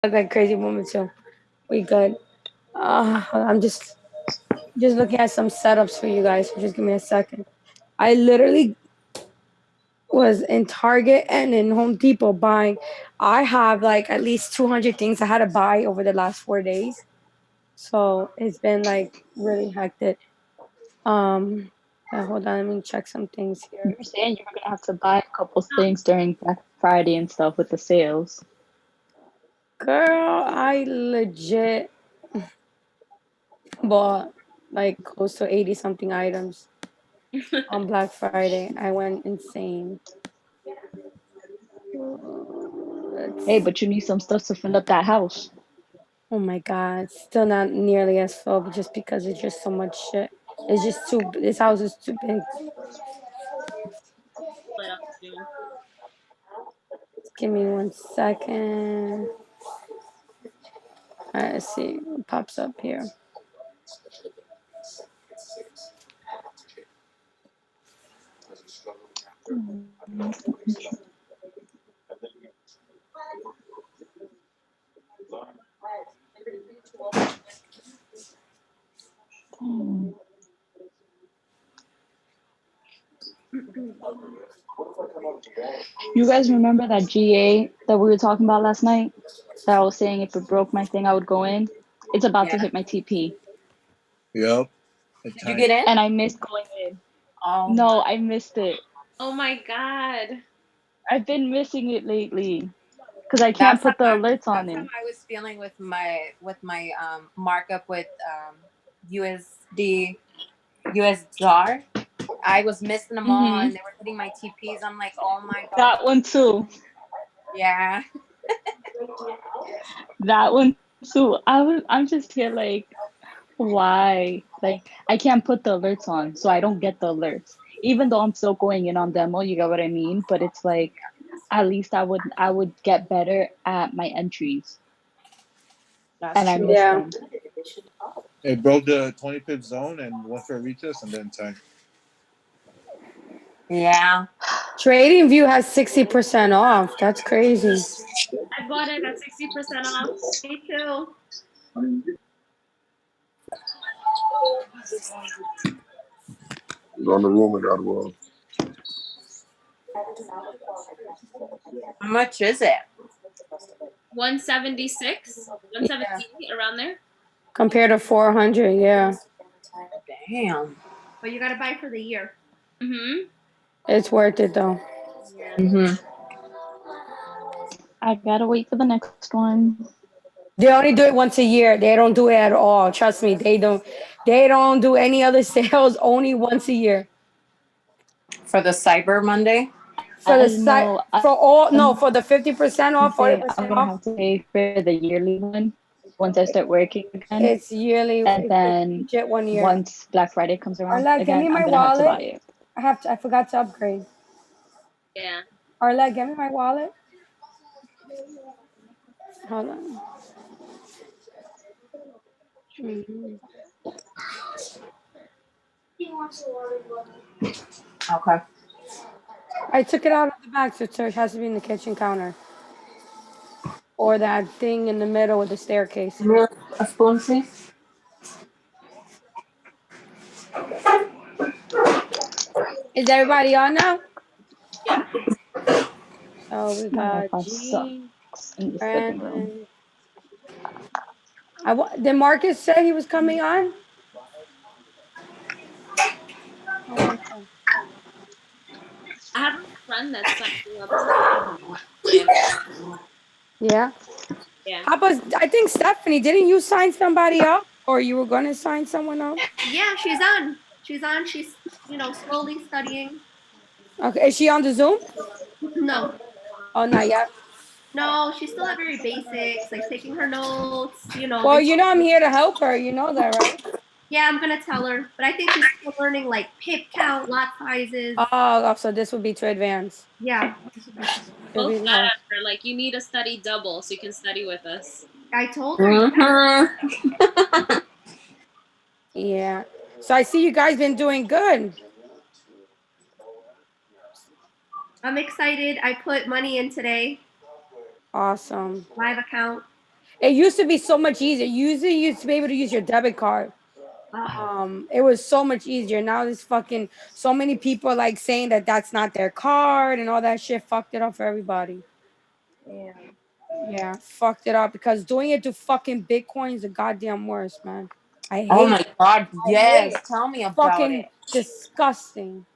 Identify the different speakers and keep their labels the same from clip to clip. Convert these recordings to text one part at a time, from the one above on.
Speaker 1: look like crazy woman too. We good. I'm just looking at some setups for you guys. So just give me a second. I literally was in Target and in Home Depot buying. I have like at least 200 things I had to buy over the last 4 days. So it's been like really hectic. Um, hold on, let me check some things
Speaker 2: You
Speaker 1: here.
Speaker 2: were saying you were gonna have to buy a couple things during Black Friday and stuff with the sales.
Speaker 1: Girl, I legit bought like close to 80 something items on Black Friday. I went insane.
Speaker 2: Hey,
Speaker 1: Let's,
Speaker 2: but you need some stuff to fill up that house.
Speaker 1: oh my God, still not nearly as full, but just because it's just so much shit. It's just too, this house is too big. Give me 1 second. All right, let's see what pops up here.
Speaker 2: You guys remember that GA that we were talking about last night? That I was saying if it broke my thing, I would go in. It's about to
Speaker 3: Yeah.
Speaker 2: hit my TP.
Speaker 4: Yep.
Speaker 3: Did you get in?
Speaker 2: And I missed going in.
Speaker 3: Oh
Speaker 2: No,
Speaker 3: my.
Speaker 2: I missed it.
Speaker 5: Oh my God.
Speaker 2: I've been missing it lately because I can't
Speaker 3: That's how
Speaker 2: put the alerts on
Speaker 3: that's how
Speaker 2: it.
Speaker 3: I was feeling with my markup with USD USDR. I was missing them all,
Speaker 2: Hmm.
Speaker 3: and they were hitting my TPs. I'm like, oh my god.
Speaker 2: That one too.
Speaker 3: Yeah.
Speaker 2: That one too. I'm just here like, why? Like I can't put the alerts on, so I don't get the alerts. Even though I'm still going in on demo, you get what I mean? But it's like at least I would get better at my entries.
Speaker 3: That's
Speaker 2: And I
Speaker 3: true.
Speaker 2: miss
Speaker 1: Yeah.
Speaker 2: them.
Speaker 4: It broke the 20 pip zone and went for a retest and then tanked.
Speaker 3: Yeah.
Speaker 1: Trading View has 60% off. That's crazy.
Speaker 5: I bought it at 60% off. Me too.
Speaker 6: On the room and got well.
Speaker 3: How much is it?
Speaker 5: 176,
Speaker 1: Yeah.
Speaker 5: 178 around there.
Speaker 1: Compared to 400, yeah.
Speaker 3: Damn.
Speaker 5: But you gotta buy for the year. Mm-hmm.
Speaker 1: It's worth it though.
Speaker 5: Yeah.
Speaker 3: Mm-hmm.
Speaker 2: I gotta wait for the next one.
Speaker 1: They only do it once a year. They don't do it at all. Trust me, they don't. They don't do any other sales. Only once a year.
Speaker 3: For the Cyber Monday.
Speaker 1: For the
Speaker 2: I
Speaker 1: site,
Speaker 2: know
Speaker 1: for all, no,
Speaker 2: I'm
Speaker 1: for the 50% off,
Speaker 2: say
Speaker 1: 40%
Speaker 2: I'm gonna
Speaker 1: off.
Speaker 2: have to pay for the yearly one once I start working again.
Speaker 1: It's yearly.
Speaker 2: And
Speaker 1: It's
Speaker 2: then
Speaker 1: legit 1 year.
Speaker 2: once Black Friday comes around
Speaker 1: Arlette, give me
Speaker 2: again,
Speaker 1: my
Speaker 2: I'm gonna have to buy
Speaker 1: wallet.
Speaker 2: it.
Speaker 1: I forgot to upgrade.
Speaker 5: Yeah.
Speaker 1: Arlette, give me my wallet. Hold on. Mhm.
Speaker 3: Okay.
Speaker 1: I took it out of the bag, so it has to be in the kitchen counter. Or that thing in the middle with the staircase.
Speaker 3: A spoon, please.
Speaker 1: Is everybody on now?
Speaker 5: Yeah.
Speaker 1: So we
Speaker 2: My
Speaker 1: got
Speaker 2: Wi-Fi
Speaker 1: G,
Speaker 2: sucks in this living room.
Speaker 1: Brandon. Did Marcus say he was coming on? I want to.
Speaker 5: I have a friend that's signing up to.
Speaker 1: Yeah.
Speaker 5: Yeah.
Speaker 1: How about, I think Stephanie, didn't you sign somebody up? Or you were going to sign someone else?
Speaker 5: Yeah, she's on. She's on. She's, slowly studying.
Speaker 1: Okay. Is she on the Zoom?
Speaker 5: No.
Speaker 1: Oh, not yet.
Speaker 5: No, she's still at very basics, like taking her notes.
Speaker 1: Well, I'm here to help her. You know that, right?
Speaker 5: Yeah, I'm gonna tell her. But I think she's still learning like pip count, lot sizes.
Speaker 1: Oh, so this would be to advance.
Speaker 5: Yeah.
Speaker 1: It'll
Speaker 5: Both
Speaker 1: be
Speaker 5: got
Speaker 1: low.
Speaker 5: at her, like, you need to study double so you can study with us. I told her,
Speaker 3: Mm-hmm.
Speaker 1: Yeah. So I see you guys been doing good.
Speaker 5: I'm excited. I put money in today,
Speaker 1: Awesome.
Speaker 5: live account.
Speaker 1: It used to be so much easier. You used to be able to use your debit card. It was so much easier. Now there's fucking so many people like saying that that's not their card and all that shit fucked it up for everybody.
Speaker 5: Yeah.
Speaker 1: Yeah, fucked it up because doing it to fucking Bitcoin is the goddamn worst, man. I
Speaker 3: Oh
Speaker 1: hate
Speaker 3: my
Speaker 1: it.
Speaker 3: God,
Speaker 1: I hate
Speaker 3: yes.
Speaker 1: it.
Speaker 3: Tell me about
Speaker 1: Fucking
Speaker 3: it.
Speaker 1: disgusting.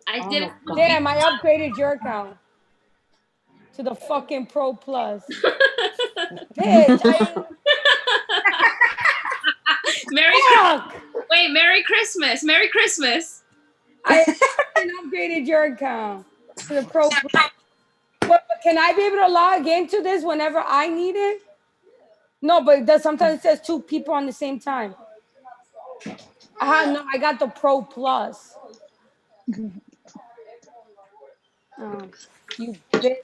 Speaker 5: I
Speaker 3: Oh
Speaker 5: did
Speaker 3: my
Speaker 5: it for
Speaker 3: God.
Speaker 1: Damn, I upgraded your account to the fucking Pro Plus. Bitch,
Speaker 5: Merry
Speaker 1: fuck.
Speaker 5: Wait, Merry Christmas. Merry Christmas.
Speaker 1: I fucking upgraded your account to the Pro Plus. But can I be able to log into this whenever I need it? No, but it does sometimes it says two people on the same time. No, I got the Pro Plus. Oh, you bitch.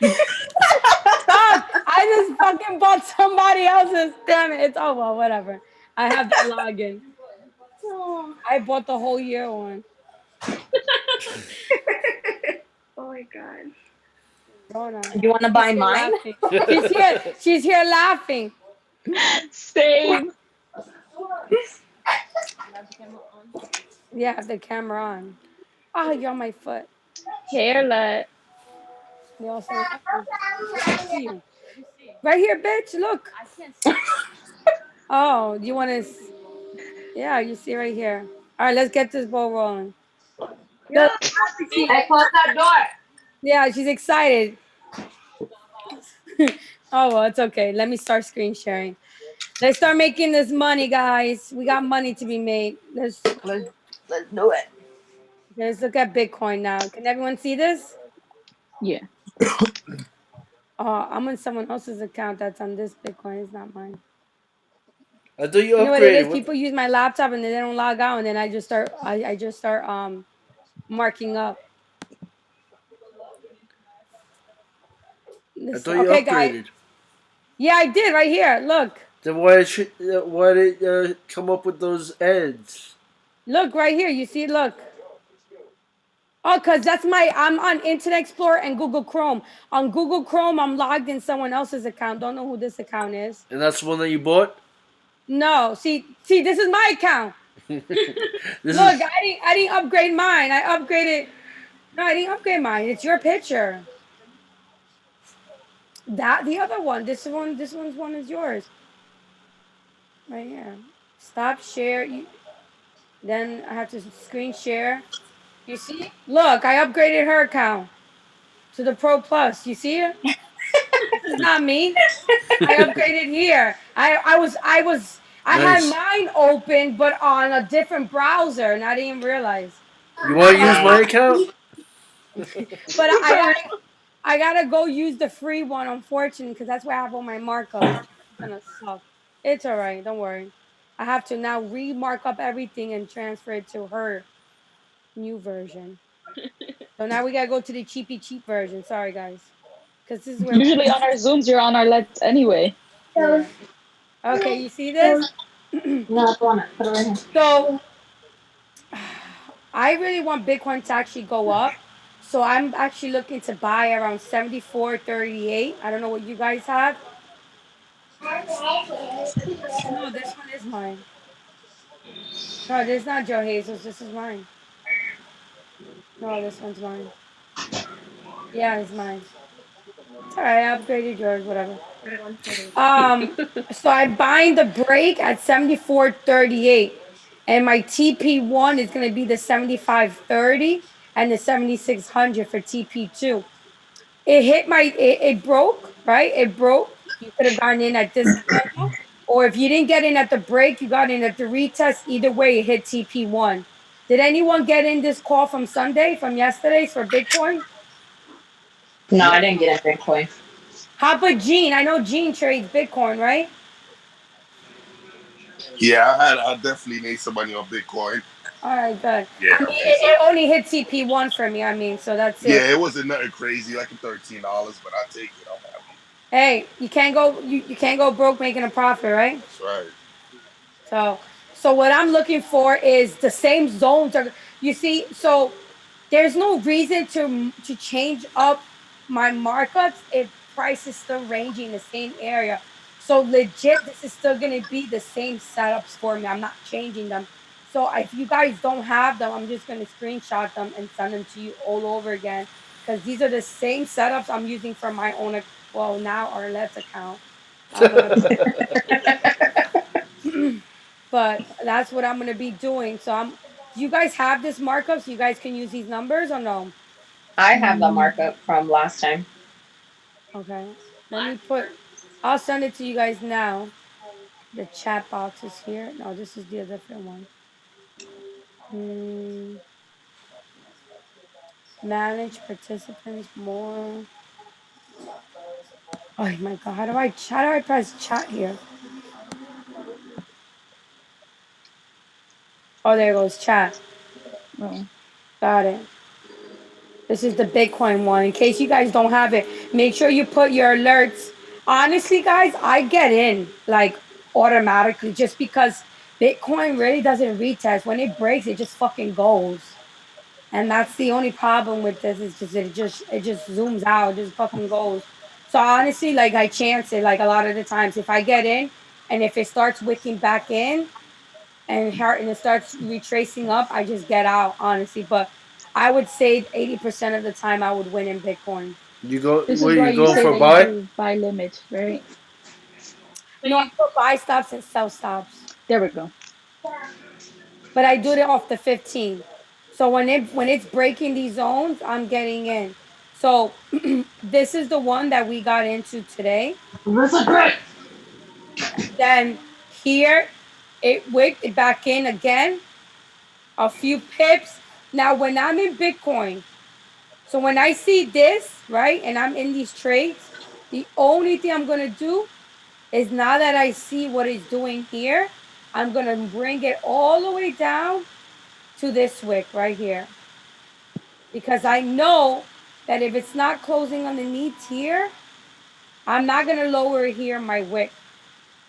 Speaker 1: Fuck! I just fucking bought somebody else's. Damn it. It's well, whatever. I have the login.
Speaker 5: Oh,
Speaker 1: I bought the whole year one.
Speaker 5: oh my God.
Speaker 1: Don't I?
Speaker 3: You want to buy
Speaker 1: She's here
Speaker 3: mine?
Speaker 1: laughing. She's here. She's here laughing.
Speaker 2: Same.
Speaker 5: You have the camera on?
Speaker 1: Yeah, I have the camera on. Oh, you're on my foot.
Speaker 2: Hairlet.
Speaker 1: They also laughing. I can't see you. Right here, bitch. Look.
Speaker 5: I can't see.
Speaker 1: Oh, you want to? Yeah, you see right here. All right, let's get this ball rolling.
Speaker 5: Yeah.
Speaker 3: I closed that door.
Speaker 1: Yeah, she's excited. Oh well, it's okay. Let me start screen sharing. Let's start making this money, guys. We got money to be made.
Speaker 3: Let's do it.
Speaker 1: Let's look at Bitcoin now. Can everyone see this?
Speaker 2: Yeah.
Speaker 1: Oh, I'm on someone else's account that's on this Bitcoin. It's not mine.
Speaker 6: I thought you
Speaker 1: You know what it is?
Speaker 6: upgraded. What?
Speaker 1: People use my laptop and then they don't log out, and then I just start marking up.
Speaker 6: I
Speaker 1: This
Speaker 6: thought you
Speaker 1: okay, guys.
Speaker 6: upgraded.
Speaker 1: Yeah, I did right here. Look.
Speaker 6: Then why did it come up with those ads?
Speaker 1: Look right here. You see, look. Oh, because I'm on Internet Explorer and Google Chrome. On Google Chrome, I'm logged in someone else's account. Don't know who this account is.
Speaker 6: And that's the one that you bought.
Speaker 1: No, see, this is my account.
Speaker 6: This
Speaker 1: Look,
Speaker 6: is.
Speaker 1: I didn't upgrade mine. I upgraded. No, I didn't upgrade mine. It's your picture. That the other one. This one's one is yours. Right here. Stop share. Then I have to screen share. You see? Look, I upgraded her account to the Pro Plus. You see it? This is not me. I upgraded here. I had
Speaker 6: Nice.
Speaker 1: mine open, but on a different browser, and I didn't realize.
Speaker 6: You want to use my
Speaker 4: Wow.
Speaker 6: account?
Speaker 1: But I gotta go use the free one, unfortunately, because that's where I have all my markups. It's gonna suck. It's all right. Don't worry. I have to now remark up everything and transfer it to her new version. So now we gotta go to the cheap version. Sorry, guys, because this is where.
Speaker 2: Usually on our Zooms, you're on our Let's anyway.
Speaker 1: Yeah. Okay, you see this?
Speaker 3: No, put it right here.
Speaker 1: So I really want Bitcoin to actually go up. So I'm actually looking to buy around 74.38. I don't know what you guys have. No, this one is mine. No, this is not Joe Hazel's. This is mine. No, this one's mine. Yeah, it's mine. It's all right. I upgraded yours. Whatever. So I'm buying the break at 74.38, and my TP1 is gonna be the 75.30 and the 7600 for TP2. It hit it broke, right? It broke. You could have gone in at this candle, or if you didn't get in at the break, you got in at the retest. Either way, it hit TP1. Did anyone get in this call from Sunday, from yesterday's for Bitcoin?
Speaker 3: No, I didn't get in Bitcoin.
Speaker 1: How about Gene? I know Gene trades Bitcoin, right?
Speaker 7: Yeah, I definitely need some money on Bitcoin.
Speaker 1: All right, good.
Speaker 7: Yeah,
Speaker 1: I mean, it only hit TP1 for me. I mean, so that's it.
Speaker 7: yeah, it wasn't nothing crazy, like $13, but I take it. I'm happy.
Speaker 1: Hey, you can't go broke making a profit, right?
Speaker 7: That's right.
Speaker 1: So what I'm looking for is the same zones are you see, so there's no reason to change up my markups if price is still ranging the same area. So legit, this is still gonna be the same setups for me. I'm not changing them. So if you guys don't have them, I'm just gonna screenshot them and send them to you all over again because these are the same setups I'm using for my own. Well, now our Let's account. I'm gonna, but that's what I'm gonna be doing. So I'm. Do you guys have this markup so you guys can use these numbers or no?
Speaker 3: I have the markup from last time.
Speaker 1: Okay. Let me put. I'll send it to you guys now. The chat box is here. No, this is the different one. Hmm. Manage participants more. Oh my god, how do I press chat here? Oh, there goes chat.
Speaker 2: Oh.
Speaker 1: Got it. This is the Bitcoin one. In case you guys don't have it, make sure you put your alerts. Honestly, guys, I get in like automatically just because Bitcoin really doesn't retest. When it breaks, it just fucking goes. And that's the only problem with this is just it just zooms out, just fucking goes. So honestly, like I chance it like a lot of the times. If I get in and if it starts wicking back in and it starts retracing up, I just get out, honestly. But I would say 80% of the time I would win in Bitcoin.
Speaker 6: You go.
Speaker 2: This
Speaker 6: What
Speaker 2: is
Speaker 6: are
Speaker 2: why
Speaker 6: you
Speaker 2: you
Speaker 6: going
Speaker 2: say
Speaker 6: for?
Speaker 2: that you
Speaker 6: Buy?
Speaker 2: do buy limits, right?
Speaker 5: So
Speaker 1: No, I
Speaker 5: you
Speaker 1: put buy stops and sell stops.
Speaker 2: There we go.
Speaker 1: But I do it off the 15. So when it's breaking these zones, I'm getting in. So this is the one that we got into today. Then here it wicked it back in again, a few pips. Now when I'm in Bitcoin, so when I see this, right, and I'm in these trades, the only thing I'm gonna do is now that I see what it's doing here, I'm gonna bring it all the way down to this wick right here. Because I know that if it's not closing underneath here, I'm not gonna lower here my wick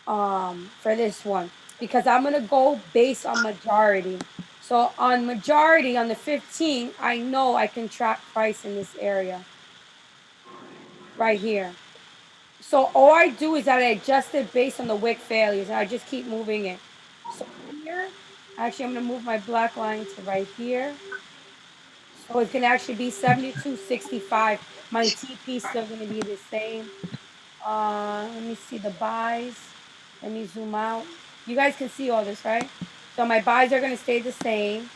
Speaker 1: for this one because I'm gonna go based on majority. So on majority on the 15, I know I can track price in this area right here. So all I do is that I adjust it based on the wick failures and I just keep moving it. So here, actually I'm gonna move my black line to right here. So it's gonna actually be 72.65. My TP is still gonna be the same. Let me see the buys. Let me zoom out. You guys can see all this, right? So my buys are gonna stay the same.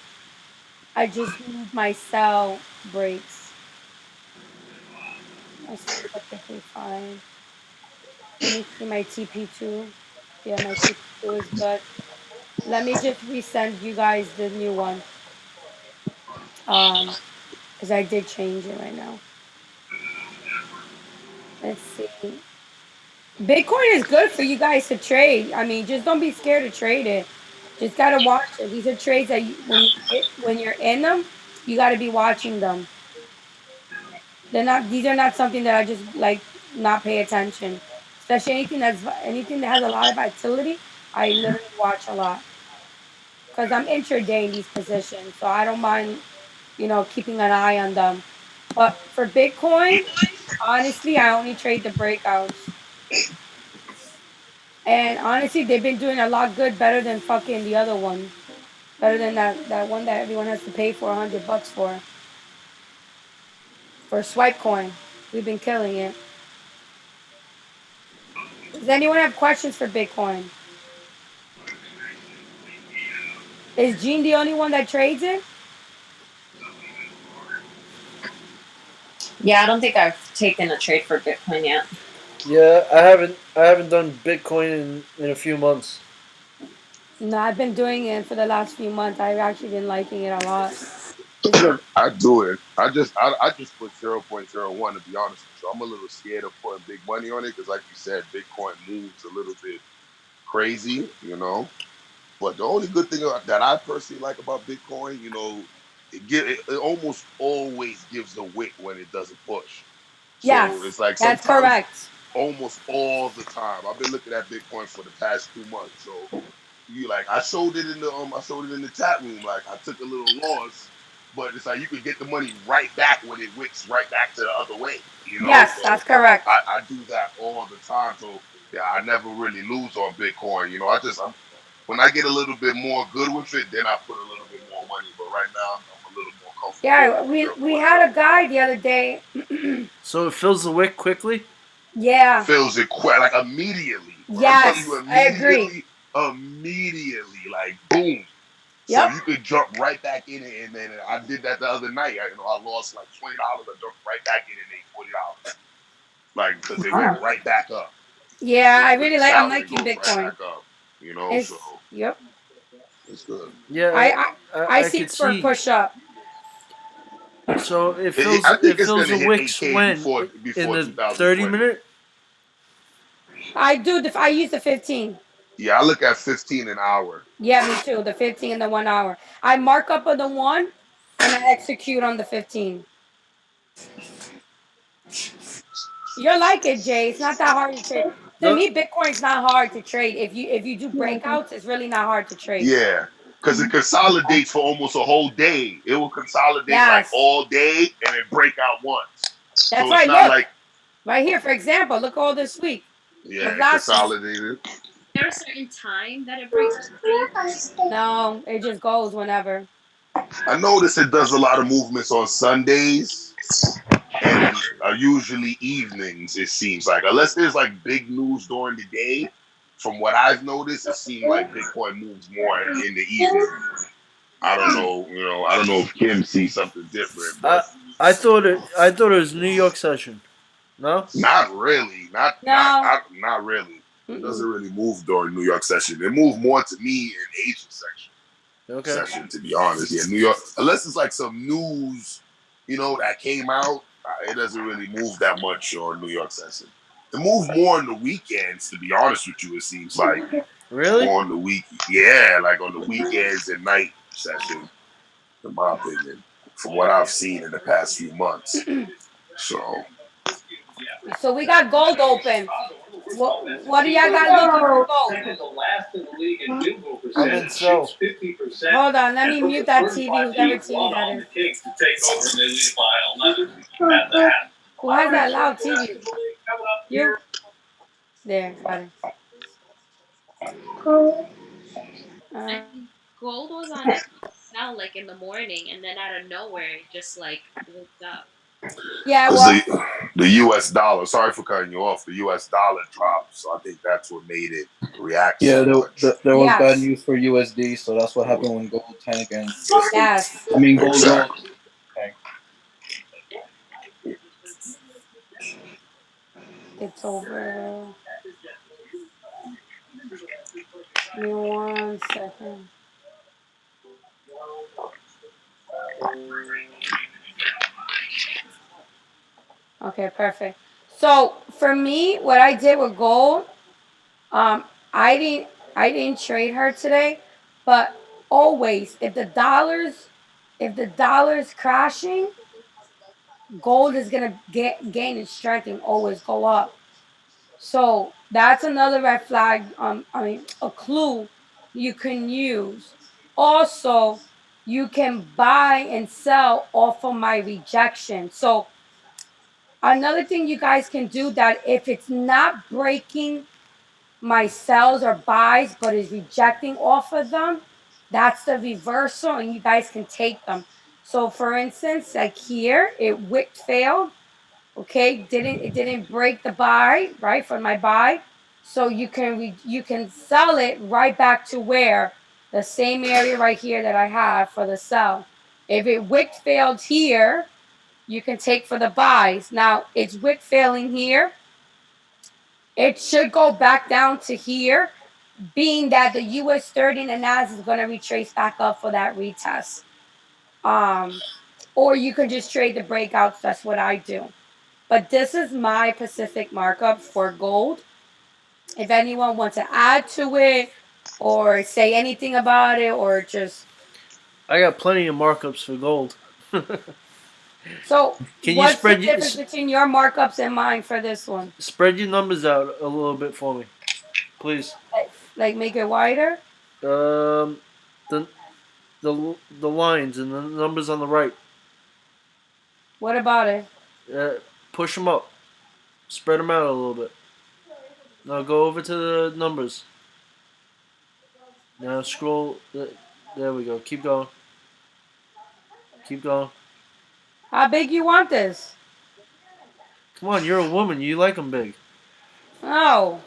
Speaker 1: I just move my sell breaks. That's perfectly fine. Let me see my TP2. Yeah, my TP2 is good. Let me just resend you guys the new one. Because I did change it right now. Let's see. Bitcoin is good for you guys to trade. I mean, just don't be scared to trade it. Just gotta watch it. These are trades that when you're in them, you gotta be watching them. They're not. These are not something that I just like not pay attention. Especially anything that has a lot of volatility. I literally watch a lot because I'm intraday in these positions, so I don't mind keeping an eye on them. But for Bitcoin, honestly, I only trade the breakouts. And honestly, they've been doing a lot good, better than fucking the other one, better than that one that everyone has to pay for $100 for swipe coin. We've been killing it. Does anyone have questions for Bitcoin? Is Gene the only one that trades it?
Speaker 3: Yeah, I don't think I've taken a trade for Bitcoin yet.
Speaker 6: Yeah, I haven't. I haven't done Bitcoin in a few months.
Speaker 1: No, I've been doing it for the last few months. I've actually been liking it a lot.
Speaker 7: I do it. I just put 0.01 to be honest with you. I'm a little scared of putting big money on it because, like you said, Bitcoin moves a little bit crazy, you know. But the only good thing that I personally like about Bitcoin, it almost always gives a wick when it doesn't push. So
Speaker 1: Yes,
Speaker 7: it's like
Speaker 1: that's
Speaker 7: sometimes,
Speaker 1: correct.
Speaker 7: almost all the time. I've been looking at Bitcoin for the past 2 months. So I showed it in the chat room. Like I took a little loss but it's like you could get the money right back when it wicks right back to the other way.
Speaker 1: Yes,
Speaker 7: So
Speaker 1: that's correct.
Speaker 7: I do that all the time. So yeah, I never really lose on Bitcoin. When I get a little bit more good with it, then I put a little bit more money. But right now, I'm a little more comfortable
Speaker 1: Yeah,
Speaker 7: at
Speaker 1: we
Speaker 7: 0.0.
Speaker 1: had a guy the other day.
Speaker 6: So it fills the wick quickly.
Speaker 1: Yeah.
Speaker 7: Fills it quick, like immediately. When I'm telling you
Speaker 1: Yes, I agree.
Speaker 7: immediately, like boom. So
Speaker 1: Yep.
Speaker 7: you could jump right back in it, and then I did that the other night. I lost like $20. I jumped right back in and made $40, like because it went right back up.
Speaker 1: Yeah, I
Speaker 7: With
Speaker 1: really
Speaker 7: the
Speaker 1: like. I'm
Speaker 7: salary
Speaker 1: liking
Speaker 7: goes right
Speaker 1: Bitcoin.
Speaker 7: back up. So
Speaker 1: It's yep.
Speaker 7: it's good.
Speaker 6: Yeah,
Speaker 1: I I
Speaker 6: I
Speaker 1: see
Speaker 6: could
Speaker 1: it for a
Speaker 6: see.
Speaker 1: push up.
Speaker 6: So
Speaker 7: I think
Speaker 6: it
Speaker 7: it's
Speaker 6: fills
Speaker 7: gonna
Speaker 6: the
Speaker 7: hit
Speaker 6: wicks
Speaker 7: 8K
Speaker 6: when in
Speaker 7: before
Speaker 6: the 30
Speaker 7: 2020.
Speaker 6: minute.
Speaker 1: I use the 15.
Speaker 7: Yeah, I look at 15 an hour.
Speaker 1: Yeah, me too. The 15 and the 1 hour. I mark up on the 1 and I execute on the 15. You're like it, Jay. It's not that hard to trade. To
Speaker 6: The,
Speaker 1: me, Bitcoin's not hard to trade. If you do breakouts, it's really not hard to trade.
Speaker 7: Yeah, because it consolidates for almost a whole day. It will consolidate like
Speaker 1: Yes,
Speaker 7: all day and then break out once.
Speaker 1: that's
Speaker 7: So it's
Speaker 1: right.
Speaker 7: not
Speaker 1: Look,
Speaker 7: like
Speaker 1: right here, for example. Look all this week.
Speaker 7: yeah,
Speaker 1: But
Speaker 7: it
Speaker 1: last week,
Speaker 7: consolidated.
Speaker 5: There a certain time that it breaks out for you?
Speaker 1: no, it just goes whenever.
Speaker 7: I notice it does a lot of movements on Sundays and usually evenings. It seems like unless there's like big news during the day, from what I've noticed, it seems like Bitcoin moves more in the evening. I don't know. I don't know if Kim sees something different, but
Speaker 6: I thought it was New York session. No.
Speaker 7: not really.
Speaker 1: No.
Speaker 7: Not really. It
Speaker 1: Mm-mm.
Speaker 7: doesn't really move during New York session. It moved more to me in Asian
Speaker 6: Okay.
Speaker 7: session, to be honest. Yeah, New York, unless it's like some news, that came out, it doesn't really move that much on New York session. It moves more on the weekends, to be honest with you. It seems like
Speaker 6: Really?
Speaker 7: more on the week, yeah, like on the weekends and night session, in my opinion, from what I've seen in the past few months. So
Speaker 1: So we got gold open. What do y'all got looking for gold?
Speaker 6: I'm in sell.
Speaker 1: Hold on, let me mute that TV. Whoever TV that is. Who has that loud TV? You? There, got it.
Speaker 5: I
Speaker 1: Uh,
Speaker 5: mean, gold was on its sell like in the morning, and then out of nowhere, it just like woke up.
Speaker 1: yeah,
Speaker 7: because
Speaker 1: well,
Speaker 7: the U.S. dollar. Sorry for cutting you off. The U.S. dollar dropped, so I think that's what made it react
Speaker 8: Yeah,
Speaker 7: so much.
Speaker 8: there was bad
Speaker 1: yes,
Speaker 8: news for USD, so that's what happened when gold tanked and
Speaker 1: yes.
Speaker 8: I mean gold
Speaker 7: Exactly.
Speaker 8: tanked.
Speaker 1: It's over. Give me 1 second. Okay, perfect. So for me, what I did with gold, um, I didn't I didn't trade her today, but always if the dollar's crashing, gold is gonna gain in strength and always go up. So that's another red flag. I mean, a clue you can use. Also, you can buy and sell off of my rejection. So another thing you guys can do that if it's not breaking my sells or buys, but is rejecting off of them, that's the reversal, and you guys can take them. So for instance, like here, it wicked failed. Okay, didn't break the buy right for my buy, so you can sell it right back to where the same area right here that I have for the sell. If it wicked failed here, you can take for the buys. Now it's wick failing here. It should go back down to here, being that the US 30 and the NAS is going to retrace back up for that retest. Um, or you can just trade the breakouts. That's what I do. But this is my Pacific markup for gold. If anyone wants to add to it or say anything about it or just
Speaker 6: I got plenty of markups for gold.
Speaker 1: so
Speaker 6: Can you
Speaker 1: what's the difference between your markups and mine for this one?
Speaker 6: spread your numbers out a little bit for me, please?
Speaker 1: Like make it wider?
Speaker 6: Um, the the lines and the numbers on the right.
Speaker 1: What about it?
Speaker 6: Push them up. Spread them out a little bit. Now go over to the numbers. Now scroll. There we go. Keep going. Keep going.
Speaker 1: How big you want this?
Speaker 6: Come on, you're a woman. You like them big.
Speaker 1: No.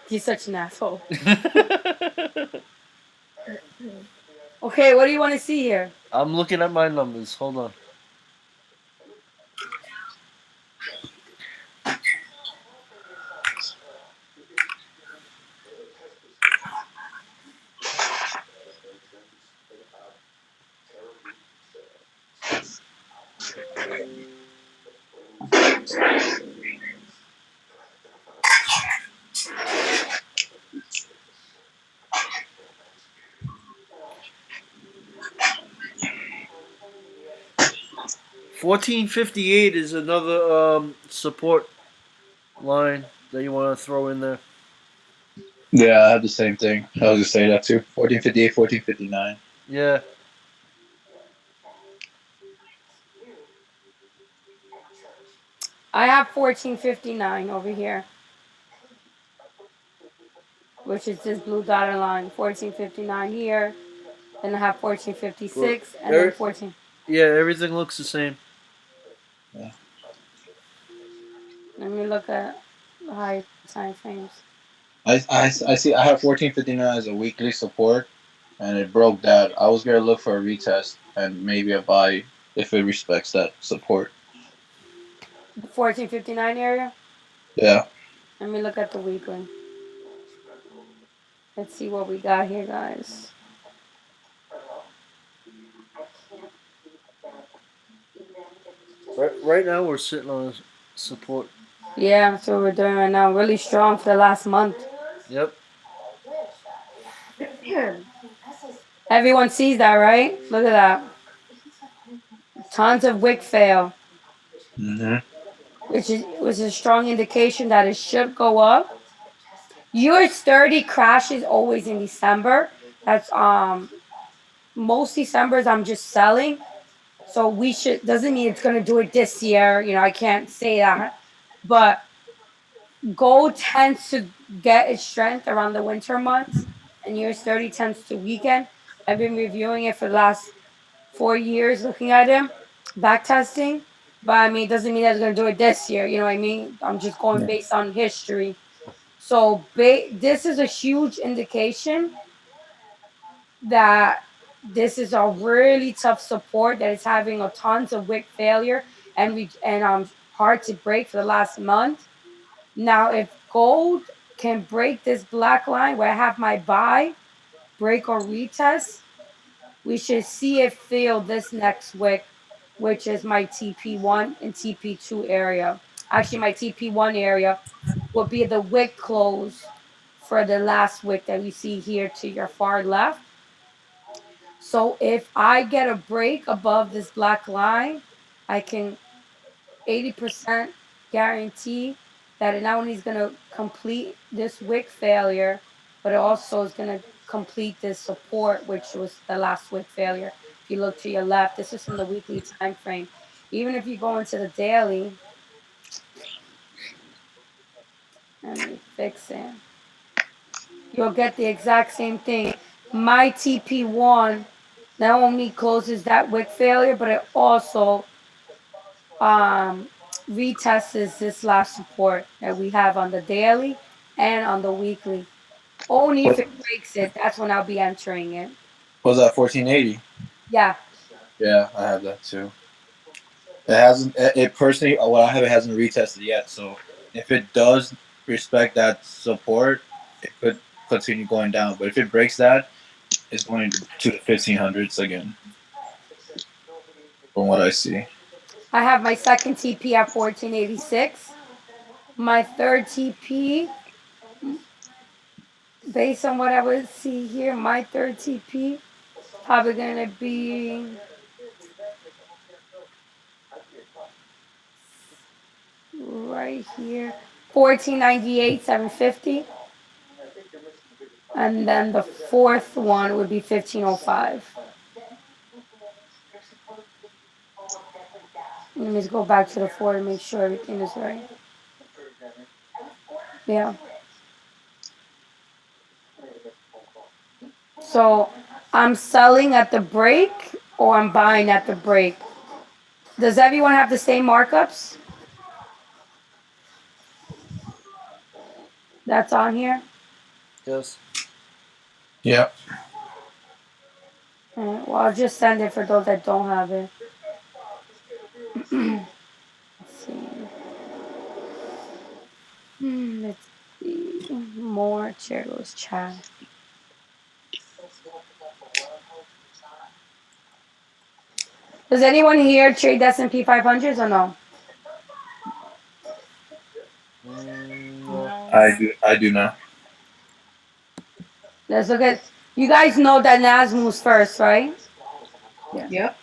Speaker 1: He's such an asshole. Okay, what do you want to see here?
Speaker 6: I'm looking at my numbers. Hold on. $14.58 is another support line that you want to throw in there.
Speaker 8: Yeah, I have the same thing. I was just saying that too. 1458, 1459.
Speaker 6: Yeah.
Speaker 1: I have 1459 over here, which is this blue dotted line. 1459 here. Then I have 1456 and then 14.
Speaker 6: Yeah, everything looks the same.
Speaker 8: Yeah.
Speaker 1: Let me look at the high time frames.
Speaker 8: I see. I have 1459 as a weekly support, and it broke that. I was gonna look for a retest and maybe a buy if it respects that support.
Speaker 1: The 1459 area.
Speaker 8: Yeah.
Speaker 1: Let me look at the weekly. Let's see what we got here, guys.
Speaker 6: Right now we're sitting on support.
Speaker 1: Yeah, that's what we're doing right now. Really strong for the last month.
Speaker 6: Yep.
Speaker 1: Everyone sees that, right? Look at that. Tons of wick fail,
Speaker 8: Mm-hmm.
Speaker 1: which is a strong indication that it should go up. US 30 crashes always in December. That's most Decembers I'm just selling. So we should doesn't mean it's gonna do it this year. You know, I can't say that. But gold tends to get its strength around the winter months and US 30 tends to weaken. I've been reviewing it for the last 4 years, looking at him, back testing. But I mean, it doesn't mean that's gonna do it this year. You know what I mean? I'm just going
Speaker 8: Yeah.
Speaker 1: based on history. So this is a huge indication that this is a really tough support that is having a tons of wick failure and hard to break for the last month. Now, if gold can break this black line where I have my buy, break or retest, we should see it fill this next wick, which is my TP1 and TP2 area. Actually, my TP1 area will be the wick close for the last wick that we see here to your far left. So if I get a break above this black line, I can 80% guarantee that it not only is going to complete this wick failure, but it also is going to complete this support, which was the last wick failure. If you look to your left, this is from the weekly time frame. Even if you go into the daily, let me fix it. You'll get the exact same thing. My TP1 not only closes that wick failure, but it also um, retests this last support that we have on the daily and on the weekly. Only if
Speaker 8: What
Speaker 1: it breaks it, that's when I'll be entering it.
Speaker 8: was that? 1480.
Speaker 1: Yeah,
Speaker 8: Yeah, I have that too. It hasn't. It personally, what I have, it hasn't retested yet. So if it does respect that support, it could continue going down. But if it breaks that, it's going to the 1500s again, from what I see.
Speaker 1: I have my second TP at 1486. My third TP, based on what I would see here, my third TP probably gonna be right here, 1498, 750. And then the fourth one would be 1505. Let me just go back to the 4 to make sure everything is right. Yeah. So I'm selling at the break or I'm buying at the break. Does everyone have the same markups that's on here?
Speaker 6: Yes.
Speaker 8: Yeah.
Speaker 1: Well, I'll just send it for those that don't have it. Let's see. Let's see. More Chero's chat. Does anyone here trade S&P 500s or no?
Speaker 6: No.
Speaker 2: No.
Speaker 8: I do not.
Speaker 1: Let's look at. You guys know that Nas moves first, right?
Speaker 2: Yeah.
Speaker 3: Yep.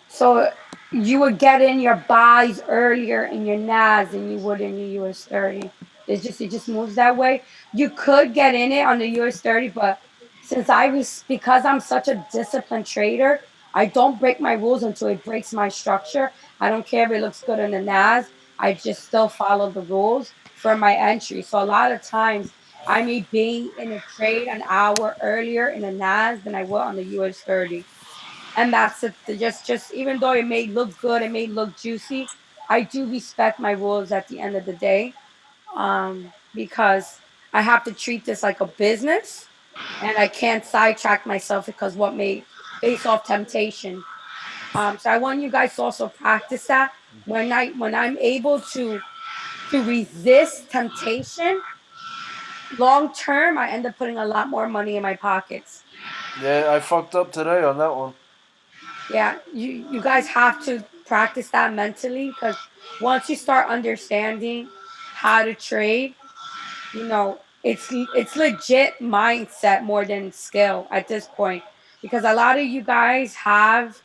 Speaker 1: So you would get in your buys earlier in your NAS than you would in your US 30. It just moves that way. You could get in it on the US 30, but since because I'm such a disciplined trader, I don't break my rules until it breaks my structure. I don't care if it looks good in the NAS. I just still follow the rules for my entry. So a lot of times I may be in a trade an hour earlier in the NAS than I will on the US 30, and that's it. Just even though it may look good, it may look juicy, I do respect my rules at the end of the day, because I have to treat this like a business, and I can't sidetrack myself because what may face off temptation. So I want you guys to also practice that. When I'm able to resist temptation long term, I end up putting a lot more money in my pockets.
Speaker 6: Yeah, I fucked up today on that one.
Speaker 1: Yeah, you guys have to practice that mentally, because once you start understanding how to trade, it's legit mindset more than skill at this point, because a lot of you guys have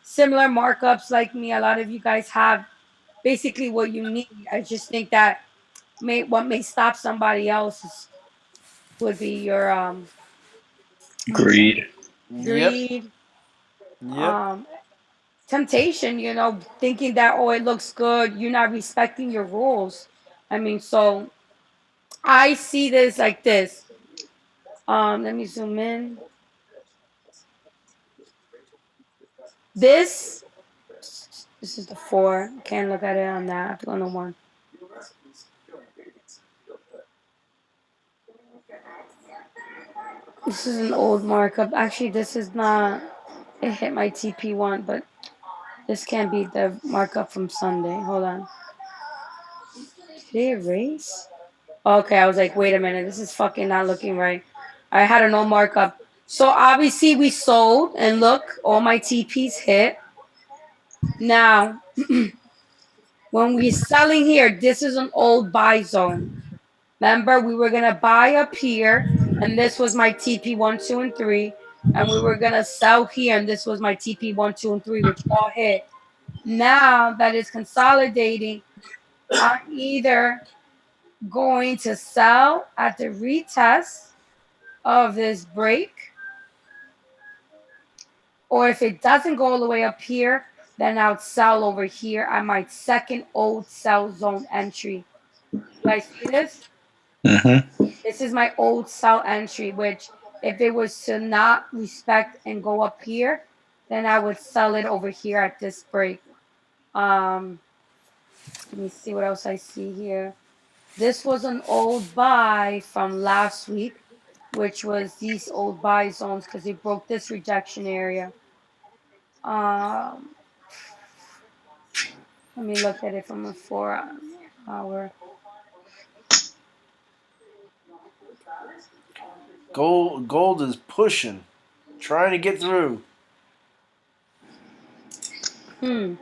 Speaker 1: similar markups like me. A lot of you guys have basically what you need. I just think that what may stop somebody else would be your
Speaker 8: Greed.
Speaker 6: Yep.
Speaker 1: greed,
Speaker 6: Yep.
Speaker 1: um temptation, thinking that, oh, it looks good, you're not respecting your rules. I mean, so I see this like this. Let me zoom in. This this is the 4. Can't look at it on that. I have to go on the 1. This is an old markup. Actually, this is not. It hit my TP1, but this can't be the markup from Sunday. Hold on. Did it erase? Okay, I was like, wait a minute, this is fucking not looking right. I had a no markup. So obviously we sold, and look, all my TPs hit. Now, when we're selling here, this is an old buy zone. Remember, we were gonna buy up here, and this was my TP 1, 2, and 3, and we were gonna sell here, and this was my TP 1, 2, and 3, which all hit. Now that it's consolidating, I'm either going to sell at the retest of this break, or if it doesn't go all the way up here, then I would sell over here at my second old sell zone entry. You guys see this?
Speaker 8: Mm-hmm.
Speaker 1: This is my old sell entry, which if it was to not respect and go up here, then I would sell it over here at this break. Um, Let me see what else I see here. This was an old buy from last week, which was these old buy zones because it broke this rejection area. Um, Let me look at it from a 4 hour.
Speaker 6: Gold is pushing, trying to get through.
Speaker 1: Hmm.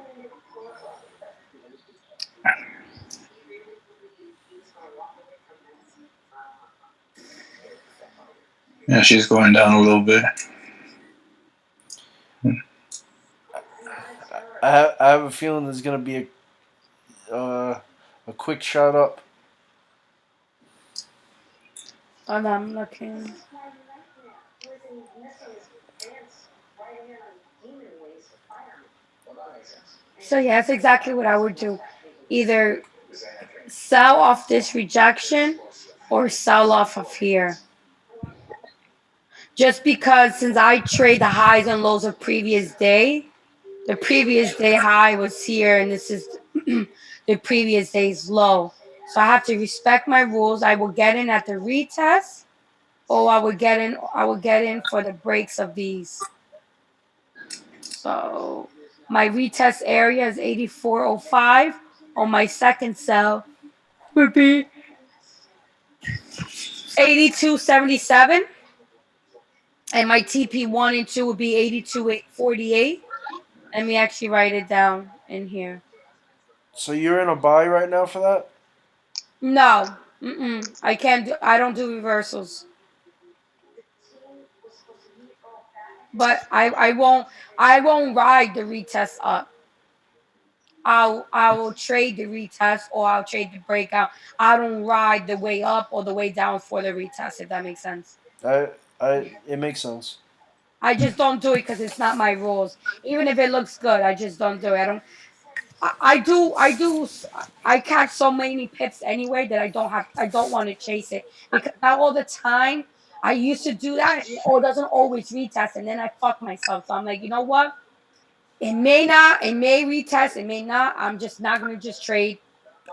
Speaker 8: Yeah, she's going down a little bit.
Speaker 6: I have a feeling there's gonna be a quick shot up.
Speaker 1: And I'm looking. So yeah, that's exactly what I would do. Either sell off this rejection or sell off of here. Just because since I trade the highs and lows of previous day, the previous day high was here and this is the previous day's low. So I have to respect my rules. I will get in at the retest or I will get in for the breaks of these. So my retest area is 84.05. On my second sell would be 82.77. And my TP 1 and 2 would be 82.48. Let me actually write it down in here.
Speaker 6: So you're in a buy right now for that?
Speaker 1: No. I can't do I don't do reversals. But I won't ride the retest up. I will trade the retest or I'll trade the breakout. I don't ride the way up or the way down for the retest, if that makes sense.
Speaker 6: It makes sense.
Speaker 1: I just don't do it because it's not my rules. Even if it looks good, I just don't do it. I don't. I catch so many pips anyway that I don't have. I don't want to chase it because not all the time. I used to do that, and it doesn't always retest, and then I fuck myself. So I'm like, you know what? It may not. It may retest. It may not. I'm just not gonna just trade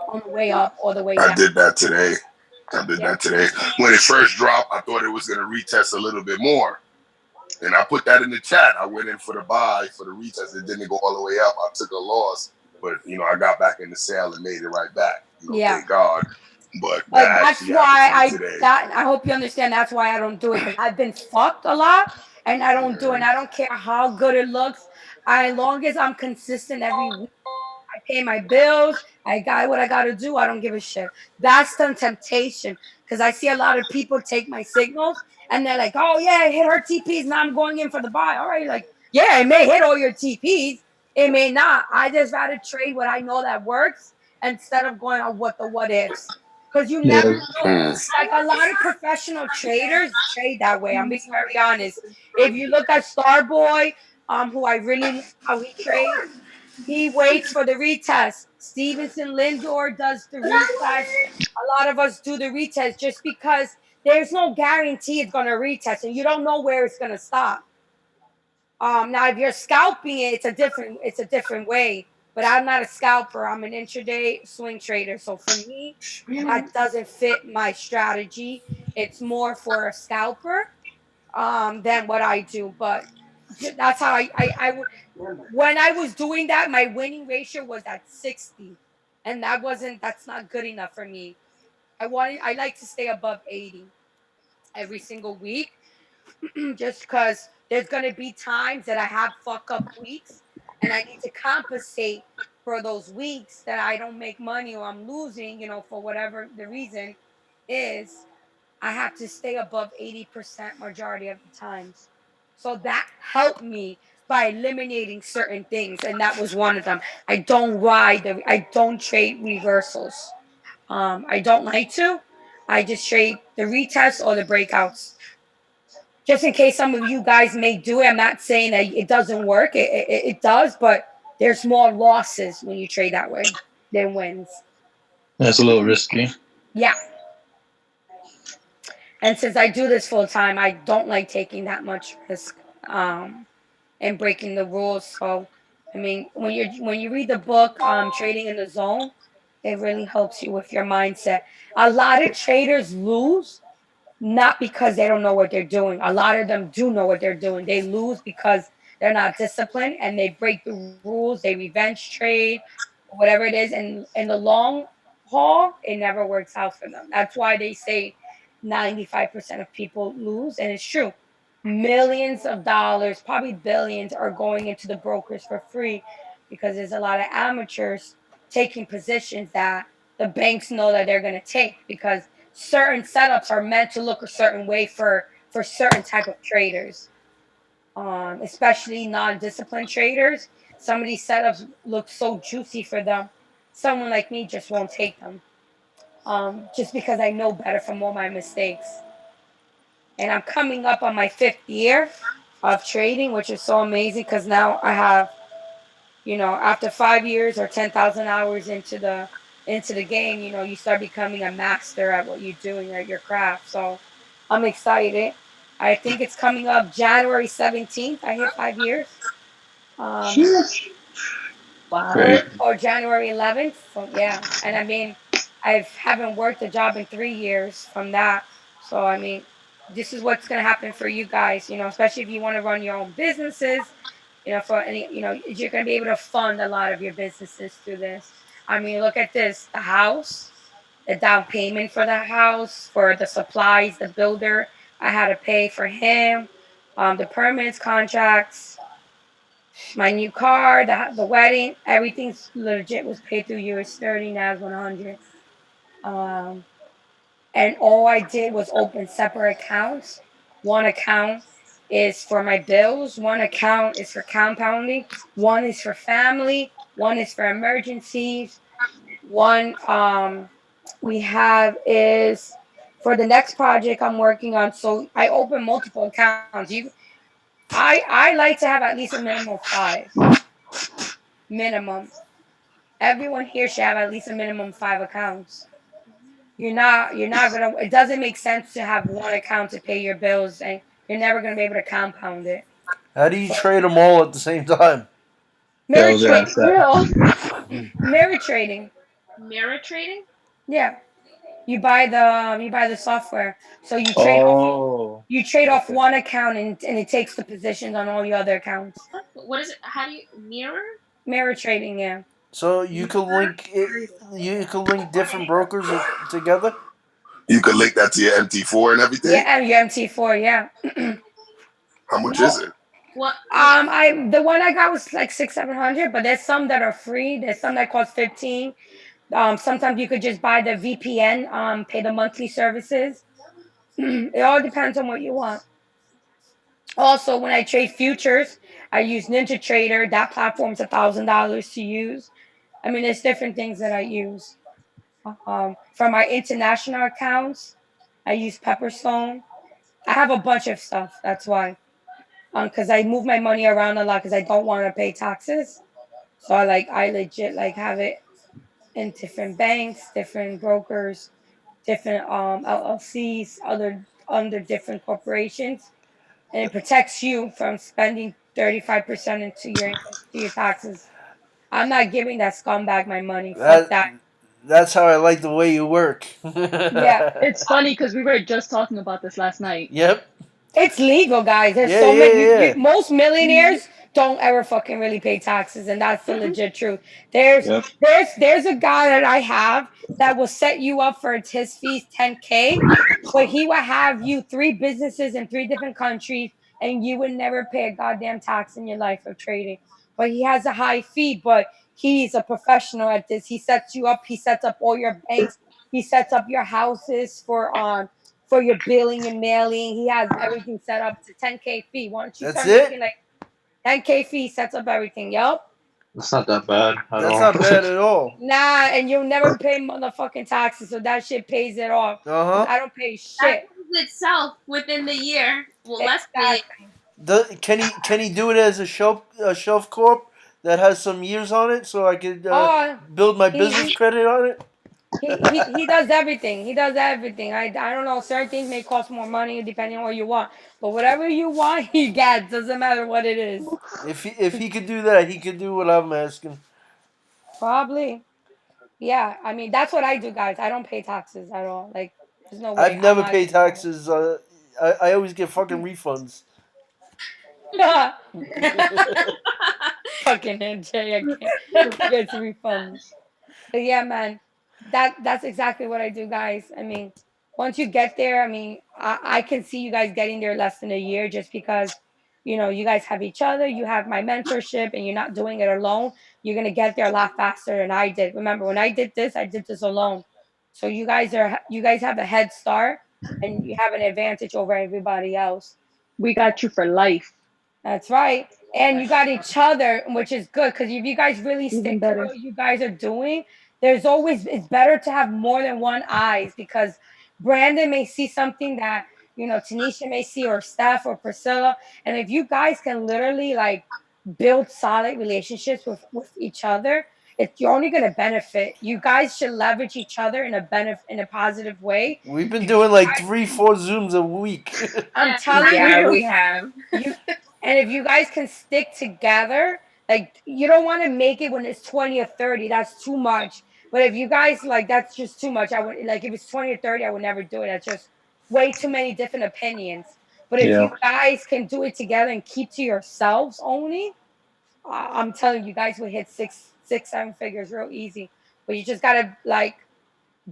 Speaker 1: on the way up or the way
Speaker 7: I
Speaker 1: down.
Speaker 7: did that today. I did
Speaker 1: Yeah.
Speaker 7: that today. When it first dropped, I thought it was going to retest a little bit more. And I put that in the chat. I went in for the buy for the retest. It didn't go all the way up. I took a loss, but I got back in the sale and made it right back.
Speaker 1: Yeah.
Speaker 7: Thank God. But that
Speaker 1: But that's
Speaker 7: actually happened
Speaker 1: why
Speaker 7: to me today.
Speaker 1: I hope you understand that's why I don't do it because I've been fucked a lot and I don't do it. And I don't care how good it looks. As long as I'm consistent every week, I pay my bills, I got what I gotta do, I don't give a shit. That's the temptation. Because I see a lot of people take my signals and they're like, oh yeah, it hit her TPs, now I'm going in for the buy. All right, like, yeah, it may hit all your TPs, it may not. I just rather trade what I know that works instead of going on what ifs. Because you never
Speaker 8: Yeah.
Speaker 1: know. Like a lot of professional traders trade that way. I'm being very honest. If you look at Starboy, who I really like how he trades, he waits for the retest. Stevenson Lindor does the retest. A lot of us do the retest just because there's no guarantee it's gonna retest, and you don't know where it's gonna stop. Now if you're scalping it, it's a different way. But I'm not a scalper. I'm an intraday swing trader. So for me, that doesn't fit my strategy. It's more for a scalper than what I do. But that's how when I was doing that, my winning ratio was at 60. And that's not good enough for me. I like to stay above 80 every single week just because there's gonna be times that I have fuck up weeks and I need to compensate for those weeks that I don't make money or I'm losing, for whatever the reason is. I have to stay above 80% majority of the times. So that helped me by eliminating certain things, and that was one of them. I don't trade reversals. I don't like to. I just trade the retests or the breakouts. Just in case some of you guys may do it, I'm not saying that it doesn't work. It does, but there's more losses when you trade that way than wins.
Speaker 8: That's a little risky.
Speaker 1: Yeah. And since I do this full time, I don't like taking that much risk and breaking the rules. So, I mean, when you read the book, Trading in the Zone, it really helps you with your mindset. A lot of traders lose not because they don't know what they're doing. A lot of them do know what they're doing. They lose because they're not disciplined and they break the rules. They revenge trade, whatever it is. And in the long haul, it never works out for them. That's why they say 95% of people lose. And it's true. Millions of dollars, probably billions, are going into the brokers for free because there's a lot of amateurs taking positions that the banks know that they're going to take because certain setups are meant to look a certain way for certain type of traders, especially non-disciplined traders. Some of these setups look so juicy for them. Someone like me just won't take them, just because I know better from all my mistakes. and I'm coming up on my 5th year of trading, which is so amazing because now I have, after 5 years or 10,000 hours into the game, you start becoming a master at what you're doing at your craft. So I'm excited. I think it's coming up January 17th. I hit 5 years. Um,
Speaker 2: Sheesh.
Speaker 1: or
Speaker 2: Wow.
Speaker 8: Crazy.
Speaker 1: or January 11th. So yeah, and I mean, I haven't worked a job in 3 years from that. So I mean, this is what's gonna happen for you guys. Especially if you want to run your own businesses. For any, you're gonna be able to fund a lot of your businesses through this. I mean, look at this: the house, the down payment for the house, for the supplies, the builder. I had to pay for him. The permits, contracts, my new car, the wedding, everything's legit was paid through US 30, now it's 100. Um, and all I did was open separate accounts. One account is for my bills, one account is for compounding, one is for family, one is for emergencies, one we have is for the next project I'm working on. So I open multiple accounts. I like to have at least a minimum of five. Minimum. Everyone here should have at least a minimum 5 accounts. You're not gonna. It doesn't make sense to have one account to pay your bills, and you're never gonna be able to compound it.
Speaker 6: How do you
Speaker 1: So
Speaker 6: trade them all at the same time?
Speaker 8: Yeah, I
Speaker 1: mirror
Speaker 8: was gonna
Speaker 1: trade,
Speaker 8: ask that.
Speaker 2: Real.
Speaker 1: mirror trading.
Speaker 5: Mirror trading?
Speaker 1: Yeah, you buy the software, so
Speaker 8: Oh,
Speaker 1: you trade off
Speaker 8: okay.
Speaker 1: one account, and it takes the positions on all your other accounts.
Speaker 5: What is it? How do you mirror?
Speaker 1: Mirror trading, yeah.
Speaker 6: So you can link it, you can link different brokers together.
Speaker 7: You could link that to your MT4 and
Speaker 1: Yeah,
Speaker 7: everything.
Speaker 1: and your MT4, yeah.
Speaker 7: How much is
Speaker 1: Mo-
Speaker 7: it?
Speaker 5: What?
Speaker 1: I the one I got was like 600, 700, but there's some that are free. There's some that cost 15. Sometimes you could just buy the VPN, pay the monthly services. It all depends on what you want. Also, when I trade futures, I use Ninja Trader. That platform's $1,000 to use. I mean, there's different things that I use. For my international accounts, I use Pepperstone. I have a bunch of stuff. That's why. Because I move my money around a lot because I don't want to pay taxes. So I legit like have it in different banks, different brokers, different LLCs, other under different corporations, and it protects you from spending 35% into your income to your taxes. I'm not giving that scumbag my money. Fuck
Speaker 6: That
Speaker 1: that.
Speaker 6: that's how I like the way you work.
Speaker 1: Yeah,
Speaker 2: It's funny because we were just talking about this last night.
Speaker 6: Yep.
Speaker 1: it's legal, guys. There's
Speaker 6: Yeah,
Speaker 1: so
Speaker 6: yeah,
Speaker 1: many.
Speaker 6: yeah.
Speaker 1: Most millionaires don't ever fucking really pay taxes, and that's the legit truth. There's
Speaker 8: Yep.
Speaker 1: there's a guy that I have that will set you up for his fees 10K, but he will have you three businesses in three different countries, and you would never pay a goddamn tax in your life of trading. But he has a high fee, but he's a professional at this. He sets you up. He sets up all your banks. He sets up your houses for your billing and mailing. He has everything set up to 10K fee. Why don't you
Speaker 6: That's
Speaker 1: start making
Speaker 6: it.
Speaker 1: like 10K fee sets up everything? Yup.
Speaker 8: That's not that bad at
Speaker 6: That's
Speaker 8: all.
Speaker 6: not bad at all.
Speaker 1: Nah, and you'll never pay motherfucking taxes, so that shit pays it off.
Speaker 6: Uh
Speaker 1: Cause
Speaker 6: huh.
Speaker 1: I don't pay
Speaker 5: That
Speaker 1: shit.
Speaker 5: pays itself within the year. Well, less than a year.
Speaker 1: Exactly.
Speaker 6: Can he do it as a shelf corp that has some years on it, so I could
Speaker 1: Oh,
Speaker 6: build my
Speaker 1: he
Speaker 6: business
Speaker 1: he
Speaker 6: credit on it?
Speaker 1: he does everything. He does everything. I don't know. Certain things may cost more money depending on what you want, but whatever you want, he gets. Doesn't matter what it is.
Speaker 6: If he could do that, he could do what I'm asking.
Speaker 1: Probably. Yeah. I mean, that's what I do, guys. I don't pay taxes at all. Like, there's no
Speaker 6: I've
Speaker 1: way. I'm
Speaker 6: never
Speaker 1: not
Speaker 6: paid
Speaker 1: even trying
Speaker 6: taxes. I always get fucking refunds.
Speaker 1: to. Fucking NJ again. Gets refunds. But yeah, man, that's exactly what I do, guys. I mean, once you get there, I mean, I can see you guys getting there less than a year just because, you guys have each other, you have my mentorship, and you're not doing it alone. You're gonna get there a lot faster than I did. Remember, when I did this alone. So you guys have a head start, and you have an advantage over everybody else.
Speaker 2: We got you for life.
Speaker 1: That's right. And you got each other, which is good because if you guys really
Speaker 2: Even
Speaker 1: stick to
Speaker 2: better.
Speaker 1: what you guys are doing, it's better to have more than one eyes because Brandon may see something that Tanisha may see, or Steph or Priscilla. And if you guys can literally like build solid relationships with each other, you're only gonna benefit. You guys should leverage each other in a positive way.
Speaker 6: We've been doing like 3-4 Zooms a week.
Speaker 1: I'm telling
Speaker 3: Yeah,
Speaker 1: you,
Speaker 3: we have.
Speaker 1: you and if you guys can stick together, like you don't want to make it when it's 20 or 30. That's too much. But if you guys like, that's just too much. I would like, if it's 20 or 30, I would never do it. That's just way too many different opinions. But if
Speaker 8: Yeah.
Speaker 1: you guys can do it together and keep to yourselves only, I'm telling you, guys will hit six, 7 figures real easy. But you just gotta like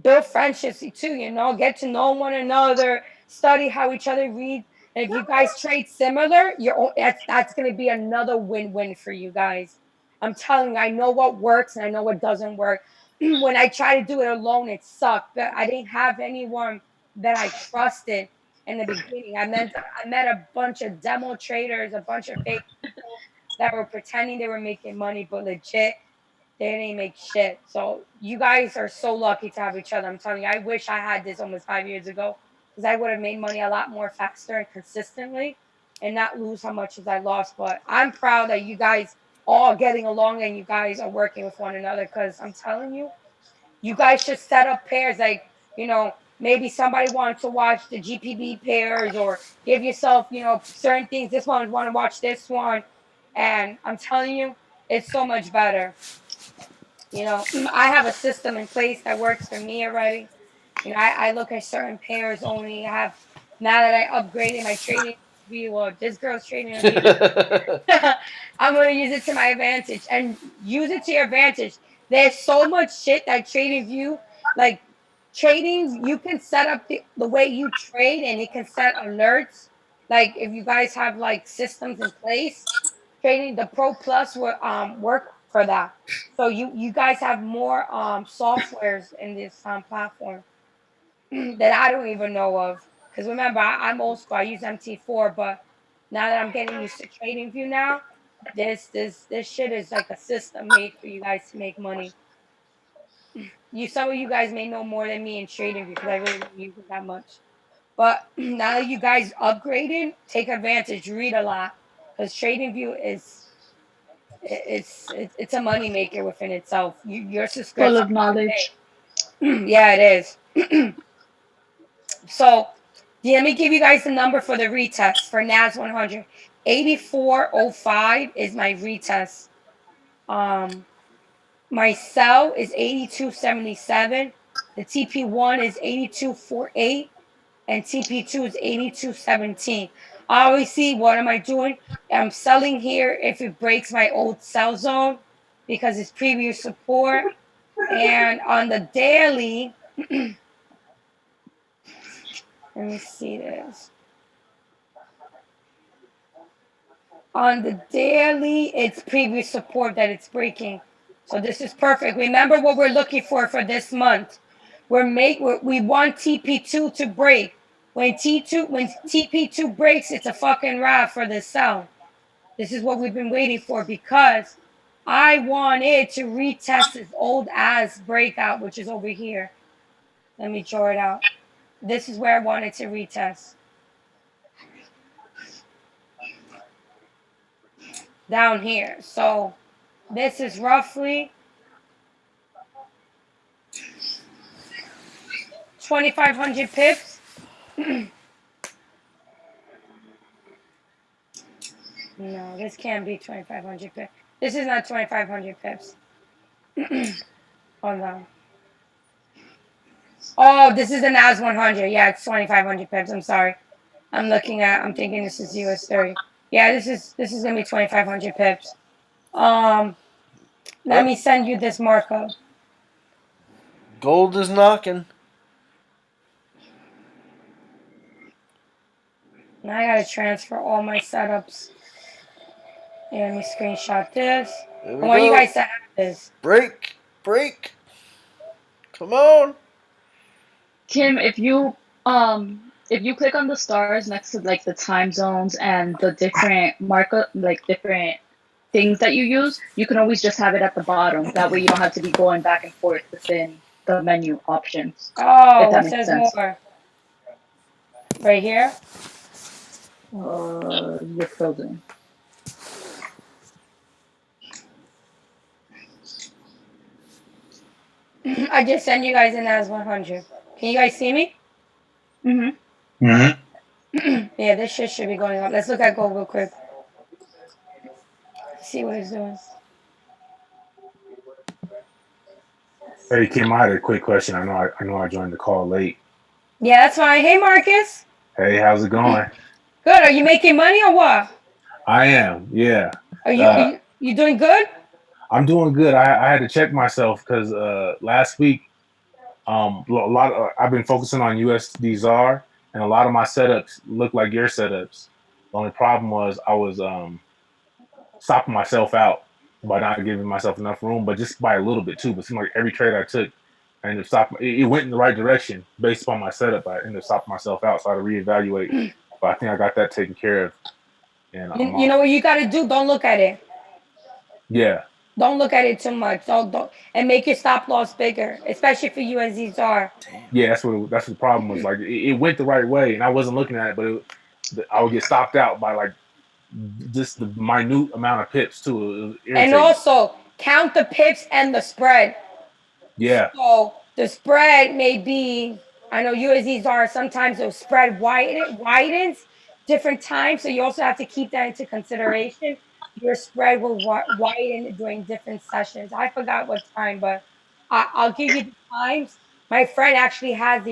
Speaker 1: build friendships too, get to know one another, study how each other read. And if you guys trade similar, that's gonna be another win-win for you guys. I'm telling you, I know what works and I know what doesn't work. When I try to do it alone, it sucked. But I didn't have anyone that I trusted in the beginning. I met a bunch of demo traders, a bunch of fake people that were pretending they were making money, but legit they didn't make shit. So you guys are so lucky to have each other. I'm telling you, I wish I had this almost 5 years ago because I would have made money a lot more faster and consistently and not lose how much as I lost. But I'm proud that you guys all getting along and you guys are working with one another because I'm telling you, you guys should set up pairs like, maybe somebody wants to watch the GPB pairs or give yourself, certain things. This one want to watch this one. And I'm telling you, it's so much better. I have a system in place that works for me already. I look at certain pairs only. I have now that I upgraded my trading view. Well, this girl's trading on view. I'm gonna use it to my advantage and use it to your advantage. There's so much shit that trading view, like trading, you can set up the way you trade and it can set alerts. Like if you guys have like systems in place, trading the Pro Plus will work for that. So you guys have more softwares in this platform that I don't even know of. Because remember, I'm old school. I use MT4, but now that I'm getting used to TradingView now, this shit is like a system made for you guys to make money. Some of you guys may know more than me in TradingView because I really don't use it that much. But now that you guys upgraded, take advantage. Read a lot because TradingView it's a money maker within itself. Your
Speaker 2: Full
Speaker 1: subscription
Speaker 2: of knowledge.
Speaker 1: yeah, it is. So let me give you guys the number for the retest for NAS 100. 8405 is my retest. My sell is 8277. The TP1 is 8248 and TP2 is 8217. Obviously, what am I doing? I'm selling here if it breaks my old sell zone because it's previous support. And on the daily, let me see this. On the daily, it's previous support that it's breaking. So this is perfect. Remember what we're looking for this month. We want TP2 to break. When TP2 breaks, it's a fucking wrap for the sell. This is what we've been waiting for because I want it to retest its old ass breakout, which is over here. Let me draw it out. This is where I want it to retest. Down here. So this is roughly 2,500 pips. No, this can't be 2,500 pips. This is not 2,500 pips. Hold on. Oh, this is the NAS 100. Yeah, it's 2,500 pips. I'm sorry. I'm thinking this is US 30. Yeah, this is gonna be 2,500 pips. Let me send you this markup.
Speaker 6: Gold is knocking.
Speaker 1: Now I gotta transfer all my setups. And let me screenshot this.
Speaker 6: There
Speaker 1: I
Speaker 6: we
Speaker 1: want you
Speaker 6: go.
Speaker 1: guys to have this.
Speaker 6: Break. Come on.
Speaker 2: Kim, if you click on the stars next to like the time zones and the different markup, like different things that you use, you can always just have it at the bottom. That way you don't have to be going back and forth within the menu options. If
Speaker 1: Oh,
Speaker 2: that
Speaker 1: it
Speaker 2: makes
Speaker 1: says
Speaker 2: sense.
Speaker 1: more. Right here.
Speaker 2: Just filtering.
Speaker 1: I just sent you guys an as 100. Can you guys see me?
Speaker 2: Mm-hmm.
Speaker 8: Mm-hmm.
Speaker 1: Yeah, this shit should be going up. Let's look at gold real quick. See what it's doing.
Speaker 9: Hey Kim, I had a quick question. I know I joined the call late.
Speaker 1: Yeah, that's fine. Hey, Marcus.
Speaker 9: Hey, how's it going?
Speaker 1: Good. Are you making money or what?
Speaker 9: I am, yeah.
Speaker 1: Are you are
Speaker 9: Uh,
Speaker 1: you doing good?
Speaker 9: I'm doing good. I had to check myself because last week, a lot of, I've been focusing on USD ZAR, and a lot of my setups look like your setups. The only problem was I was stopping myself out by not giving myself enough room, but just by a little bit too. But it seemed like every trade I took, I ended up stopping. It went in the right direction based upon my setup. I ended up stopping myself out, so I had to reevaluate. But I think I got that taken care of, and
Speaker 1: You know what you got to do? Don't look at it.
Speaker 9: yeah,
Speaker 1: Don't look at it too much. Don't and make your stop loss bigger, especially for USD ZAR.
Speaker 9: yeah. That's what the problem was. Like it went the right way, and I wasn't looking at it, but I would get stopped out by like just the minute amount of pips too. It was
Speaker 1: And
Speaker 9: irritating.
Speaker 1: also count the pips and the spread.
Speaker 9: Yeah,
Speaker 1: So the spread may be, I know USDs are sometimes the spread widens different times. So you also have to keep that into consideration. Your spread will widen during different sessions. I forgot what time, but I'll give you the times. My friend actually has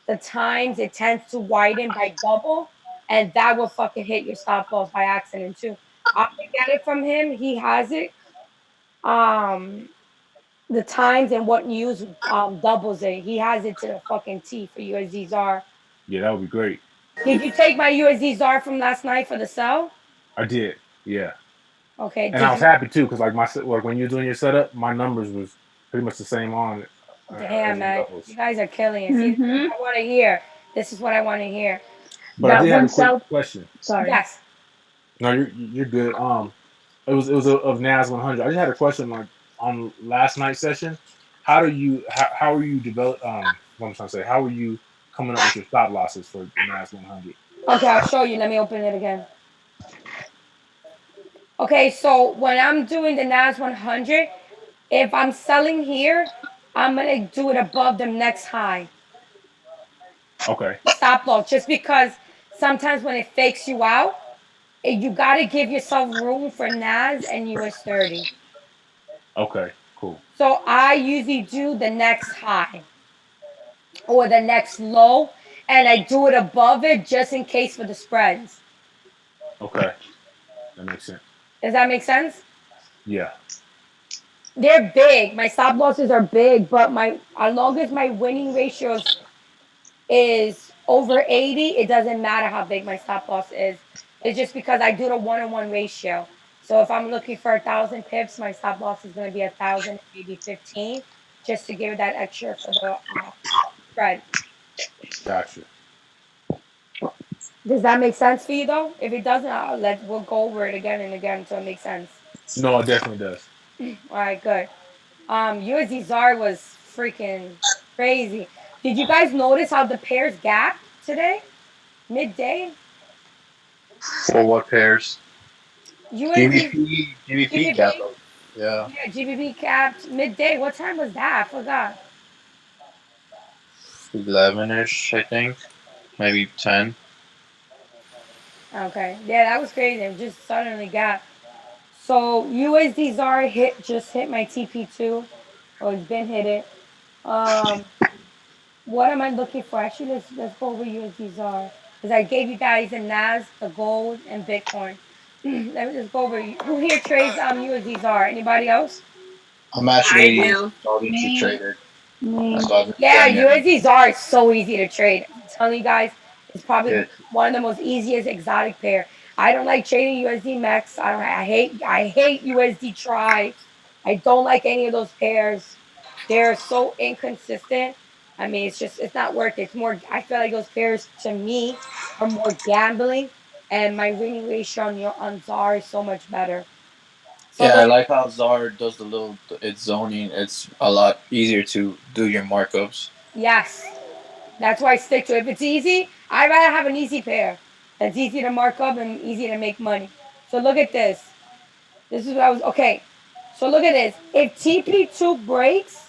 Speaker 1: the times it tends to widen by double, and that will fucking hit your stop loss by accident too. I'm gonna get it from him. He has it. Um, the times and what news doubles it. He has it to the fucking T for USD ZAR.
Speaker 9: yeah, that would be great.
Speaker 1: Did you take my USD ZAR from last night for the sell?
Speaker 9: I did. Yeah.
Speaker 1: Okay.
Speaker 9: And I
Speaker 1: Did
Speaker 9: was
Speaker 1: you?
Speaker 9: happy too because like when you're doing your setup, my numbers was pretty much the same on
Speaker 1: Damn,
Speaker 9: as the
Speaker 1: man. You
Speaker 9: levels.
Speaker 1: guys are killing it. See, this is
Speaker 2: Mm-hmm.
Speaker 1: what I want to hear. This is what I want to hear.
Speaker 9: But I
Speaker 2: That
Speaker 9: did have
Speaker 2: one
Speaker 9: a quick
Speaker 2: sell.
Speaker 9: question.
Speaker 2: Sorry.
Speaker 1: Yes.
Speaker 9: No, you're good. It was of NAS 100. I just had a question like on last night's session. How are you develop what I'm trying to say? How are you coming up with your stop losses for NAS 100?
Speaker 1: Okay, I'll show you. Let me open it again. Okay, so when I'm doing the NAS 100, if I'm selling here, I'm going to do it above the next high.
Speaker 9: Okay,
Speaker 1: Stop loss, just because sometimes when it fakes you out, you got to give yourself room for NAS and US 30.
Speaker 9: okay, cool.
Speaker 1: So I usually do the next high or the next low, and I do it above it just in case for the spreads.
Speaker 9: Okay, that makes sense.
Speaker 1: Does that make sense?
Speaker 9: Yeah,
Speaker 1: They're big. My stop losses are big, but my as long as my winning ratios is over 80, it doesn't matter how big my stop loss is. It's just because I do the 1-on-1 ratio. So if I'm looking for 1,000 pips, my stop loss is going to be 1,000, maybe 15, just to give that extra for the spread.
Speaker 9: gotcha.
Speaker 1: Does that make sense for you though? If it doesn't, we'll go over it again and again until it makes sense.
Speaker 9: No, it definitely does.
Speaker 1: All right, good. USD ZAR was freaking crazy. Did you guys notice how the pairs gapped today, midday?
Speaker 8: For what pairs?
Speaker 1: USD
Speaker 8: GBP gap
Speaker 1: GBP,
Speaker 8: up. Yeah,
Speaker 1: yeah, GBP capped midday. What time was that? I forgot.
Speaker 8: 11-ish, I think. Maybe 10.
Speaker 1: Okay, yeah, that was crazy. It just suddenly gapped. So USD ZAR just hit my TP2, or it's been hit it. Um, what am I looking for? Actually, let's go over USD ZAR because I gave you guys the NAS, the gold, and Bitcoin. Let me just go over. Who here trades USD ZAR? Anybody else?
Speaker 8: I'm
Speaker 5: I
Speaker 8: actually
Speaker 5: do.
Speaker 8: starting to
Speaker 2: Me.
Speaker 8: trade it.
Speaker 2: Me.
Speaker 8: That's why I've been
Speaker 1: Yeah,
Speaker 8: getting it.
Speaker 1: USD ZAR is so easy to trade. I'm telling you guys, it's probably
Speaker 8: It
Speaker 1: one of the most easiest exotic pair. I don't like trading USD Max. I hate USD Try. I don't like any of those pairs. They're so inconsistent. I mean, it's not worth it. It's more. I feel like those pairs to me are more gambling, and my winning ratio on ZAR is so much better. So
Speaker 8: Yeah, I
Speaker 1: those,
Speaker 8: like how Zar does it's zoning. It's a lot easier to do your markups.
Speaker 1: yes, That's why I stick to it. If it's easy, I'd rather have an easy pair. That's easy to mark up and easy to make money. So look at this. This is what I was okay. So look at this. If TP2 breaks,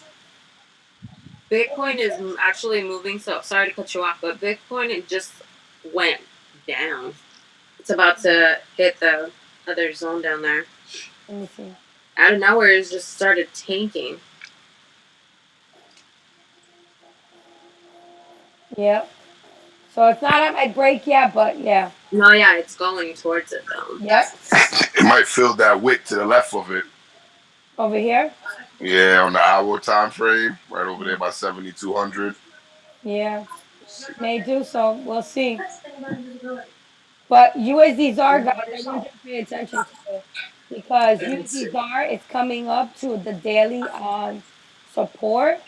Speaker 3: Bitcoin is actually moving. So sorry to cut you off, but Bitcoin it just went down. It's about to hit the other zone down there.
Speaker 1: let me see.
Speaker 3: Out of nowhere, it just started tanking.
Speaker 1: Yep. So it's not at break yet, but yeah.
Speaker 3: No, yeah, it's going towards it though.
Speaker 1: Yep.
Speaker 7: It might feel that wick to the left of it.
Speaker 1: Over here.
Speaker 7: Yeah, on the hour time frame, right over there by 7,200.
Speaker 1: Yeah. May do so. We'll see. But USD ZAR guys, I want you to pay attention to it because USD ZAR is coming up to the daily support,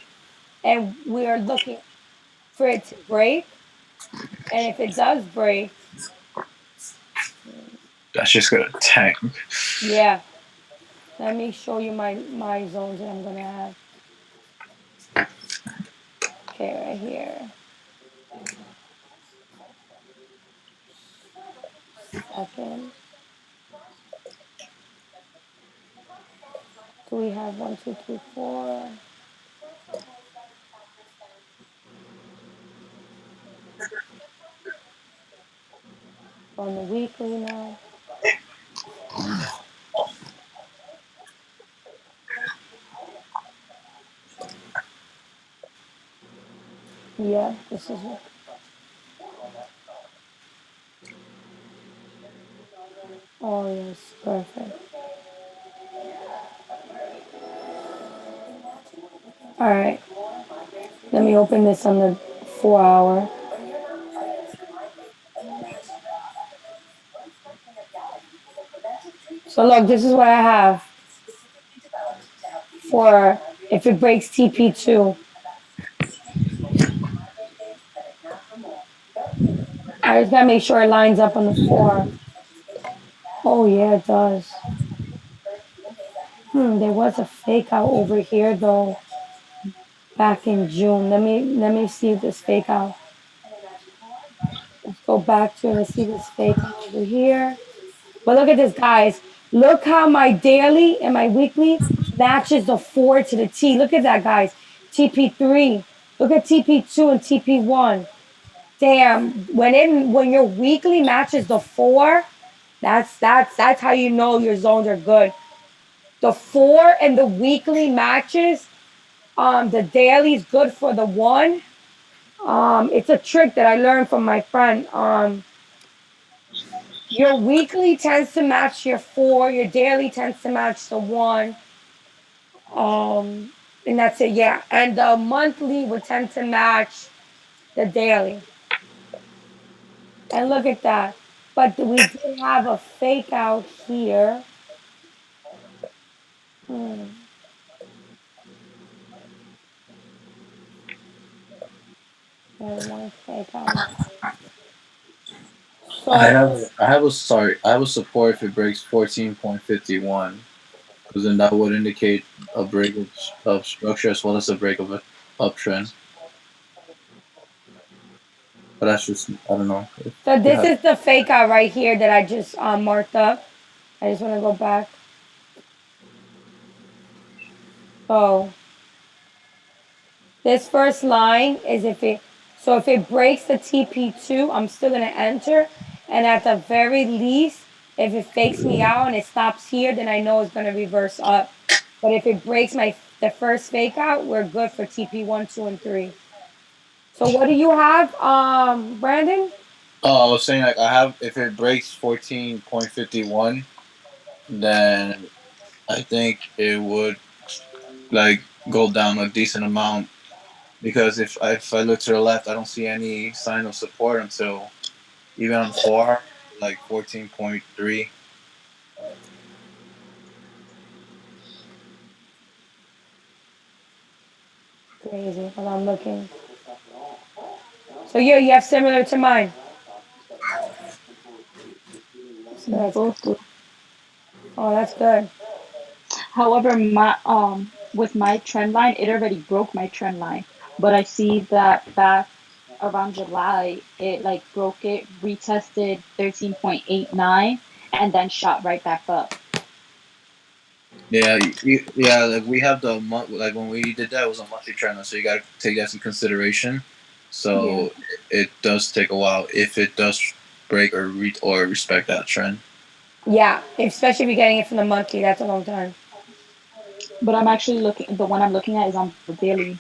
Speaker 1: and we are looking for it to break. And if it does break,
Speaker 8: That's just gonna tank.
Speaker 1: yeah. Let me show you my zones that I'm gonna have. Okay, right here. Second. Do we have 1, 2, 3, 4? On the weekly now. Yeah, this is it. Oh yes, perfect. All right. Let me open this on the 4 hour. So look, this is what I have for if it breaks TP2. I just gotta make sure it lines up on the 4. Oh yeah, it does. There was a fake out over here though back in June. Let me see this fake out. Let's go back to it. Let's see this fake out over here. But look at this, guys. Look how my daily and my weekly matches the 4 to the T. Look at that, guys. TP3. Look at TP2 and TP1. Damn. When your weekly matches the 4, that's how you know your zones are good. The 4 and the weekly matches. The daily is good for the 1. It's a trick that I learned from my friend. Your weekly tends to match your 4, your daily tends to match the 1. And that's it, yeah. And the monthly would tend to match the daily. And look at that. But we did have a fake out here. Hmm. There's one fake out. So
Speaker 8: I have a support if it breaks 14.51 because then that would indicate a break of structure as well as a break of an uptrend. But that's just I don't know.
Speaker 1: so this
Speaker 8: Yeah.
Speaker 1: is the fake out right here that I just marked up. I just want to go back. So this first line is if it breaks the TP2, I'm still gonna enter. And at the very least, if it fakes me out and it stops here, then I know it's gonna reverse up. But if it breaks the first fake out, we're good for TP1, 2, and 3. So what do you have, Brandon?
Speaker 8: Oh, I was saying like I have if it breaks 14.51, then I think it would like go down a decent amount because if I look to the left, I don't see any sign of support until even on 4 like 14.3.
Speaker 1: Crazy. Hold on, I'm looking. So you have similar to mine. So that's good.
Speaker 2: Both do.
Speaker 1: Oh, that's good.
Speaker 2: However, my with my trend line, it already broke my trend line, but I see that back around July, it like broke it, retested 13.89, and then shot right back up.
Speaker 8: Yeah, yeah. Like we have the month. Like when we did that, it was a monthly trend, so you got to take that into consideration.
Speaker 2: Yeah.
Speaker 8: So it does take a while if it does break or respect that trend.
Speaker 1: Yeah, especially if you're getting it from the monthly, that's a long time.
Speaker 2: But I'm actually looking, the one I'm looking at is on the daily,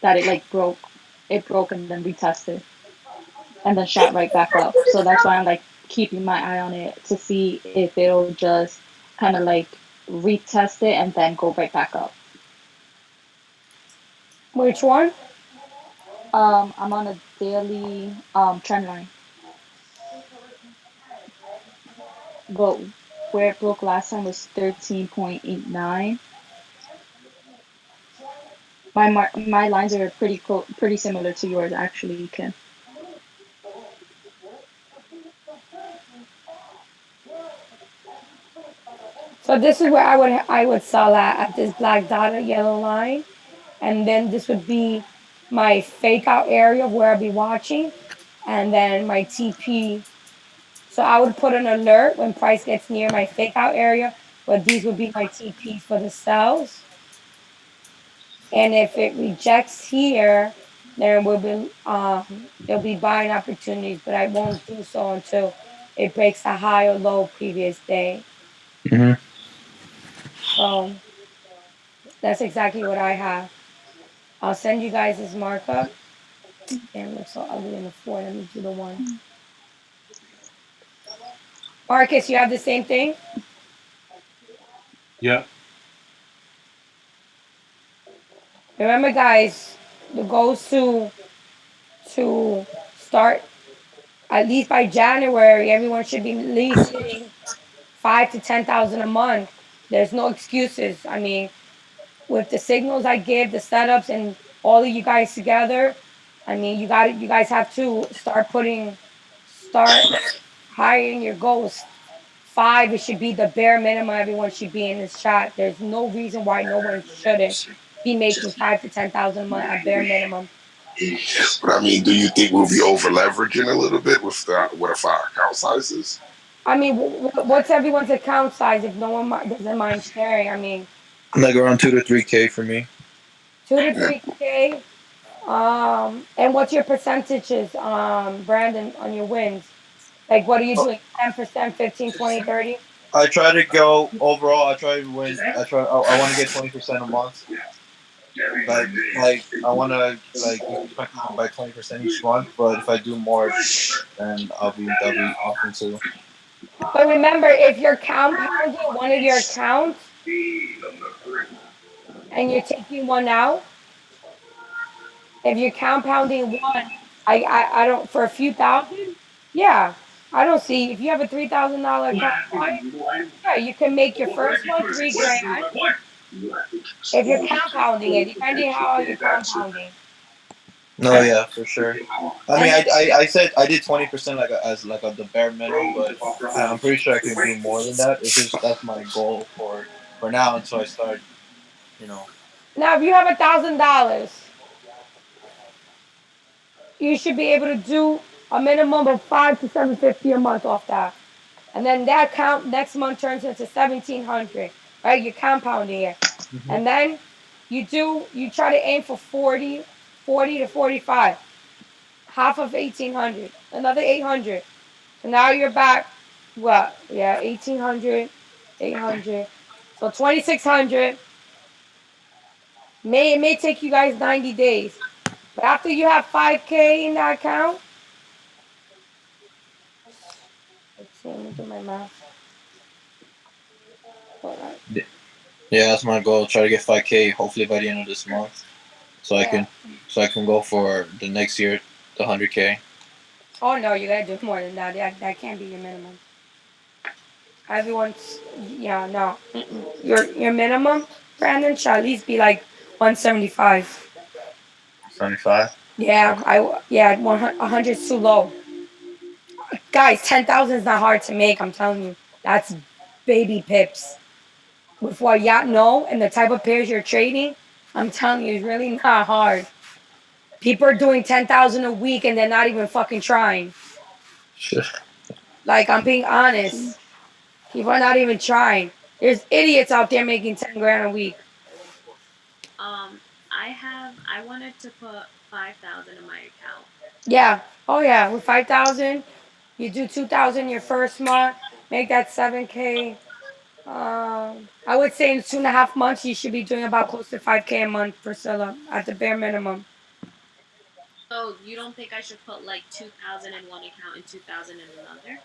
Speaker 2: that it like broke. It broke and then retested and then shot right back up. So that's why I'm like keeping my eye on it to see if it'll just kind of like retest it and then go right back up.
Speaker 1: Which one?
Speaker 2: I'm on a daily trend line, but where it broke last time was 13.89. My lines are pretty similar to yours actually, Kim.
Speaker 1: So this is where I would sell at this black dotted yellow line, and then this would be my fake out area of where I'd be watching, and then my TP. So I would put an alert when price gets near my fake out area, but these would be my TPs for the sells. And if it rejects here, then there'll be buying opportunities, but I won't do so until it breaks a high or low previous day.
Speaker 8: Hmm.
Speaker 1: So that's exactly what I have. I'll send you guys this markup. Damn, it looks so ugly in the four. Let me do the one. Marcus, you have the same thing?
Speaker 9: Yep.
Speaker 1: Remember, guys, the goal is to start at least by January. Everyone should be at least hitting 5 to 10,000 a month. There's no excuses. I mean, with the signals I give, the setups, and all of you guys together, I mean, you guys have to start hiring your goals. Five, it should be the bare minimum everyone should be in this chat. There's no reason why no one shouldn't be making 5 to 10,000 a month at bare minimum.
Speaker 7: But I mean, do you think we'll be over leveraging a little bit with if our account sizes?
Speaker 1: I mean, what's everyone's account size if no one doesn't mind sharing? I mean,
Speaker 8: Like around 2 to 3K for me.
Speaker 1: 2 to 3K. And what's your percentages, Brandon, on your wins? Like, what are you doing? 10%, 15, 20, 30?
Speaker 8: I try to go overall. I try to win. I want to get 20% a month. Like I want to like increase my account by 20% each month. But if I do more, then that'll be awesome too.
Speaker 1: But remember, if you're compounding one of your accounts and you're taking one out, if you're compounding one, I don't, for a few thousand, yeah, I don't see, if you have a $3,000 account, yeah, you can make your first one 3 grand if you're compounding it, depending how you're compounding.
Speaker 8: No, yeah, for sure. I mean,
Speaker 1: And
Speaker 8: I said I did 20% as like the bare minimum, but I'm pretty sure I can do more than that. It's just that's my goal for now until I start, you know.
Speaker 1: now, if you have $1,000, you should be able to do a minimum of 5 to 750 a month off that. And then that count next month turns into 1,700, right? You're compounding it.
Speaker 8: Hmm.
Speaker 1: And then you try to aim for 40 to 45, half of 1,800, another 800. So now you're back, what? Yeah, 1,800, 800. So 2,600. It may take you guys 90 days. But after you have 5K in that account, let's see, let me do my math. Hold on.
Speaker 8: Yeah, that's my goal. Try to get 5K hopefully by the end of this month, so I
Speaker 1: Yeah.
Speaker 8: can go for the next year the 100K.
Speaker 1: Oh no, you gotta do more than that. That can't be your minimum. Everyone's, yeah, no. Mm-mm. Your minimum, Brandon, should at least be like 175.
Speaker 8: 75.
Speaker 1: Yeah,
Speaker 8: Okay.
Speaker 1: yeah, 100 is too low. Guys, 10,000 is not hard to make. I'm telling you, that's baby pips. With what y'all know and the type of pairs you're trading, I'm telling you, it's really not hard. People are doing 10,000 a week and they're not even fucking trying. Like I'm being honest. People are not even trying. There's idiots out there making 10 grand a week.
Speaker 5: Um, I wanted to put 5,000 in my account.
Speaker 1: Yeah. Oh yeah. With 5,000, you do 2,000 your first month. Make that 7K. I would say in 2.5 months you should be doing about close to 5K a month, Priscilla, at the bare minimum.
Speaker 5: So you don't think I should put like 2,000 in one account and 2,000 in another?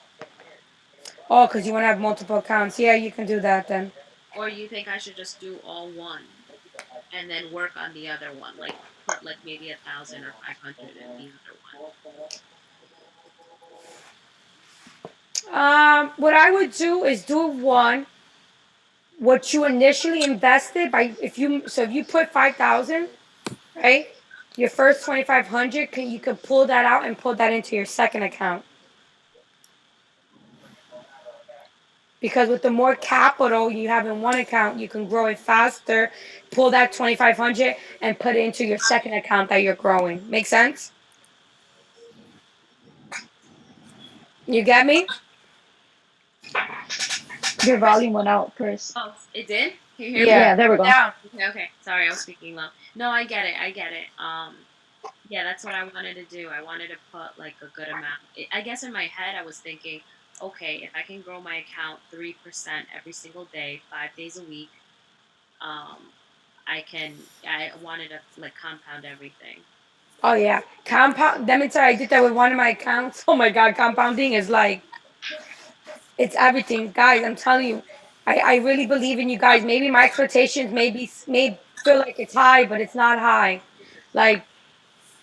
Speaker 1: Oh, because you want to have multiple accounts. Yeah, you can do that then.
Speaker 5: Or you think I should just do all one and then work on the other one? Like put like maybe 1,000 or 500 in the other one.
Speaker 1: What I would do is do one. What you initially invested by if you put 5,000, right? Your first 2,500 you can pull that out and pull that into your second account. Because with the more capital you have in one account, you can grow it faster. Pull that 2,500 and put it into your second account that you're growing. Make sense? You get me?
Speaker 2: Your volume went out, Chris.
Speaker 5: Oh, it did? Can you hear me?
Speaker 1: Yeah.
Speaker 2: Yeah, there we
Speaker 1: Go
Speaker 2: go.
Speaker 1: down.
Speaker 5: Okay, okay. Sorry, I was speaking low. No, I get it. I get it. Yeah, that's what I wanted to do. I wanted to put like a good amount. I guess in my head, I was thinking, okay, if I can grow my account 3% every single day, 5 days a week, um, I can. I wanted to like compound everything.
Speaker 1: Oh yeah. Compound. Let me tell you, I did that with one of my accounts. Oh my god, compounding is like it's everything, guys. I'm telling you, I really believe in you guys. Maybe my expectations may feel like it's high, but it's not high. Like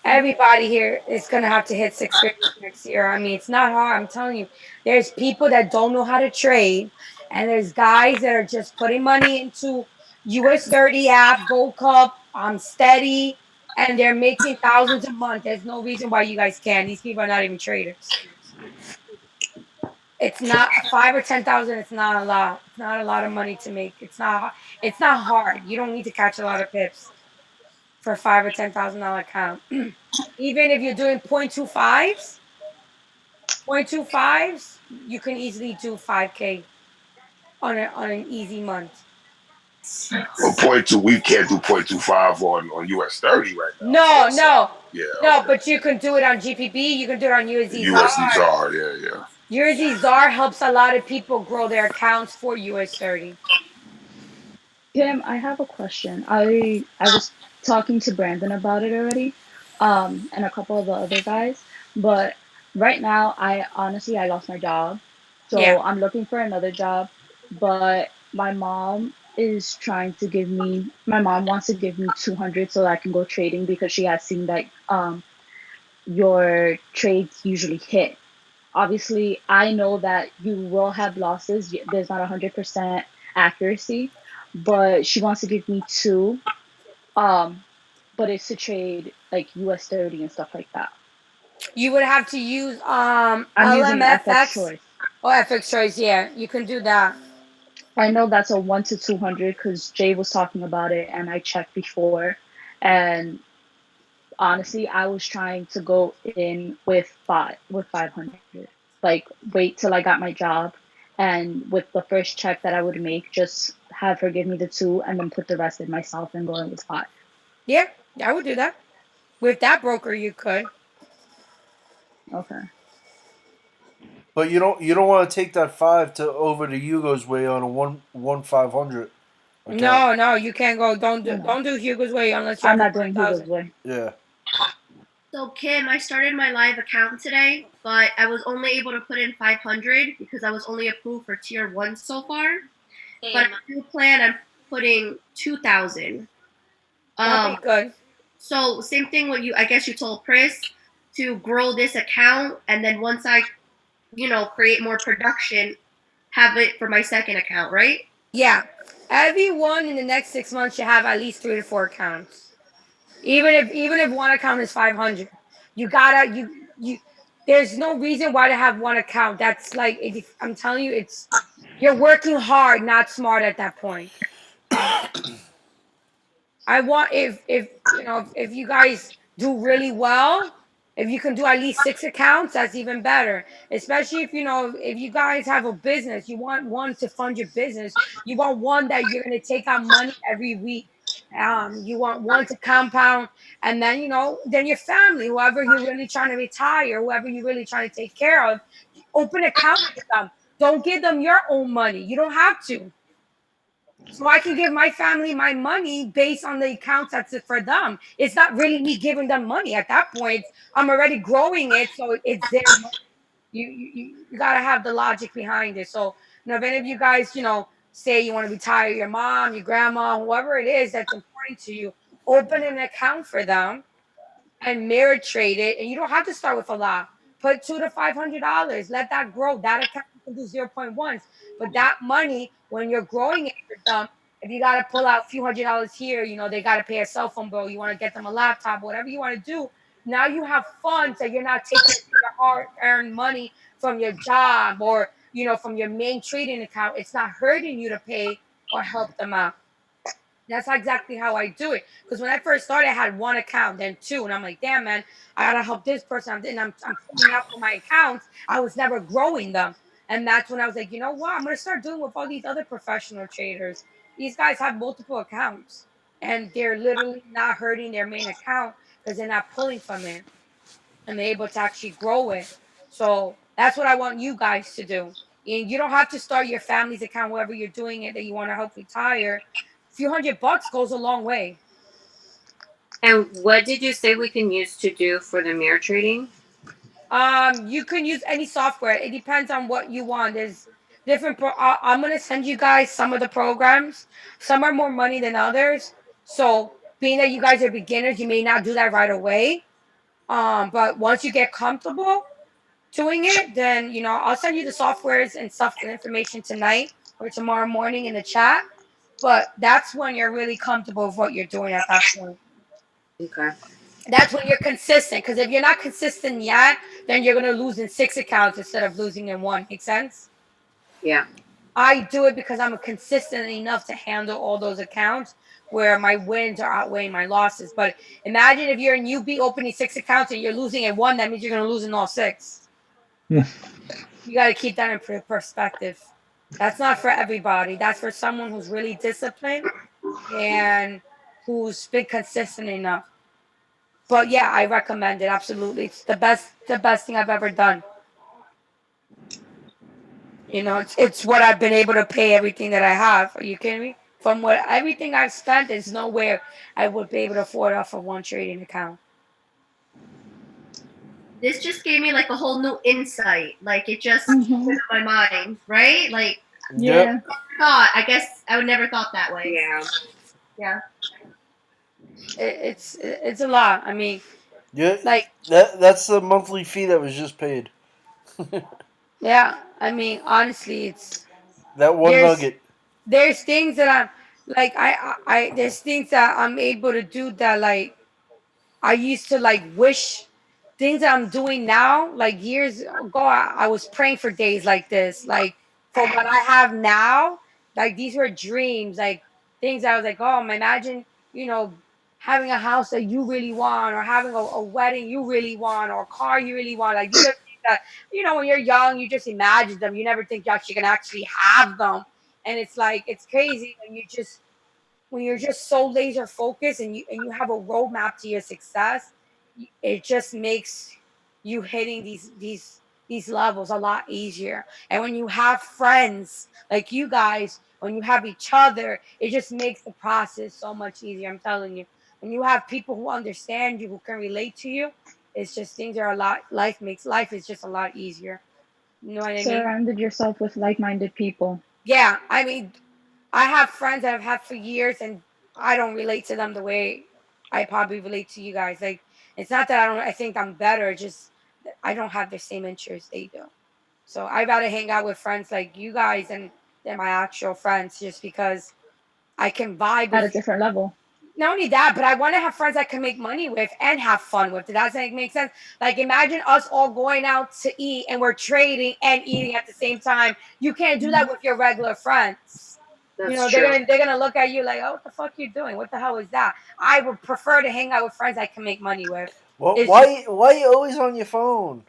Speaker 1: everybody here is gonna have to hit six figures next year. I mean, it's not hard. I'm telling you, there's people that don't know how to trade, and there's guys that are just putting money into US 30 app, Gold Cup, steady, and they're making thousands a month. There's no reason why you guys can't. These people are not even traders. It's not 5 or 10,000. It's not a lot. It's not a lot of money to make. It's not. It's not hard. You don't need to catch a lot of pips for $5 or $10,000 account. Even if you're doing 0.25s, you can easily do 5K on an easy month.
Speaker 7: But point two, we can't do 0.25 on US 30 right now.
Speaker 1: No, no,
Speaker 7: Yeah,
Speaker 1: no.
Speaker 7: okay.
Speaker 1: But you can do it on GPB. You can do it on USD
Speaker 7: USD
Speaker 1: ZAR.
Speaker 7: ZAR, yeah.
Speaker 1: USD ZAR helps a lot of people grow their accounts for US 30.
Speaker 2: Kim, I have a question. I was talking to Brandon about it already, and a couple of the other guys. But right now, I honestly I lost my job,
Speaker 1: Yeah.
Speaker 2: so I'm looking for another job. But my mom is trying to give me. My mom wants to give me 200 so that I can go trading because she has seen that your trades usually hit. Obviously, I know that you will have losses. There's not 100% accuracy, but she wants to give me two. Um, but it's to trade like US 30 and stuff like that.
Speaker 1: You would have to use
Speaker 2: I'm using FX
Speaker 1: LMFX
Speaker 2: choice.
Speaker 1: or FX choice. Yeah, you can do that.
Speaker 2: I know that's a 1 to 200 because Jay was talking about it and I checked before. And honestly, I was trying to go in with 500. Like wait till I got my job, and with the first check that I would make, just have her give me the two, and then put the rest in myself and go in with five.
Speaker 1: Yeah, I would do that. With that broker, you could.
Speaker 2: Okay.
Speaker 6: But you don't want to take that five to over to Hugo's way on a one 500 account.
Speaker 1: No, no, you can't go.
Speaker 2: No,
Speaker 1: Don't do Hugo's way unless you
Speaker 2: I'm
Speaker 1: have
Speaker 2: not
Speaker 1: a
Speaker 2: doing
Speaker 1: 5,000.
Speaker 2: Hugo's way.
Speaker 6: Yeah.
Speaker 10: So Kim, I started my live account today, but I was only able to put in 500 because I was only approved for tier 1 so far. But I
Speaker 5: Same.
Speaker 10: do plan on putting 2,000.
Speaker 1: That'd be good.
Speaker 10: So same thing with you. I guess you told Chris to grow this account, and then once I, create more production, have it for my second account, right?
Speaker 1: Yeah, everyone in the next 6 months should have at least 3 to 4 accounts. Even if one account is 500, you gotta you. There's no reason why to have one account. That's like I'm telling you, it's you're working hard, not smart at that point. I want if you guys do really well. If you can do at least 6 accounts, that's even better. Especially if if you guys have a business, you want one to fund your business. You want one that you're gonna take out money every week. You want one to compound, and then then your family, whoever you're really trying to retire, whoever you're really trying to take care of, open accounts with them. Don't give them your own money. You don't have to. So I can give my family my money based on the accounts that's it for them. It's not really me giving them money at that point. I'm already growing it, so it's their money. You gotta have the logic behind it. So if any of you guys, say you want to retire your mom, your grandma, whoever it is that's important to you, open an account for them and mirror trade it. And you don't have to start with a lot. Put $200 to $500. Let that grow. That account you can do 0.1s. But that money, when you're growing it for them, if you got to pull out a few $100s here, they got to pay a cell phone bill. You want to get them a laptop, whatever you want to do. Now you have funds that you're not taking your hard-earned money from your job or from your main trading account. It's not hurting you to pay or help them out. That's exactly how I do it. Because when I first started, I had one account, then two, and I'm like, damn, man, I gotta help this person. And I'm pulling out for my accounts. I was never growing them, and that's when I was like, you know what? I'm gonna start doing with all these other professional traders. These guys have multiple accounts, and they're literally not hurting their main account because they're not pulling from it, and they're able to actually grow it. So that's what I want you guys to do. And you don't have to start your family's account, wherever you're doing it that you want to help retire. A few $100 goes a long way.
Speaker 3: And what did you say we can use to do for the mirror trading?
Speaker 1: You can use any software. It depends on what you want. There's different. I'm gonna send you guys some of the programs. Some are more money than others. So being that you guys are beginners, you may not do that right away. But once you get comfortable doing it, then I'll send you the softwares and stuff and information tonight or tomorrow morning in the chat. But that's when you're really comfortable with what you're doing at that point.
Speaker 3: Okay.
Speaker 1: That's when you're consistent. Because if you're not consistent yet, then you're gonna lose in 6 accounts instead of losing in one. Make sense?
Speaker 3: Yeah.
Speaker 1: I do it because I'm consistent enough to handle all those accounts where my wins are outweighing my losses. But imagine if you're a newbie opening 6 accounts and you're losing in one, that means you're gonna lose in all six. You got to keep that in perspective. That's not for everybody. That's for someone who's really disciplined and who's been consistent enough. But yeah, I recommend it absolutely. It's the best thing I've ever done. It's what I've been able to pay everything that I have. Are you kidding me? From what everything I've spent, there's nowhere I would be able to afford off of one trading account.
Speaker 10: This just gave me like a whole new insight. Like it just
Speaker 2: Mm-hmm.
Speaker 10: opened my mind, right? Like
Speaker 2: Yeah.
Speaker 10: I guess I would never thought that way.
Speaker 3: Yeah.
Speaker 10: Yeah.
Speaker 1: It's a lot. I mean,
Speaker 6: Yeah,
Speaker 1: like
Speaker 6: that's the monthly fee that was just paid.
Speaker 1: yeah. I mean, honestly,
Speaker 6: That one
Speaker 1: there's
Speaker 6: nugget.
Speaker 1: there's things that I'm like there's things that I'm able to do that like I used to like wish things that I'm doing now, like years ago, I was praying for days like this. Like for what I have now, like these were dreams, like things I was like, oh, imagine, having a house that you really want, or having a wedding you really want, or a car you really want. Like these are things that, when you're young, you just imagine them. You never think you actually can actually have them. And it's like, it's crazy when you're just so laser focused and you have a roadmap to your success. It just makes you hitting these levels a lot easier. And when you have friends like you guys, when you have each other, it just makes the process so much easier. I'm telling you, when you have people who understand you, who can relate to you, it's just things are a lot. Life is just a lot easier. You know what I mean?
Speaker 2: Surrounded yourself with like-minded people.
Speaker 1: Yeah, I mean, I have friends that I've had for years, and I don't relate to them the way I probably relate to you guys. Like, it's not that I think I'm better, just that I don't have the same interests they do. So I rather hang out with friends like you guys than my actual friends, just because I can vibe
Speaker 2: At
Speaker 1: with
Speaker 2: a
Speaker 1: you.
Speaker 2: different level.
Speaker 1: Not only that, but I want to have friends I can make money with and have fun with. Does that make sense? Like, imagine us all going out to eat and we're trading and eating at the same time. You can't do that with your regular friends.
Speaker 3: That's
Speaker 1: they're gonna look at you like, oh, what the fuck you doing? What the hell is that? I would prefer to hang out with friends I can make money with.
Speaker 6: Well,
Speaker 1: It's just
Speaker 6: why you always on your phone?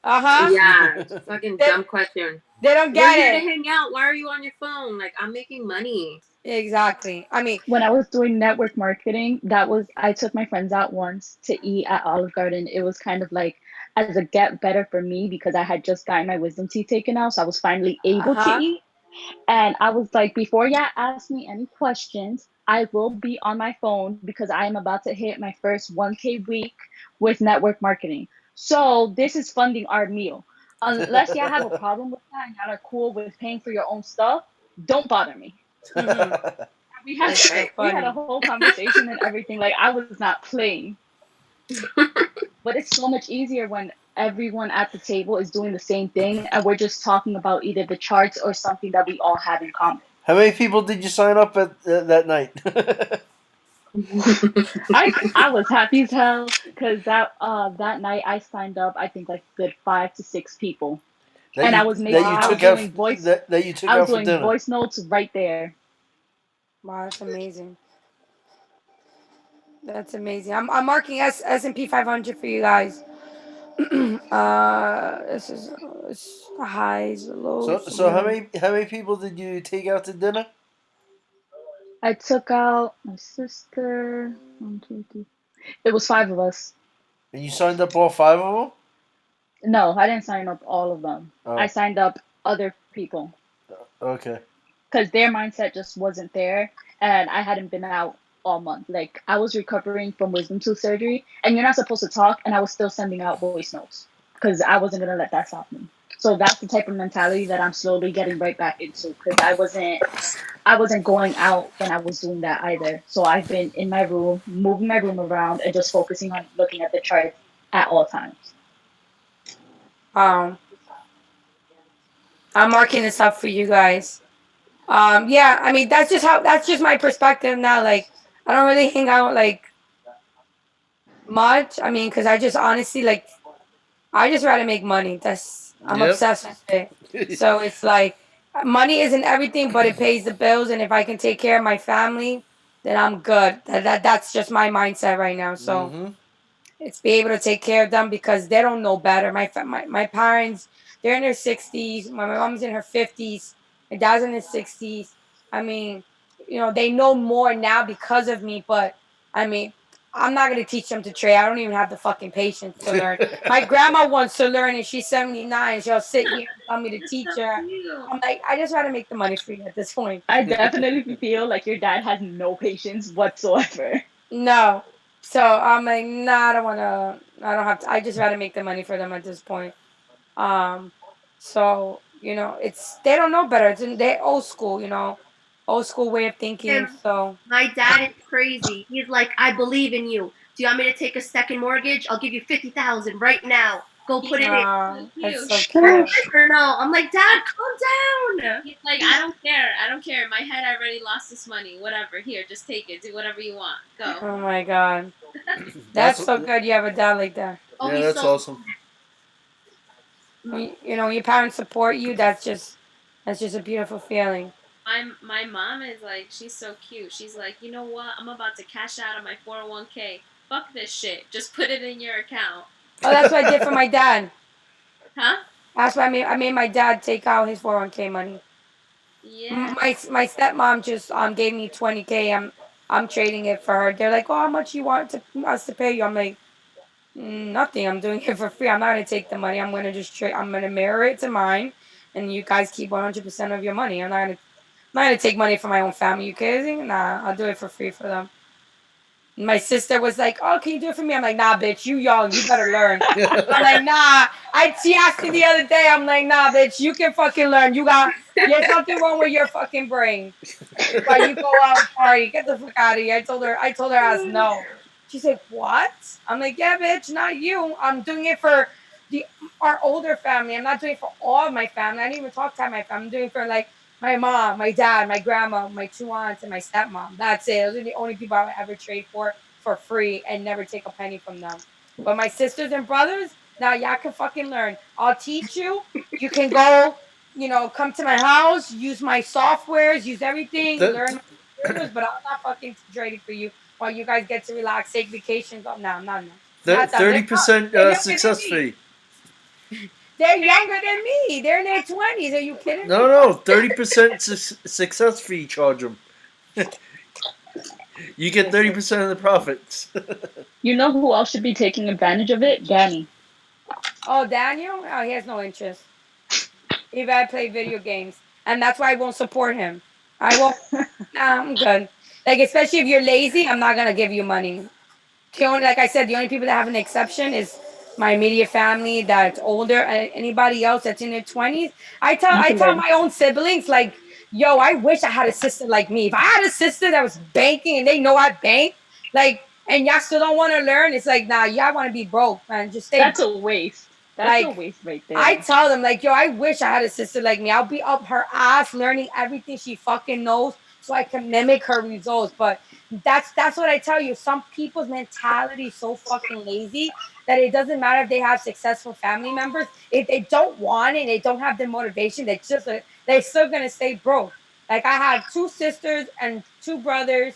Speaker 1: uh-huh.
Speaker 3: Yeah, fucking
Speaker 1: They,
Speaker 3: dumb question.
Speaker 1: they don't
Speaker 3: We're
Speaker 1: get
Speaker 3: here to
Speaker 1: it.
Speaker 3: hang out. Why are you on your phone? Like, I'm making money.
Speaker 1: Exactly. I mean,
Speaker 2: When I was doing network marketing, I took my friends out once to eat at Olive Garden. It was kind of like as a get better for me because I had just gotten my wisdom teeth taken out, so I was finally able to
Speaker 1: uh-huh.
Speaker 2: eat. And I was like, before y'all ask me any questions, I will be on my phone because I am about to hit my first 1K week with network marketing. So this is funding our meal. Unless y'all have a problem with that and y'all are cool with paying for your own stuff, don't bother me.
Speaker 1: Mm-hmm.
Speaker 2: We had
Speaker 1: That's so
Speaker 2: we had a
Speaker 1: funny.
Speaker 2: whole conversation and everything. Like I was not playing. But it's so much easier when everyone at the table is doing the same thing and we're just talking about either the charts or something that we all have in common.
Speaker 6: How many people did you sign up at that night?
Speaker 2: I was happy as hell because that night I signed up I think like good 5 to 6 people,
Speaker 6: that
Speaker 2: and
Speaker 6: you
Speaker 1: Wow.
Speaker 6: that you took
Speaker 2: I was
Speaker 6: out for
Speaker 2: doing
Speaker 6: dinner.
Speaker 2: voice notes right there.
Speaker 1: Wow, that's amazing. That's amazing. I'm marking S&P 500 for you guys. This is it's the highs, the
Speaker 6: So
Speaker 1: lows.
Speaker 6: so how many people did you take out to dinner?
Speaker 2: I took out my sister. One, two, three. It was 5 of us.
Speaker 6: And you signed up all 5 of
Speaker 2: No, I didn't sign up all of them.
Speaker 6: them?
Speaker 2: I signed up other people
Speaker 6: Oh, okay.
Speaker 2: because their mindset just wasn't there, and I hadn't been out all month. Like I was recovering from wisdom tooth surgery, and you're not supposed to talk, and I was still sending out voice notes because I wasn't gonna let that stop me. So that's the type of mentality that I'm slowly getting right back into because I wasn't going out when I was doing that either. So I've been in my room, moving my room around, and just focusing on looking at the charts at all times.
Speaker 1: Um, I'm marking this up for you guys. Yeah, I mean that's just my perspective now. Like I don't really hang out like much. I mean, because I just honestly like I just rather make money. I'm
Speaker 6: Yep.
Speaker 1: obsessed with it. So it's like money isn't everything, but it pays the bills, and if I can take care of my family, then I'm good. That's just my mindset right now. So
Speaker 6: Mm-hmm.
Speaker 1: it's be able to take care of them because they don't know better. My parents, they're in their 60s. My mom's in her 50s. My dad's in his 60s. I mean, they know more now because of me, but I mean, I'm not gonna teach them to trade. I don't even have the fucking patience to learn. My grandma wants to learn and she's 79. She'll sit here and tell me to
Speaker 5: That's
Speaker 1: teach
Speaker 5: so
Speaker 1: her.
Speaker 5: cute.
Speaker 1: I'm like, I just want to make the money for you at this point.
Speaker 2: I definitely feel like your dad has no patience whatsoever.
Speaker 1: No. So I'm like, nah, I don't have to, I just rather make the money for them at this point. Um, so it's they don't know better. They old school, old school way of thinking.
Speaker 10: Him,
Speaker 1: So
Speaker 10: my dad is crazy. He's like, I believe in you. Do you want me to take a second mortgage? I'll give you 50,000 right now. Go
Speaker 5: He's
Speaker 10: put it in.
Speaker 5: so
Speaker 1: that's
Speaker 5: cute.
Speaker 1: so
Speaker 10: Yes
Speaker 1: cute.
Speaker 10: or no? I'm like, Dad, calm down.
Speaker 5: He's like, I don't care. I don't care. In my head, I already lost this money. Whatever. Here, just take it. Do whatever you want. Go.
Speaker 1: Oh my god,
Speaker 6: That's
Speaker 1: that's so good. You have a dad like that.
Speaker 10: Oh,
Speaker 6: yeah,
Speaker 10: he's
Speaker 6: that's
Speaker 10: so.
Speaker 6: awesome.
Speaker 1: When your parents support you, that's just a beautiful feeling.
Speaker 5: My mom is like, she's so cute. She's like, you know what? I'm about to cash out on my 401k. Fuck this shit. Just put it in your account.
Speaker 1: Oh, that's what I did for my dad.
Speaker 5: Huh?
Speaker 1: That's why I made my dad take out his 401k money.
Speaker 5: Yeah.
Speaker 1: My stepmom just gave me 20K. I'm trading it for her. They're like, oh, how much you want us to pay you? I'm like, nothing. I'm doing it for free. I'm not gonna take the money. I'm gonna just trade. I'm gonna mirror it to mine, and you guys keep 100% of your money. I'm not gonna take money from my own family. You crazy? Nah, I'll do it for free for them. My sister was like, "Oh, can you do it for me?" I'm like, "Nah, bitch, you young, you better learn." I'm like, "Nah." She asked me the other day. I'm like, "Nah, bitch, you can fucking learn. There's something wrong with your fucking brain. That's why you go out and party. Get the fuck out of here." I told her ass no. She's like, "What?" I'm like, "Yeah, bitch, not you. I'm doing it for the our older family. I'm not doing it for all of my family. I didn't even talk to my family. I'm doing it for like my mom, my dad, my grandma, my two aunts, and my stepmom. That's it. Those are the only people I would ever trade for free and never take a penny from them. But my sisters and brothers, now y'all can fucking learn. I'll teach you. You can go. come to my house, use my softwares, use everything,
Speaker 6: Th-
Speaker 1: learn my algorithms, but I'm not fucking trading for you while you guys get to relax, take vacations. Oh, no, no, no. Not that.
Speaker 6: 30%
Speaker 1: They're younger than
Speaker 6: success
Speaker 1: me.
Speaker 6: fee.
Speaker 1: They're younger than me. They're in their 20s. Are you kidding me?
Speaker 6: No, 30% success fee. Charge them. You get 30% of the profits.
Speaker 2: You know who else should be taking advantage of it? Danny.
Speaker 1: Oh, Daniel? Oh, he has no interest. If I play video games, and that's why I won't support him. I won't. Nah, I'm good. Like, especially if you're lazy, I'm not gonna give you money. Like I said, the only people that have an exception is my immediate family that's older. Anybody else that's in their 20s, I tell
Speaker 2: You
Speaker 1: I
Speaker 2: can
Speaker 1: tell
Speaker 2: learn.
Speaker 1: my own siblings, like, yo, I wish I had a sister like me. If I had a sister that was banking and they know I bank, like, and y'all still don't want to learn, it's like, nah, y'all want to be broke, man. Just stay
Speaker 2: That's
Speaker 1: broke.
Speaker 2: a waste. That's a
Speaker 1: Like,
Speaker 2: waste right
Speaker 1: I
Speaker 2: there.
Speaker 1: tell them, like, yo, I wish I had a sister like me. I'll be up her ass learning everything she fucking knows so I can mimic her results. But that's what I tell you. Some people's mentality is so fucking lazy that it doesn't matter if they have successful family members. If they don't want it, they don't have the motivation, they're still gonna stay broke. Like, I have two sisters and two brothers,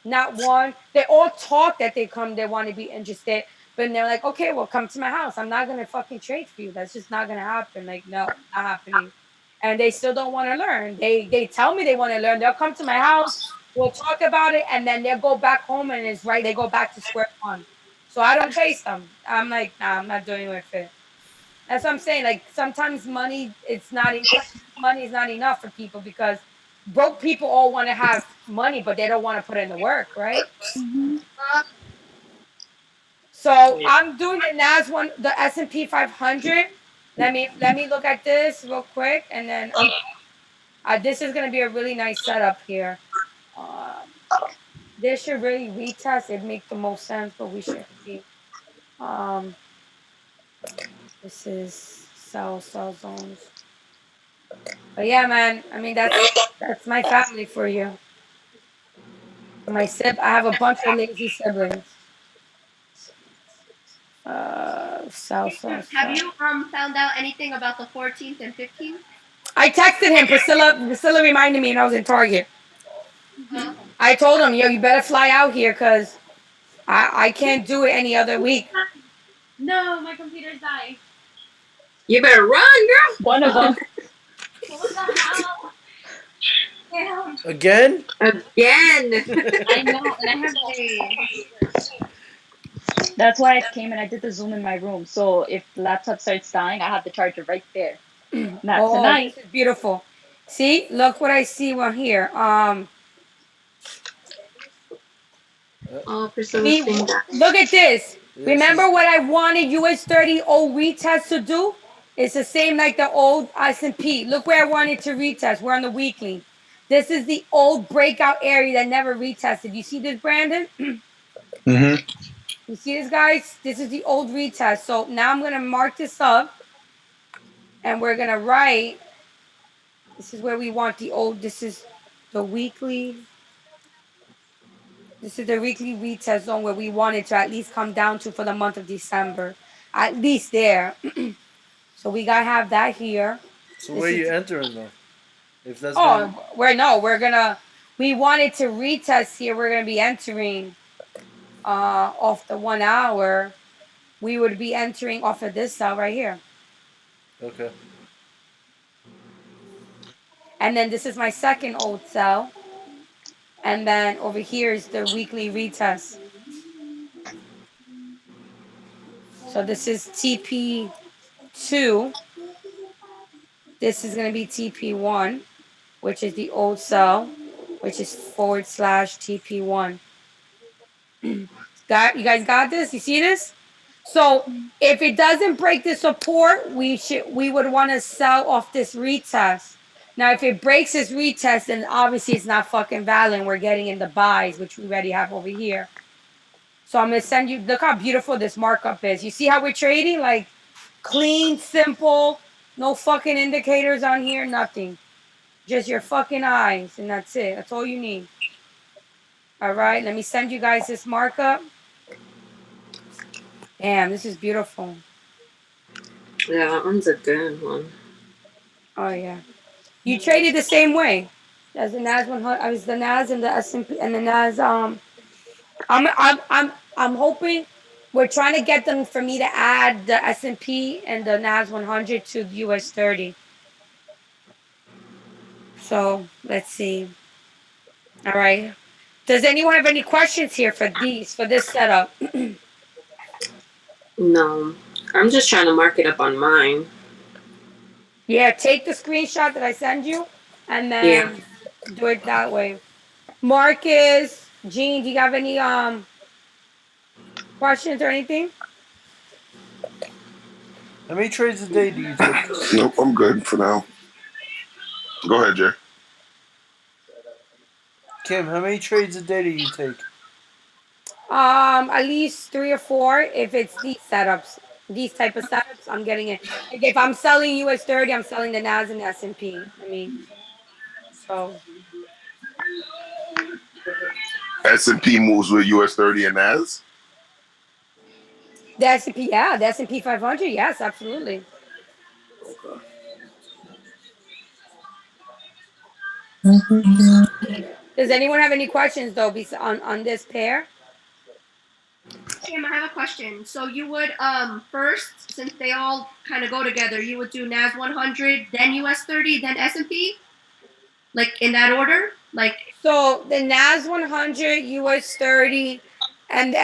Speaker 1: not one. They all talk that they want to be interested, but they're like, okay, well, come to my house. I'm not gonna fucking trade for you. That's just not gonna happen. Like, no, not happening. And they still don't want to learn. They tell me they want to learn. They'll come to my house. We'll talk about it, and then they'll go back home, and it's right. They go back to square one. So I don't chase them. I'm like, nah, I'm not doing it for it. That's what I'm saying. Like, sometimes money is not enough for people because broke people all want to have money, but they don't want to put in the work, right?
Speaker 2: Hmm.
Speaker 1: So I'm doing the NAS one, the S&P 500. Let me look at this real quick, and then this is gonna be a really nice setup here. Um, this should really retest. It make the most sense, but we should see. Um, this is sell zones. But yeah, man. I mean, that's my family for you. I have a bunch of lazy siblings.
Speaker 10: Have
Speaker 1: Sell.
Speaker 10: you found out anything about the 14th and 15th?
Speaker 1: I texted him. Priscilla reminded me, and I was in Target.
Speaker 10: Huh?
Speaker 1: I told him, yo, you better fly out here because I can't do it any other week.
Speaker 5: No, my computer's dying.
Speaker 3: You better run,
Speaker 2: One of them.
Speaker 5: What the hell? Damn.
Speaker 6: Again?
Speaker 3: girl. Again.
Speaker 5: I know, and I have a.
Speaker 2: That's why I came and I did the Zoom in my room. So if the laptop starts dying, I have the charger right there. Not
Speaker 1: Oh,
Speaker 2: tonight.
Speaker 1: this is beautiful. See, look what I see one here.
Speaker 3: Oh, Priscilla's
Speaker 1: We
Speaker 3: thing.
Speaker 1: look at this.
Speaker 6: This
Speaker 1: Remember
Speaker 6: is
Speaker 1: what I wanted US 30 old retest to do? It's the same like the old S&P. Look where I wanted to retest. We're on the weekly. This is the old breakout area that never retested. You see this, Brandon?
Speaker 8: Mm-hmm.
Speaker 1: You see this, guys? This is the old retest. So now I'm gonna mark this up, and we're gonna write. This is where we want the old. This is the weekly. This is the weekly retest zone where we want it to at least come down to for the month of December. At least there. So we gotta have that here.
Speaker 6: so where
Speaker 1: This is
Speaker 6: you entering though? If that's gonna
Speaker 1: oh, we wanted to retest here. We're gonna be entering off the 1 hour. We would be entering off of this cell right here.
Speaker 6: okay.
Speaker 1: And then this is my second old cell. And then over here is the weekly retest. So this is TP2. This is going to be TP1, which is the old cell, which is / TP1. You guys got this? You see this? So if it doesn't break the support, we would want to sell off this retest. Now, if it breaks this retest, then obviously it's not fucking valid. And we're getting in the buys, which we already have over here. So I'm gonna send you. Look how beautiful this markup is. You see how we're trading? Like clean, simple, no fucking indicators on here, nothing. Just your fucking eyes, and that's it. That's all you need. All right, let me send you guys this markup. Damn, this is beautiful.
Speaker 3: Yeah, that one's a good one.
Speaker 1: Oh yeah. You traded the same way as the Nas 100. I was the Nas and the S&P and the Nas. I'm hoping we're trying to get them for me to add the S&P and the Nas 100 to the US 30. So let's see. All right. Does anyone have any questions here for this setup?
Speaker 3: No, I'm just trying to mark it up on mine.
Speaker 1: Yeah, take the screenshot that I send you and
Speaker 3: Yeah.
Speaker 1: then do it that way. Marcus, Gene, do you have any questions or anything?
Speaker 6: How many trades a day do you take?
Speaker 7: Nope, I'm good for now. Go ahead, Jay.
Speaker 6: Kim, how many trades a day do you take?
Speaker 1: At least 3 or 4. If it's these setups, these type of setups, I'm getting it. Like if I'm selling US 30, I'm selling the Nas and the S&P. I mean, so
Speaker 7: S&P moves with US 30 and NAS.
Speaker 1: the S&P, yeah, the S&P 500, yes, absolutely. Does anyone have any questions though, on this pair?
Speaker 10: Kim, I have a question. So you would first, since they all kind of go together, you would do Nas 100, then US 30, then S&P, like in that order, like.
Speaker 1: So the Nas 100, US 30, and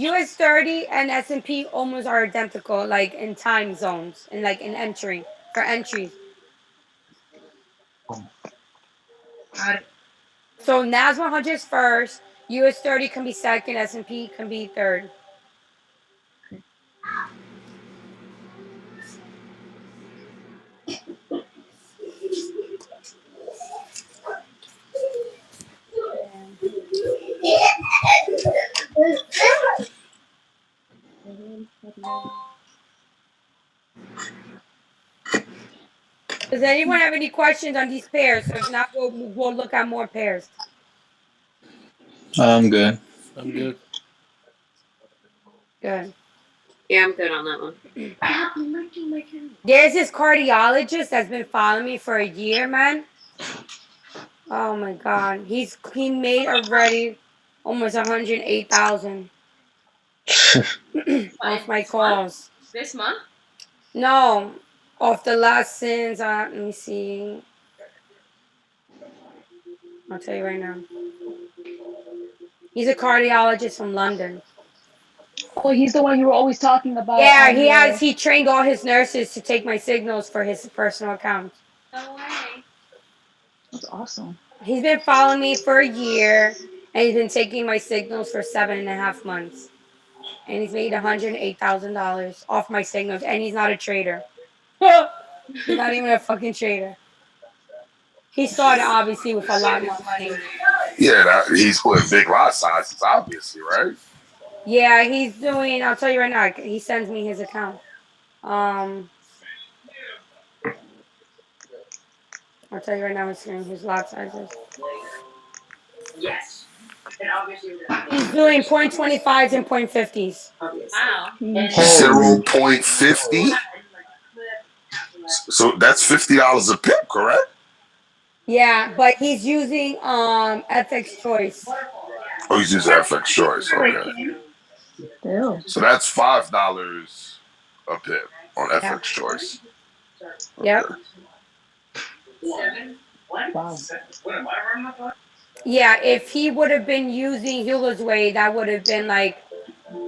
Speaker 1: US 30 and S&P almost are identical, like in time zones and like in entry for entries.
Speaker 10: Got it.
Speaker 1: So Nas 100 is first, US 30 can be second, S&P can be third. Does anyone have any questions on these pairs? So if not, we'll look at more pairs.
Speaker 8: I'm good.
Speaker 6: I'm good.
Speaker 1: Good.
Speaker 3: Yeah, I'm good on that one.
Speaker 10: Stop licking my camera.
Speaker 1: There's this cardiologist that's been following me for a year, man. Oh my god, he made already almost 108,000 off my calls.
Speaker 5: This month?
Speaker 1: No, off the last since let me see. I'll tell you right now. He's a cardiologist from London.
Speaker 2: Oh, he's the one you were always talking about
Speaker 1: Yeah,
Speaker 2: on your.
Speaker 1: he trained all his nurses to take my signals for his personal account.
Speaker 5: No way.
Speaker 2: That's awesome.
Speaker 1: He's been following me for a year and he's been taking my signals for 7.5 months. And he's made $108,000 off my signals and he's not a trader. He's not even a fucking trader. He started obviously with a lot more money.
Speaker 7: Yeah, he's putting big lot sizes, obviously, right?
Speaker 1: Yeah, he's doing, I'll tell you right now, he sends me his account. I'll tell you right now, his lot sizes.
Speaker 3: Yes.
Speaker 1: He's doing 0.25s and 0.50s.
Speaker 5: Wow.
Speaker 7: Zero point 0.50. So that's $50 a pip, correct?
Speaker 1: Yeah, but he's using FX Choice.
Speaker 7: Oh, he's using FX Choice. Okay.
Speaker 2: Still.
Speaker 7: So that's $5 a pip on
Speaker 1: Yeah.
Speaker 7: FX Choice.
Speaker 1: Yep.
Speaker 7: Okay.
Speaker 2: Wow.
Speaker 1: Yeah, if he would have been using Hugo's Way, that would have been like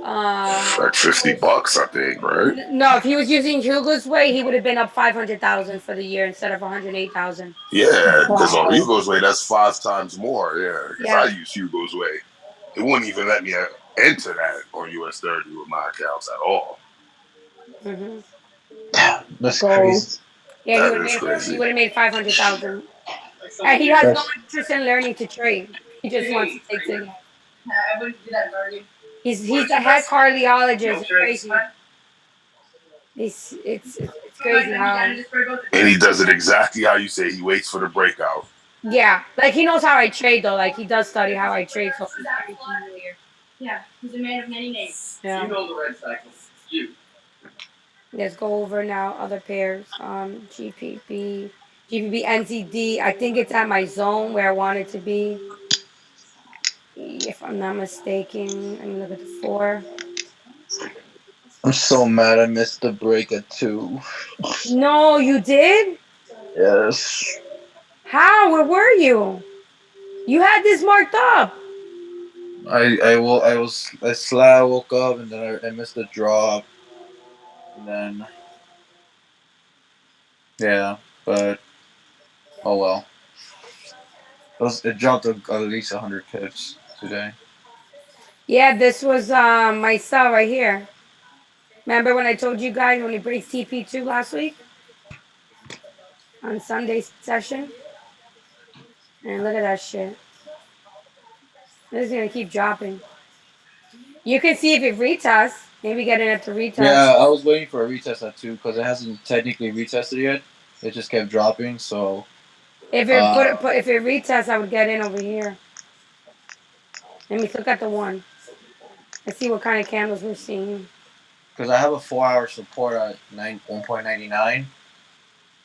Speaker 7: Like $50, I think, right?
Speaker 1: no, if he was using Hugo's Way, he would have been up 500,000 for the year instead of 108,000.
Speaker 7: Yeah, because on
Speaker 2: Wow.
Speaker 7: Hugo's Way, that's 5 times more. Yeah, because I
Speaker 1: Yeah.
Speaker 7: use Hugo's Way. It wouldn't even let me enter that on US 30 with my accounts at all.
Speaker 1: hmm
Speaker 8: That's
Speaker 2: Gold.
Speaker 8: crazy.
Speaker 1: Yeah,
Speaker 7: That is
Speaker 1: he
Speaker 7: crazy.
Speaker 1: would have made 500,000. And he has no
Speaker 8: That's
Speaker 1: interest in learning to trade. He just wants to take signals. He's the head cardiologist. It's crazy. It's crazy how.
Speaker 7: And he does it exactly how you say. He waits for the breakout.
Speaker 1: Yeah, like he knows how I trade though. Like he does study how I trade, so he's very familiar.
Speaker 10: Yeah, he's a man of many names.
Speaker 1: Yeah. Let's go over now other pairs. GPP. GBP NZD. I think it's at my zone where I want it to be. If I'm not mistaken, let me look at the 4.
Speaker 8: I'm so mad I missed the break at 2.
Speaker 1: No, you did?
Speaker 8: Yes.
Speaker 1: How? Where were you? You had this marked up.
Speaker 8: I woke up and then I missed the drop and then yeah, but oh well. It dropped at least 100 pips today.
Speaker 1: Yeah, this was my sell right here. Remember when I told you guys when he breaks TP2 last week on Sunday session? And look at that shit. This is gonna keep dropping. You can see if it retests. Maybe get it up to retest.
Speaker 8: Yeah, I was waiting for a retest at 2 because it hasn't technically retested yet. It just kept dropping, so
Speaker 1: If it if it retests, I would get in over here. Let me look at the 1. Let's see what kind of candles we're seeing.
Speaker 8: because I have a 4-hour support at 1.99,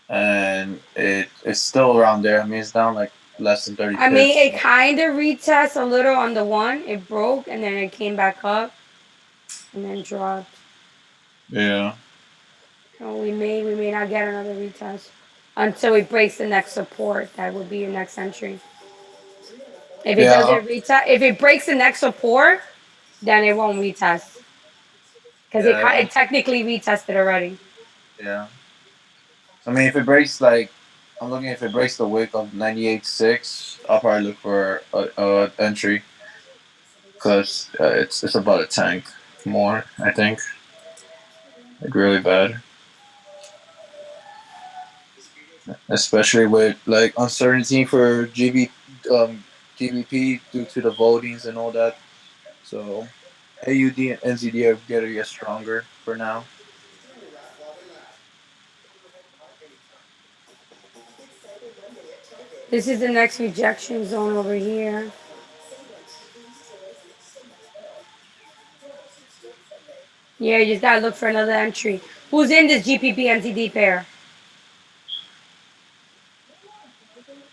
Speaker 8: and it's still around there. I mean, it's down like less than 30
Speaker 1: I
Speaker 8: pips.
Speaker 1: mean, it kind of retests a little on the 1. It broke and then it came back up and then dropped.
Speaker 8: Yeah.
Speaker 1: So we may not get another retest until it breaks the next support. That would be your next entry. If it
Speaker 8: Yeah.
Speaker 1: doesn't retest, if it breaks the next support, then it won't retest because
Speaker 8: Yeah.
Speaker 1: it technically retested already.
Speaker 8: Yeah. I mean, if it breaks I'm looking if it breaks the wick of 98.6, I'll probably look for a entry because it's about a tank more. I think like really bad, especially with like uncertainty for GBP due to the votings and all that. So AUD and NZD are gonna get stronger for now.
Speaker 1: This is the next rejection zone over here. Yeah, you just gotta look for another entry. Who's in this GPP MTD pair?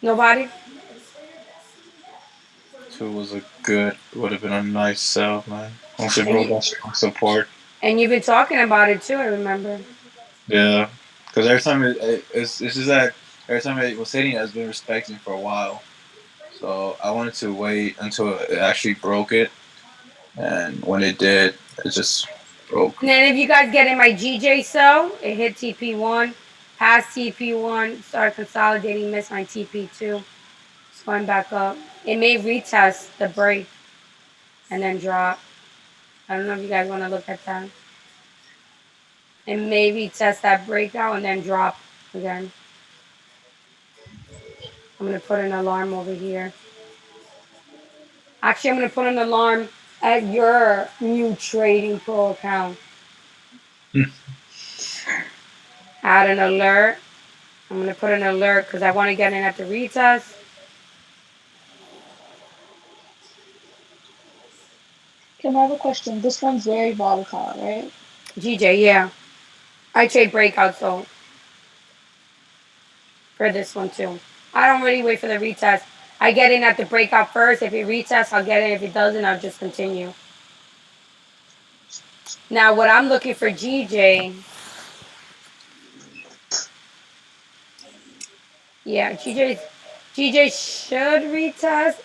Speaker 1: Nobody?
Speaker 8: 2 would have been a nice sell, man. Once it
Speaker 1: And
Speaker 8: broke
Speaker 1: you
Speaker 8: that strong support.
Speaker 1: and you've been talking about it too, I remember.
Speaker 8: Yeah, because every time it's just that every time it was hitting, it's been respecting for a while. So I wanted to wait until it actually broke it, and when it did, it just broke.
Speaker 1: And then if you guys get in my GJ cell, it hit TP1, past TP1, started consolidating, missed my TP2. It's going back up. It may retest the break and then drop. I don't know if you guys want to look at that. It may retest that breakout and then drop again. I'm going to put an alarm over here. Actually, I'm going to put an alarm at your new Trading Pro account. Add an alert. I'm going to put an alert because I want to get in at the retest.
Speaker 2: Can I have a question? This one's very volatile, right?
Speaker 1: GJ, yeah. I trade breakouts though for this one too. I don't really wait for the retest. I get in at the breakout first. If it retests, I'll get in. If it doesn't, I'll just continue. Now, what I'm looking for GJ, yeah, GJ should retest,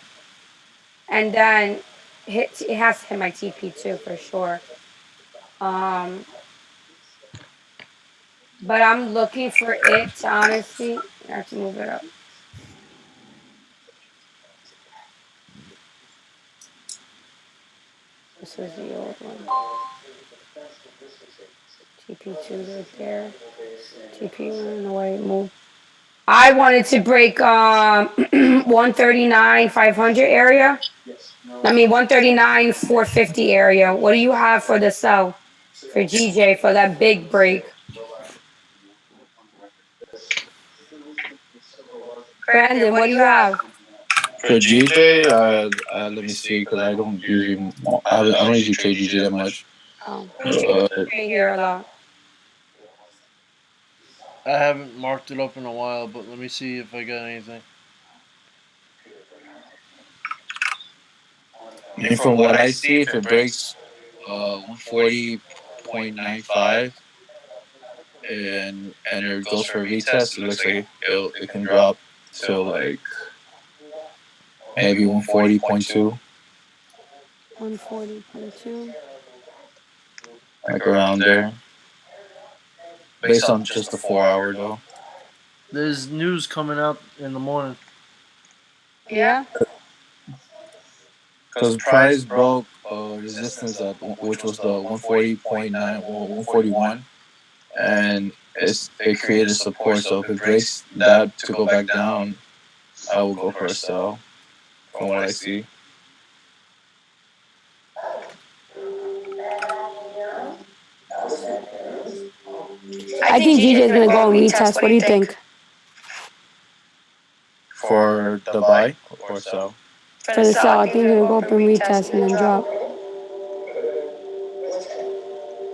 Speaker 1: and then it has to hit my TP too for sure. But I'm looking for it to honestly. I have to move it up. This was the old one. TP2 right there. TP1, no way, move. I wanted to break 139 500 area. I mean 139 450 area. What do you have for the sell for GJ for that big break? Brandon, what do you have?
Speaker 8: For GJ, let me see, because I don't usually trade GJ that much.
Speaker 1: Oh, we trade here a lot.
Speaker 6: I haven't marked it up in a while, but let me see if I got anything.
Speaker 8: And from what I see, if it breaks 140.95 and it goes for a retest, it looks like it can drop to like maybe 140.2,
Speaker 1: 140.2.
Speaker 8: like around there, based on just the 4 hour though.
Speaker 6: There's news coming out in the morning.
Speaker 1: Yeah.
Speaker 8: Because price broke resistance at which was the 140.9 or 141, and it created support. So if it breaks that to go back down, I will go for a sell. From what I see,
Speaker 1: I think GJ is gonna go and retest. What do you think?
Speaker 8: for the buy or sell.
Speaker 1: For the sell, I think he's gonna go up and retest and then drop.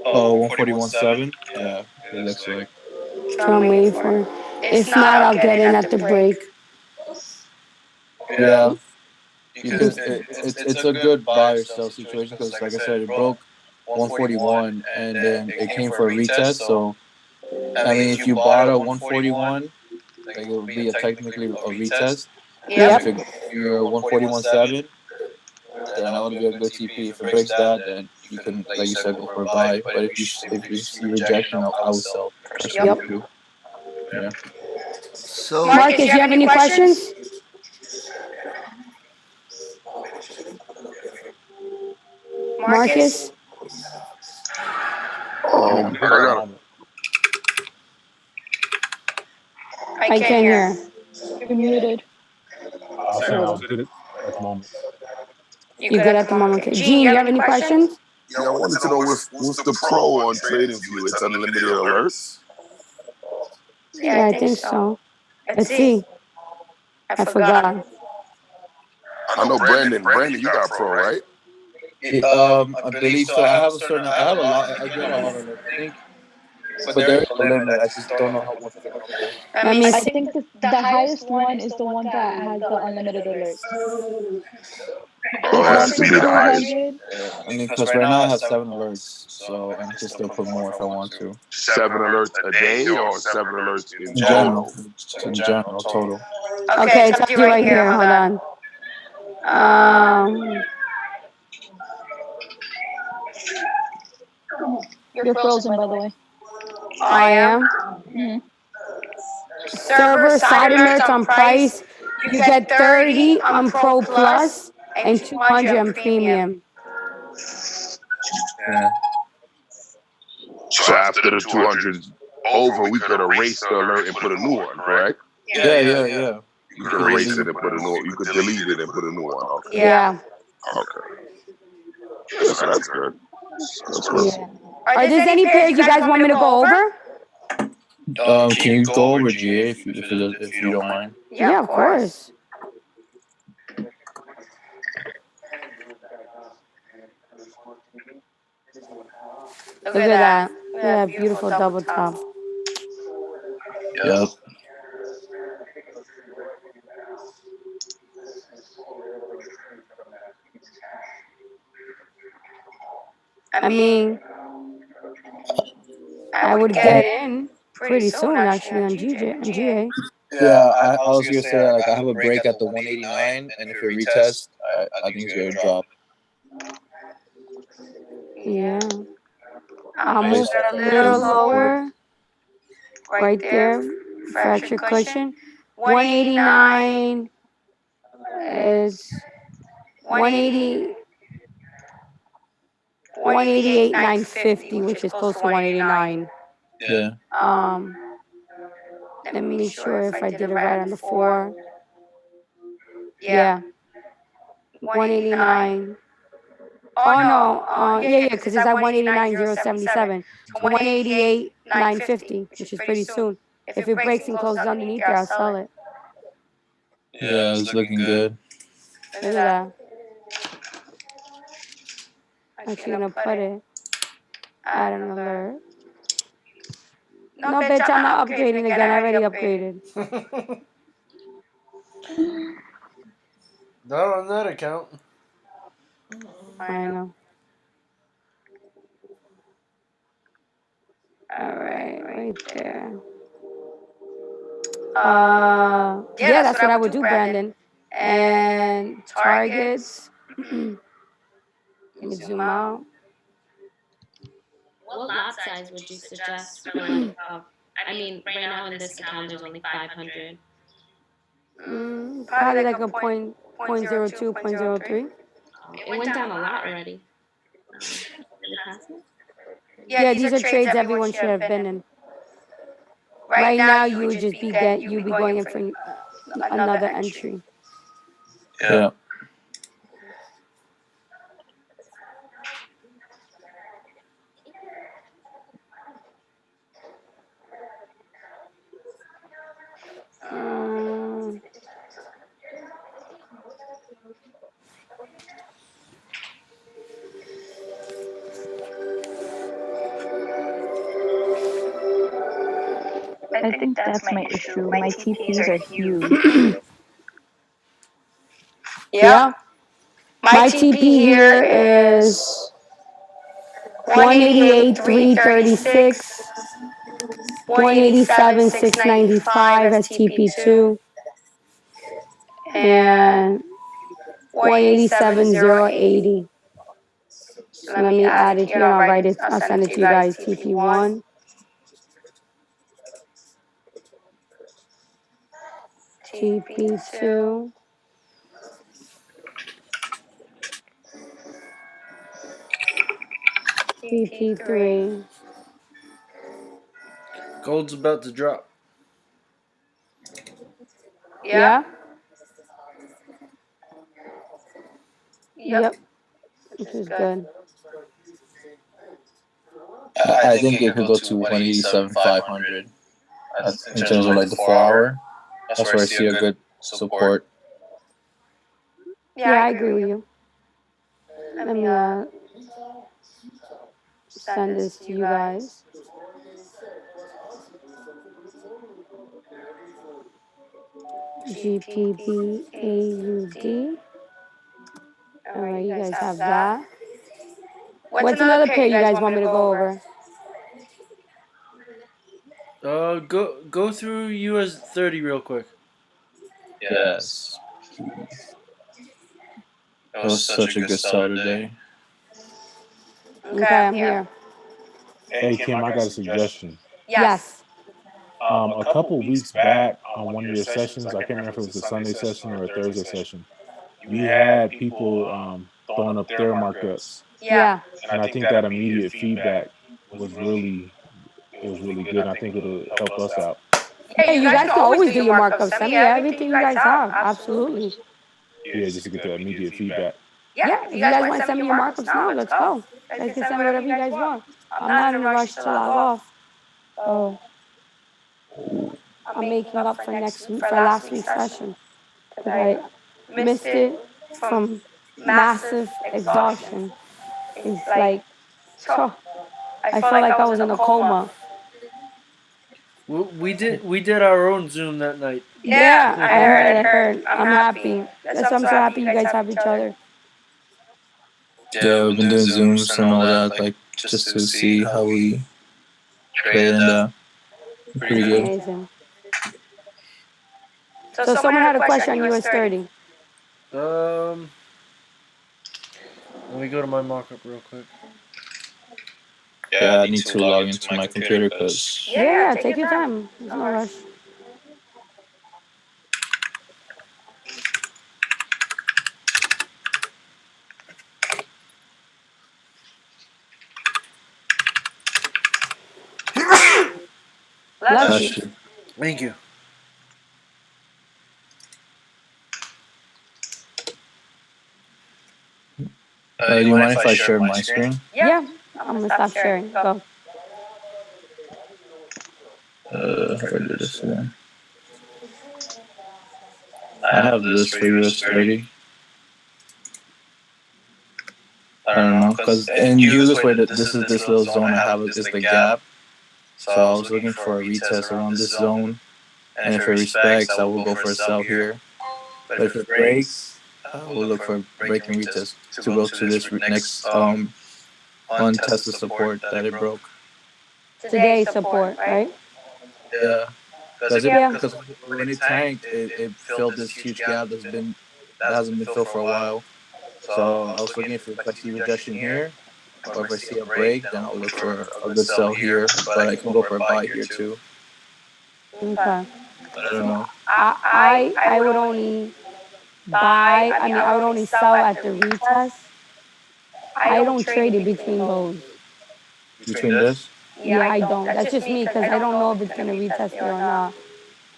Speaker 8: Oh, 141.7. Yeah, it looks like.
Speaker 1: That's what I'm waiting for. If not, I'll get in at the break.
Speaker 8: Yeah,
Speaker 1: I
Speaker 8: because
Speaker 1: think
Speaker 8: it's a good buy or sell situation because, like I said, it broke 141 and then it came for a retest. So I mean, if you bought a 141, like it would be a technically a retest. And
Speaker 1: Yep.
Speaker 8: if it goes near 141.7, then that would be a good TP. If it breaks that, then you can, like you said, go for a buy. But if you see rejection, I would sell personally
Speaker 1: Yep.
Speaker 8: too. Yeah.
Speaker 6: So
Speaker 1: Marcus, you have any questions? Marcus?
Speaker 7: I got it.
Speaker 1: I can't hear.
Speaker 2: You're muted.
Speaker 9: I was
Speaker 2: There
Speaker 9: saying
Speaker 2: we
Speaker 9: I was
Speaker 2: go.
Speaker 9: good at the moment.
Speaker 1: You good at the moment? Okay. Gene, you have any questions?
Speaker 7: Yeah, I wanted to know what's the pro on Trading View? It's unlimited alerts.
Speaker 1: Yeah, I think so. Let's see. I forgot.
Speaker 7: I know Brandon, you got pro, right?
Speaker 8: I believe so. I have a certain. I have a lot. I get a lot of alerts. I think, but there is a limit. I just don't know how much is enough though.
Speaker 1: Let me
Speaker 2: I
Speaker 1: see.
Speaker 2: think the highest one is the one that has the unlimited alerts.
Speaker 7: Oh,
Speaker 2: It's
Speaker 7: it has to be the highest.
Speaker 2: 1,200.
Speaker 8: I mean, because right now I have 7 alerts, so and I can still put more if I want to.
Speaker 7: 7 alerts a day or 7 alerts in
Speaker 8: In general,
Speaker 7: total?
Speaker 8: in general, total.
Speaker 1: Okay, it tells you right here. Hold on. Um,
Speaker 2: You're frozen, by the way.
Speaker 1: I am.
Speaker 2: Hmm.
Speaker 1: Server side alerts on price. You get 30 on Pro Plus and 200 on Premium.
Speaker 8: Yeah.
Speaker 7: So after the 200 is over, we could erase the alert and put a new one, correct?
Speaker 8: Yeah.
Speaker 7: You could erase it and put a new. You could delete it and put a new one. Okay.
Speaker 1: Yeah.
Speaker 7: Okay. Yeah, so that's good. That's good.
Speaker 1: Yeah. Are there any pairs you guys want me to go over?
Speaker 8: Can you go over GA if you don't mind?
Speaker 1: Yeah, of course. Look at that. Look at that beautiful double top.
Speaker 8: Yep.
Speaker 1: I mean, I would get in pretty soon actually on GA.
Speaker 8: Yeah, I was gonna say like I have a break at the 189, and if it retests, I think it's gonna drop.
Speaker 1: Yeah. I'll move
Speaker 8: Based
Speaker 1: it
Speaker 8: off
Speaker 1: a
Speaker 8: of
Speaker 1: little
Speaker 8: the support.
Speaker 1: lower. Right there. Fracture cushion. 189 is 180. 188,950, which is close to 189.
Speaker 8: Yeah.
Speaker 1: Let me make sure if I did it right on the 4. Yeah. 189. Oh no. Yeah, because it's at 189,077. So 188,950, which is pretty soon. If it breaks and closes underneath there, I'll sell it.
Speaker 8: Yeah, it's looking good.
Speaker 1: Look at that. Actually gonna put it at an alert. No, bitch, I'm not upgrading again. I already upgraded.
Speaker 6: Not on that account.
Speaker 1: I know. All right there. Yeah, that's what I would do, Brandon. And targets. Let me zoom out.
Speaker 5: What lot size would you suggest for like? I mean, right now in this account, there's only 500.
Speaker 1: Probably like a point 0.02, 0.03.
Speaker 5: It went down a lot already. Really fast.
Speaker 1: Yeah, these are trades everyone should have been in. Right now, you would just be going in for another entry.
Speaker 8: Yeah.
Speaker 11: I think that's my issue. My TPs are huge.
Speaker 1: Yeah. My TP here is 188, 336, 187, 695 as TP2, and 187, 080. So let me add it here and I'll write it, I'll send it to you guys. TP1, TP2, TP3.
Speaker 6: Gold's about to drop.
Speaker 1: Yeah? Yep. Which is good.
Speaker 8: I think it could go to 187, 500. In terms of like the 4 hour. That's where I see a good support.
Speaker 1: Yeah, I agree with you. Let me send this to you guys. GPBAUD. All right, you guys have that. What's another pair you guys want me to go over?
Speaker 6: Go through US 30 real quick.
Speaker 8: Yes. It was such a good sell today.
Speaker 1: Okay, I'm here.
Speaker 9: Hey Kim, I got a suggestion.
Speaker 1: Yes.
Speaker 9: A couple weeks back on one of your sessions, I can't remember if it was a Sunday session or a Thursday session, you had people throwing up their markups.
Speaker 1: Yeah.
Speaker 9: And I think that immediate feedback was really good. I think it'll help us out.
Speaker 1: Yeah, you guys can always do your markups. Send me everything you guys have. Absolutely.
Speaker 9: Yeah, just to get the immediate feedback.
Speaker 1: Yeah, if you guys want to send me your markups now, let's go. You guys can send me whatever you guys want. I'm not in a rush to log off. So I'm making up for last week's session. Because I missed it from massive exhaustion. It's like, oh, I felt like I was in a coma.
Speaker 6: We did our own Zoom that night.
Speaker 1: Yeah, I heard. I'm happy. That's why I'm so happy you guys have each other.
Speaker 8: Yeah, we've been doing Zooms and all that, like just to see how we trade and pretty good.
Speaker 1: Amazing. So someone had a question on US 30.
Speaker 6: Let me go to my markup real quick.
Speaker 8: Yeah, I need to log into my computer because...
Speaker 1: Yeah, take your time. There's no rush. Bless you.
Speaker 6: Thank you.
Speaker 8: Do you mind if I share my screen?
Speaker 1: Yeah, I'm gonna stop sharing. Go.
Speaker 8: Where did this again? I have this for US 30. I don't know, because in US way, this is this little zone I have is the gap. So I was looking for a retest around this zone, and if it respects, I will go for a sell here. But if it breaks, I will look for a break and retest to go to this next untested support that it broke.
Speaker 1: Today's support, right?
Speaker 8: Yeah,
Speaker 1: Yeah.
Speaker 8: because when it tanked, it filled this huge gap that hasn't been filled for a while. So I was looking if I see rejection here, or if I see a break, then I'll look for a good sell here. But I can go for a buy here too.
Speaker 1: Okay.
Speaker 8: I don't know.
Speaker 1: I would only buy. I mean, I would only sell at the retest. I don't trade it between those.
Speaker 8: Between this,
Speaker 1: Yeah, I don't. That's just me because I don't know if it's gonna retest here or not.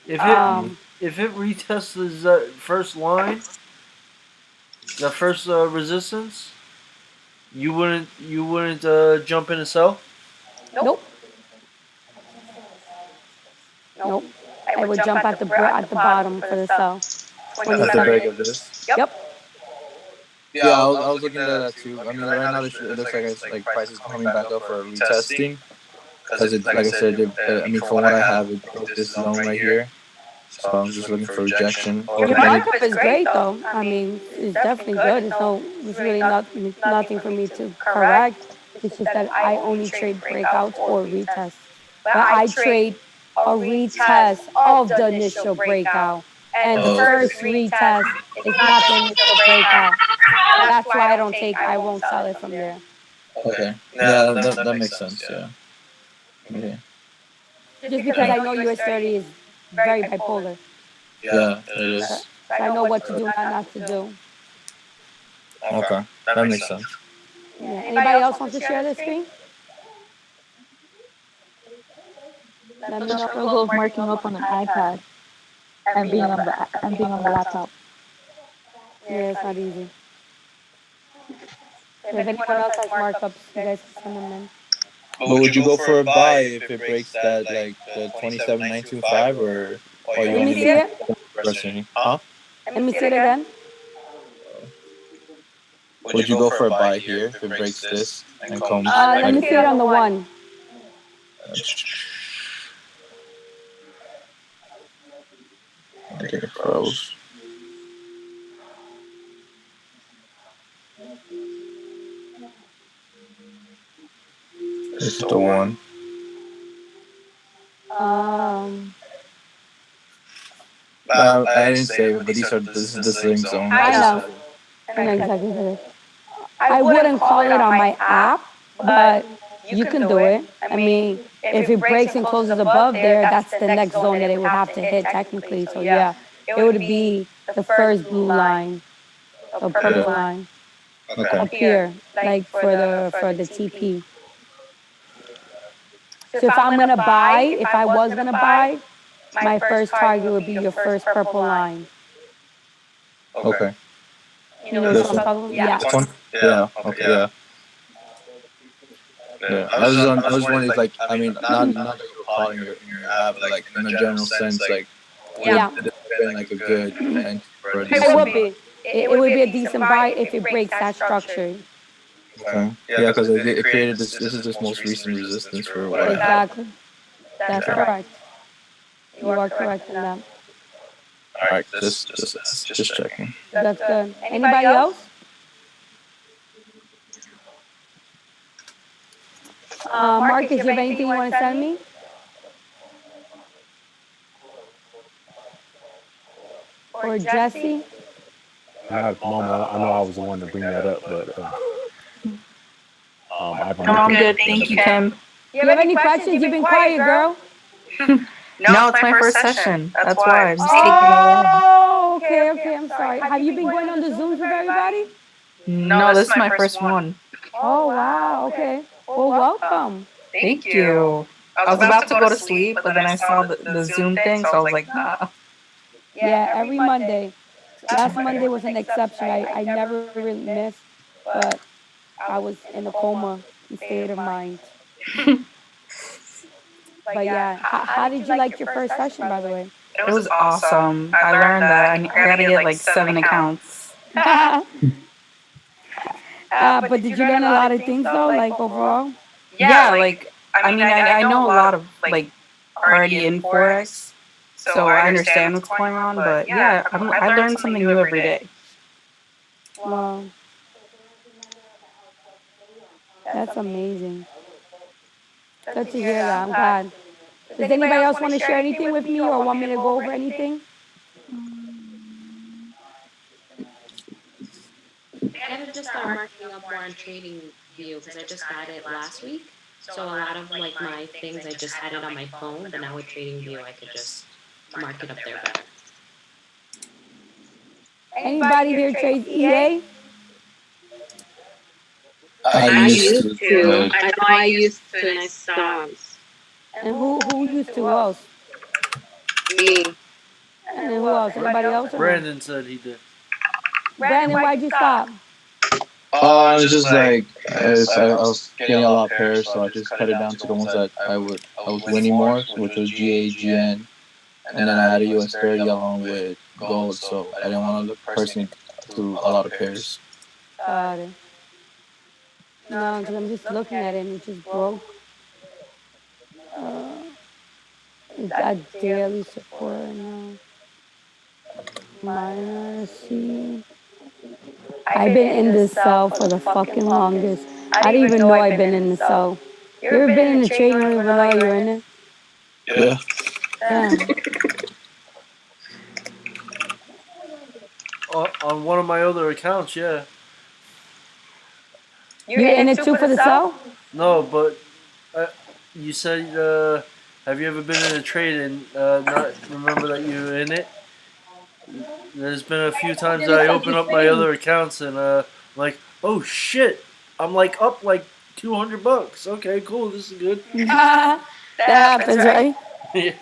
Speaker 6: If
Speaker 1: Um,
Speaker 6: it retests the first line, the first resistance, you wouldn't jump in and sell.
Speaker 1: nope, nope. I would jump at the bottom for the sell.
Speaker 8: at the break
Speaker 1: 27.
Speaker 8: of this.
Speaker 1: Yep.
Speaker 8: Yeah, I was looking at that too. I mean, right now it looks like it's like prices coming back up for retesting because it, like I said, I mean, from what I have, it broke this zone right here. So I'm just looking for rejection. Or
Speaker 1: Your
Speaker 8: if any,
Speaker 1: markup is great though. I mean, it's definitely good. It's really nothing for me to correct. It's just that I only trade breakouts or retests. But I trade a retest of the initial breakout. And the first retest is not the initial breakout. That's why I won't sell it from there.
Speaker 8: okay, yeah, that makes sense. Yeah, okay,
Speaker 1: Just because I know US 30 is very bipolar.
Speaker 8: yeah, it
Speaker 1: So,
Speaker 8: is.
Speaker 1: so I know what to do, not to do.
Speaker 8: Okay, that makes sense.
Speaker 1: Yeah. Anybody else wants to share their screen? Let me
Speaker 2: The
Speaker 1: know.
Speaker 2: struggle of marking up on an iPad and being on the laptop.
Speaker 1: Yeah, it's not easy. So if anyone else has markups, you guys can send them in.
Speaker 8: But would you go for a buy if it breaks that like the 27925 or you
Speaker 1: Let me
Speaker 8: only
Speaker 1: see
Speaker 8: look
Speaker 1: it.
Speaker 8: at personally? Huh?
Speaker 1: Let me see it again.
Speaker 8: Would you go for a buy here if it breaks this and comes
Speaker 1: Let
Speaker 8: like
Speaker 1: me see it on the one.
Speaker 8: I think it froze. It's the one.
Speaker 1: Um,
Speaker 8: I didn't save it, but this is the same zone.
Speaker 1: I know. I know exactly what it is. I wouldn't call it on my app, but you can do it. I mean, if it breaks and closes above there, that's the next zone that it would have to hit technically. So yeah, it would be the first blue line, so purple line
Speaker 8: Okay.
Speaker 1: up here, like for the TP. So if I was gonna buy, my first target would be your first purple line.
Speaker 8: Okay.
Speaker 1: You know
Speaker 8: This
Speaker 1: what I'm
Speaker 8: one.
Speaker 1: talking about? Yeah.
Speaker 8: This one. Yeah. Okay. Yeah. Yeah. I was wondering, like, I mean, not that you're calling your app, but like in a general sense, like,
Speaker 1: Yeah.
Speaker 8: would this have been like a good entry for a
Speaker 1: It would
Speaker 8: decent?
Speaker 1: be. It would be a decent buy if it breaks that structure.
Speaker 8: Okay. Yeah, because it created this. This is this most recent resistance for what I have.
Speaker 1: Exactly. That's correct. You are correct in that.
Speaker 8: All right. Just checking.
Speaker 1: That's good. Anybody else? Marcus, you have anything you want to send me? Or Jesse?
Speaker 9: Not at the moment. I know I was the one to bring that up, but Ivan,
Speaker 11: No, I'm good. Thank you, Kim.
Speaker 1: You have any questions? You've been quiet, girl.
Speaker 11: No, it's my first session. That's why I'm just taking it all in.
Speaker 1: Oh, okay. I'm sorry. Have you been going on the Zooms with everybody?
Speaker 11: No, this is my first one.
Speaker 1: Oh, wow. Okay. Well, welcome.
Speaker 11: Thank you. I was about to go to sleep, but then I saw the Zoom thing, so I was like, nah.
Speaker 1: Yeah, every Monday. Last Monday was an exception. I never really missed, but I was in a coma state of mind. But yeah, how did you like your first session, by the way?
Speaker 11: It was awesome. I learned that I gotta get like 7 accounts.
Speaker 1: But did you learn a lot of things though, like overall?
Speaker 11: Yeah, like I mean, I know a lot of like already in Forex, so I understand what's going on. But yeah, I learn something new every day.
Speaker 1: Wow, that's amazing. Good to hear that. I'm glad. Does anybody else want to share anything with me or want me to go over anything?
Speaker 5: I gotta just start marking up more on Trading View because I just got it last week. So a lot of like my things, I just had it on my phone, but now with Trading View, I could just mark it up there better.
Speaker 1: Anybody here trades EA?
Speaker 3: I
Speaker 8: used
Speaker 3: used
Speaker 8: to,
Speaker 3: to.
Speaker 8: but
Speaker 3: I know I used to, and I stopped.
Speaker 1: And who used to? Who else?
Speaker 3: Me.
Speaker 1: And then who else? Anybody else or no?
Speaker 6: Brandon said he did.
Speaker 1: Brandon, why'd you stop?
Speaker 8: it's just like I was getting a lot of pairs, so I just cut it down to the ones that I was winning more, which was GAGN, and then I had a US 30 along with gold, so I didn't want to look personally through a lot of pairs.
Speaker 1: Got it. No, because I'm just looking at it and it just broke. It's at daily support right now. Minor C. I've been in this cell for the fucking longest. I didn't even know I've been in the cell. You ever been in a chain, you don't even know you're in it?
Speaker 8: Yeah.
Speaker 1: Damn.
Speaker 6: On one of my other accounts, yeah.
Speaker 1: You're in it too for the cell?
Speaker 6: No, but you said, have you ever been in a trade and not remember that you were in it? There's been a few times that I open up my other accounts and I'm like, oh shit, I'm like up like $200. Okay, cool, this is good.
Speaker 1: That happens, right?
Speaker 6: Yeah.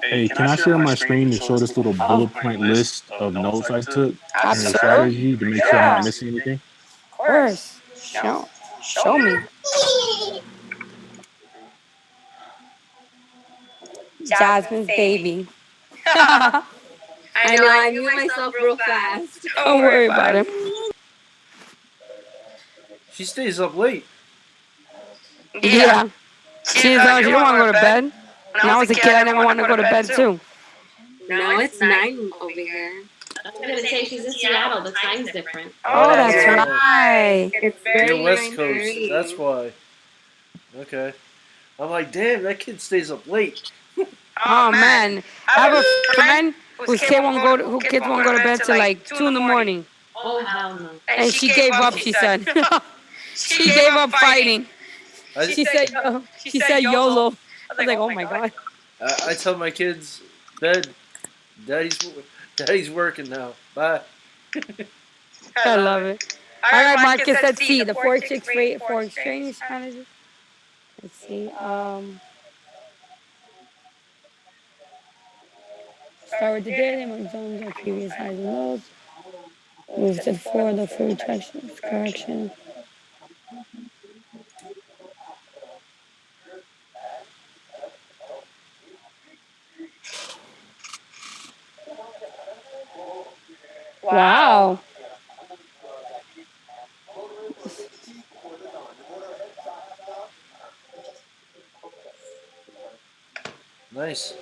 Speaker 9: Hey, can I share my screen to show this little
Speaker 1: Oh,
Speaker 9: bullet point list of notes I took in the
Speaker 1: absolutely.
Speaker 9: strategy to make sure I'm not missing anything?
Speaker 1: Of course. Show me. Jasmine's baby.
Speaker 3: I know, I mute myself real fast.
Speaker 1: Don't worry about him.
Speaker 6: She stays up late.
Speaker 1: Yeah. She don't want to go to bed. When I was a kid, I never wanted to go to bed too.
Speaker 3: No, it's 9 over here.
Speaker 5: I was gonna say she's in Seattle. The time's different.
Speaker 1: Oh, that's
Speaker 3: Yeah.
Speaker 1: right.
Speaker 3: It's
Speaker 6: You're
Speaker 3: barely
Speaker 6: West Coast,
Speaker 3: 9:30.
Speaker 6: that's why. Okay. I'm like, damn, that kid stays up late.
Speaker 1: Oh man, I have a friend whose kids won't go to bed till like 2 in the morning,
Speaker 5: Oh hell no.
Speaker 1: and she gave up. She said, she gave up fighting. She said YOLO. I was like, oh my god.
Speaker 6: I tell my kids, bed, daddy's working now. Bye.
Speaker 1: I love it. All right, Marcus. Let's see the forex trading strategy. Let's see. Start with the daily, mark zones or previous highs and lows. Move to the forward, look for retraction, correction. Wow.
Speaker 6: Nice.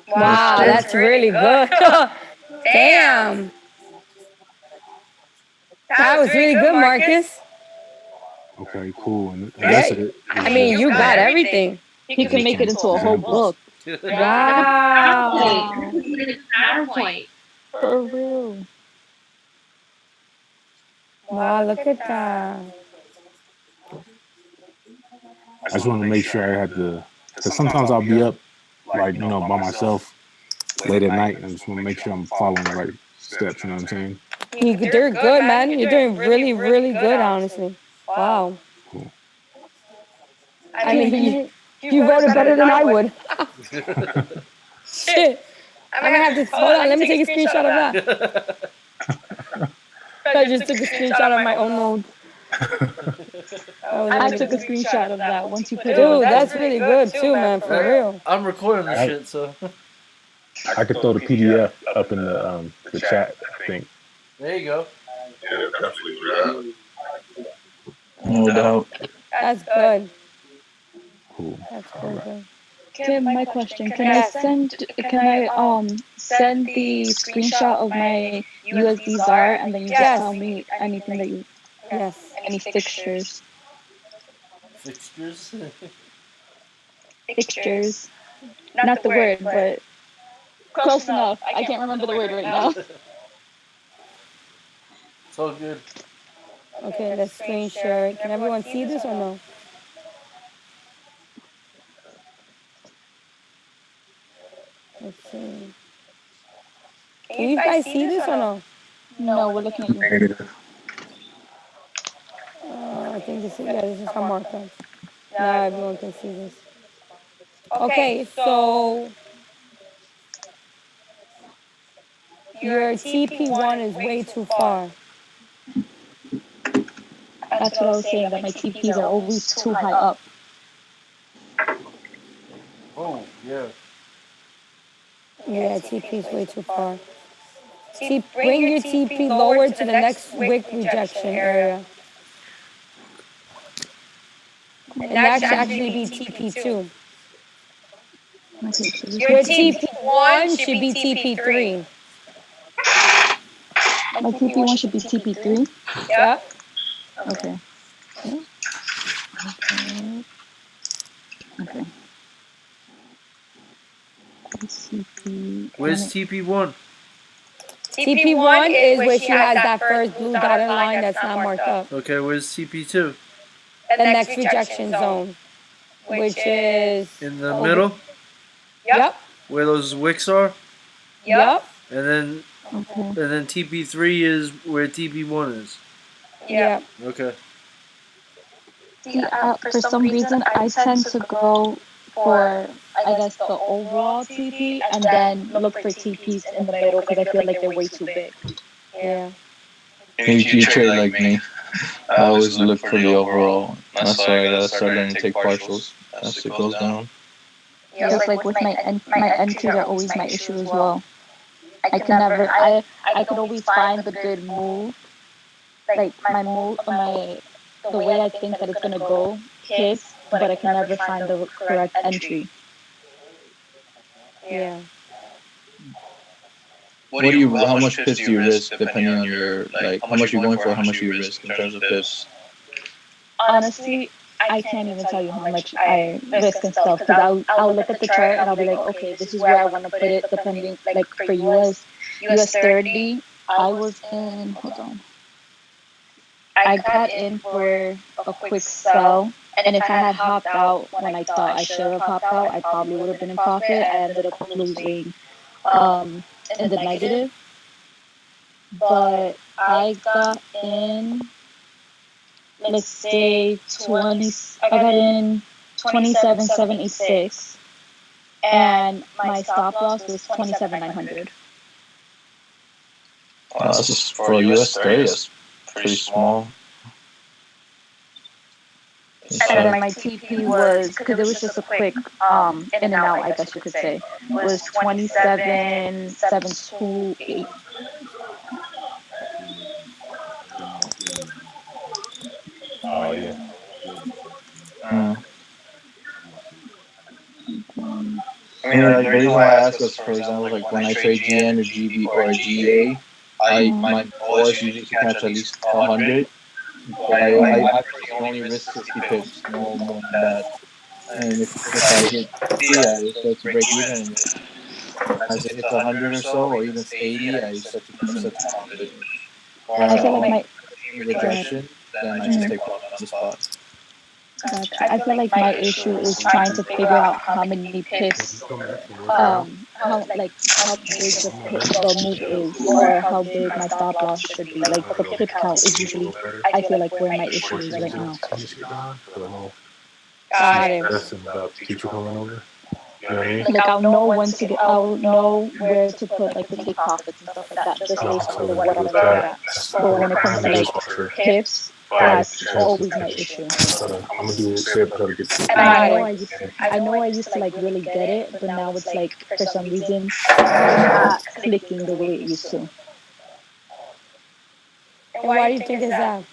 Speaker 1: Wow, that's really good. Damn. That was really good, Marcus.
Speaker 9: Okay, cool. And the rest of it is
Speaker 1: I mean, you got everything.
Speaker 2: You can make it into a whole book.
Speaker 1: Wow.
Speaker 5: PowerPoint.
Speaker 2: For real.
Speaker 1: Wow, look at that.
Speaker 9: I just want to make sure I had the, because sometimes I'll be up, like, by myself late at night, and I just want to make sure I'm following the right steps, you know what I'm saying?
Speaker 1: You're good, man. You're doing really, really good, honestly. Wow.
Speaker 9: Cool.
Speaker 1: I mean, you wrote it better than I would. Shit. I'm gonna have to hold on. Let me take a screenshot of that. I just took a screenshot of my own notes.
Speaker 2: I took a screenshot of that once you put it.
Speaker 1: Dude, that's really good too, man. For real.
Speaker 6: I'm recording the shit, so.
Speaker 9: I could throw the PDF up in the chat, I think.
Speaker 6: There you go.
Speaker 7: Yeah, definitely. Yeah.
Speaker 8: No doubt.
Speaker 1: That's good.
Speaker 9: Cool.
Speaker 1: That's good.
Speaker 2: Kim, my question: Can I
Speaker 1: Yes.
Speaker 2: send the screenshot of my USD ZAR and then you just
Speaker 1: Yes.
Speaker 2: tell me anything that you
Speaker 1: Yes.
Speaker 2: any fixtures?
Speaker 6: Fixtures.
Speaker 2: Fixtures. Not the word, but close enough. I can't remember the word right now.
Speaker 6: It's all good.
Speaker 1: Okay, let's screen share. Can everyone see this or no? Let's see. Can you guys see this or no?
Speaker 2: No, we're looking at you.
Speaker 8: Negative.
Speaker 1: I think this is how markups. Now everyone can see this. Okay, so your TP1 is way too far.
Speaker 2: That's what I was saying. That my TPs are always too high up.
Speaker 6: Oh yeah.
Speaker 1: Yeah, TP is way too far. Bring your TP lower to the next wick rejection area. And that should actually be TP2.
Speaker 2: Okay, so this
Speaker 1: Your
Speaker 2: is
Speaker 1: TP1 should be TP3.
Speaker 2: my TP1 should be TP3.
Speaker 1: Yep.
Speaker 2: Okay. Okay. TP.
Speaker 6: Where's TP1?
Speaker 1: TP1 is where she has that first blue dotted line that's not marked up.
Speaker 6: Okay, where's TP2?
Speaker 1: The next rejection zone, which is
Speaker 6: In the middle,
Speaker 1: Yep.
Speaker 6: where those wicks are,
Speaker 1: Yep.
Speaker 6: and then TP3 is where TP1 is.
Speaker 1: Yep.
Speaker 6: Okay.
Speaker 2: See, for some reason, I tend to go for, I guess, the overall TP and then look for TPs in the middle because I feel like they're way too big.
Speaker 1: Yeah.
Speaker 8: You trade like me. I always look for the overall. That's why I gotta start learning to take partials as it goes down.
Speaker 2: Just like with my entries are always my issue as well. I can never, I could always find the good move, like the way I think that it's gonna go hits, but I can never find the correct entry.
Speaker 1: Yeah.
Speaker 8: How much pips do you risk depending on your, like, how much you're going for, how much you risk in terms of pips?
Speaker 2: Honestly, I can't even tell you how much I risk and stuff because I'll look at the chart and I'll be like, okay, this is where I want to put it. Depending, like for US 30, I was in. Hold on. I got in for a quick sell, and if I had hopped out when I thought I should have hopped out, I probably would have been in profit. I ended up losing in the negative, but I got in, let's say 20, I got in 27,786 and my stop loss was 27,900.
Speaker 8: This is for US 30, that's pretty small.
Speaker 2: And then my TP was, because it was just a quick in and out, I guess you could say, was 27,728.
Speaker 9: Oh yeah.
Speaker 8: I mean, like, the reason why I ask is, for example, like when I trade GN or GB or GA, my goal is usually to catch at least 100. But I personally only risk 60 pips, no more than that. And if I hit 50, I start to break even. And as it hits 100 or so, or even 80, I start to profit. Or
Speaker 2: I feel like my
Speaker 8: any rejection, then I just take profit on the spot.
Speaker 2: Gotcha. I feel like my issue is trying to figure out how many pips, how big the move is, or how big my stop loss should be. Like the pip count is usually, I feel like, where my issue is right now.
Speaker 1: Got it.
Speaker 9: About teacher coming over. You know what I mean?
Speaker 2: Like I'll know when to get, I'll know where to put like the take profits and stuff like that, just based off of what I'm looking at. But when it comes to like pips, that's always my issue.
Speaker 9: I'm gonna do say if I try to get to
Speaker 2: And I know I used to like really get it, but now it's like for some reason it's not clicking the way it used to.
Speaker 1: And why do you think is that?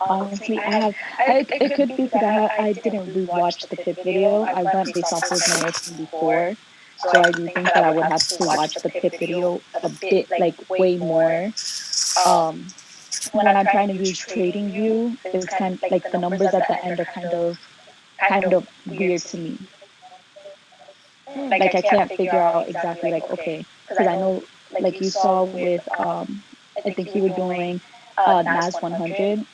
Speaker 2: Honestly, I have. It could be because I didn't rewatch the pip video. I went based off of my opinion before, so I do think that I would have to watch the pip video a bit like way more. Um, when I'm trying to use Trading View, it's kind of like the numbers at the end are kind of weird to me. Like I can't figure out exactly like okay, because I know like you saw with I think you were doing NAS 100.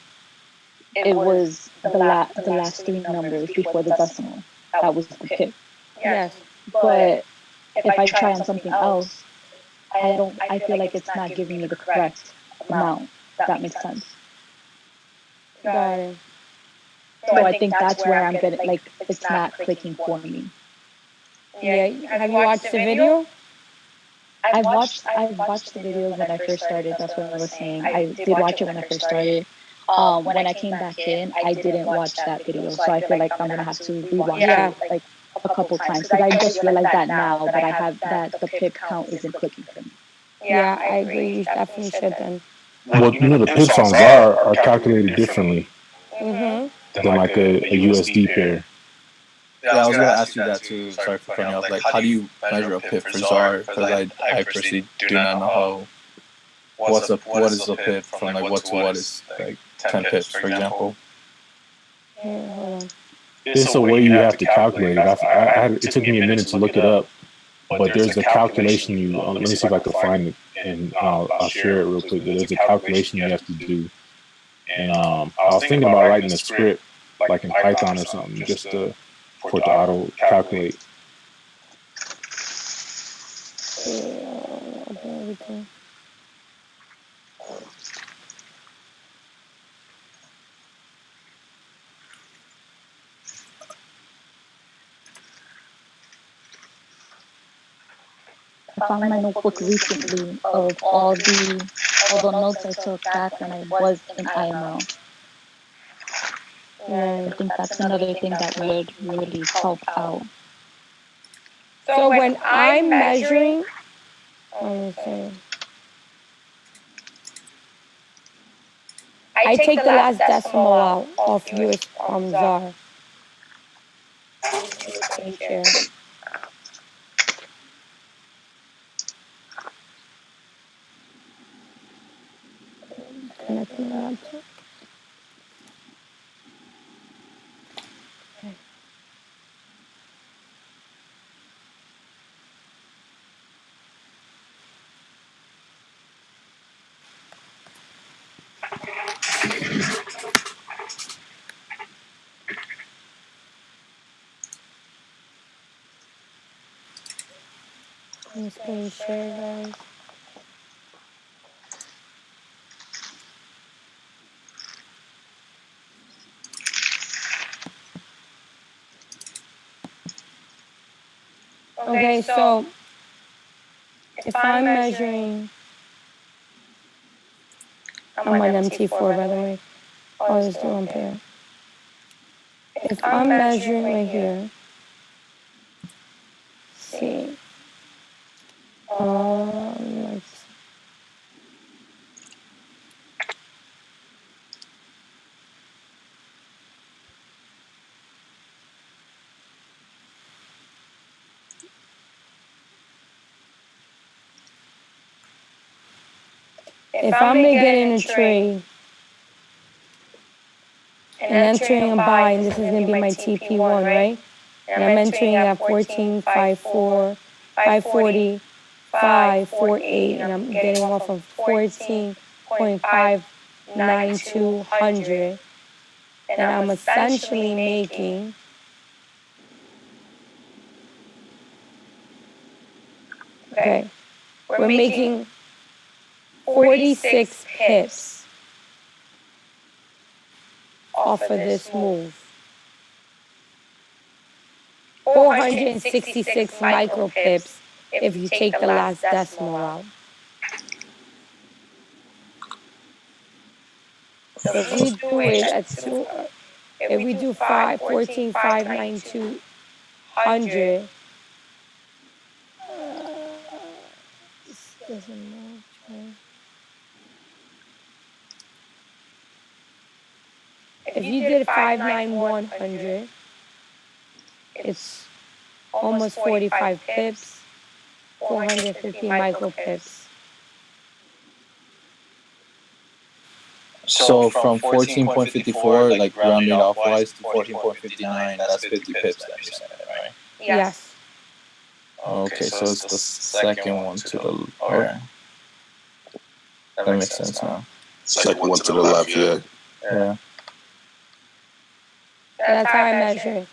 Speaker 2: It was the last three numbers before the decimal. That was the pip.
Speaker 1: Yes.
Speaker 2: But if I try on something else, I feel like it's not giving me the correct amount. If that makes sense.
Speaker 1: Got it.
Speaker 2: So I think that's where I'm getting like it's not clicking for me.
Speaker 1: Yeah. Have you watched the video?
Speaker 2: I've watched the videos when I first started. That's what I was saying. I did watch it when I first started. When I came back in, I didn't watch that video, so I feel like I'm gonna have to rewatch
Speaker 1: Yeah.
Speaker 2: it like a couple times because I just realized that now that I have that the pip count isn't clicking for me.
Speaker 1: Yeah, I agree. You definitely should then.
Speaker 9: Well, the pips on ZAR are calculated differently
Speaker 1: Mm-hmm.
Speaker 9: than like a USD pair.
Speaker 8: Yeah, I was gonna ask you that too. Sorry for cutting you off. Like, how do you measure a pip for ZAR? Because I personally do not know how. What is a pip from like what to what is like 10 pips, for example.
Speaker 1: Here, hold on.
Speaker 9: It's a way you have to calculate it. It took me a minute to look it up, but there's a calculation you. Let me see if I can find it, and I'll share it real quick. There's a calculation you have to do, and I was thinking about writing a script like in Python or something, just for it to auto calculate.
Speaker 1: Open everything.
Speaker 2: I found my notebook recently of all the notes I took back when I was in IML. I
Speaker 1: Nice.
Speaker 2: think that's another thing that would really help out.
Speaker 1: So when I'm measuring, let me see. I take the last decimal out off US ZAR. Screen share. Connecting my laptop. Okay. Let me screen share, guys. Okay, so if I'm measuring, I'm on MT4 by the way. Oh, it's the wrong pair. If I'm measuring right here, see, like, if I'm gonna get in a trade and entering a buy, and this is gonna be my TP1, right? And I'm entering at 14.54, 540, 548, and I'm getting off of 14.59200. And I'm essentially making we're making 46 pips off of this move. 466 micro pips if you take the last decimal out. So if we do it at two, if we do 14.59200, this doesn't match, right? 14.59200. 540, 548, and I'm getting off of 14.59200. And I'm essentially making 46 pips off of this move. 466 micro pips if you take the last decimal out. So if we do it at two, if we do 14.59200, this doesn't match, right? 14.59200. 540, 548, and I'm getting off of 14.59200. if you did 59100, it's almost 45 pips, 450 micro pips.
Speaker 8: So from 14.54, like rounded off wise, to 14.59, that's 50 pips then you're saying, right?
Speaker 1: Yes.
Speaker 8: Okay, so it's the second one to the. Okay. That makes sense now.
Speaker 7: Second one to the left, yeah.
Speaker 8: Yeah.
Speaker 1: So that's how I measure it.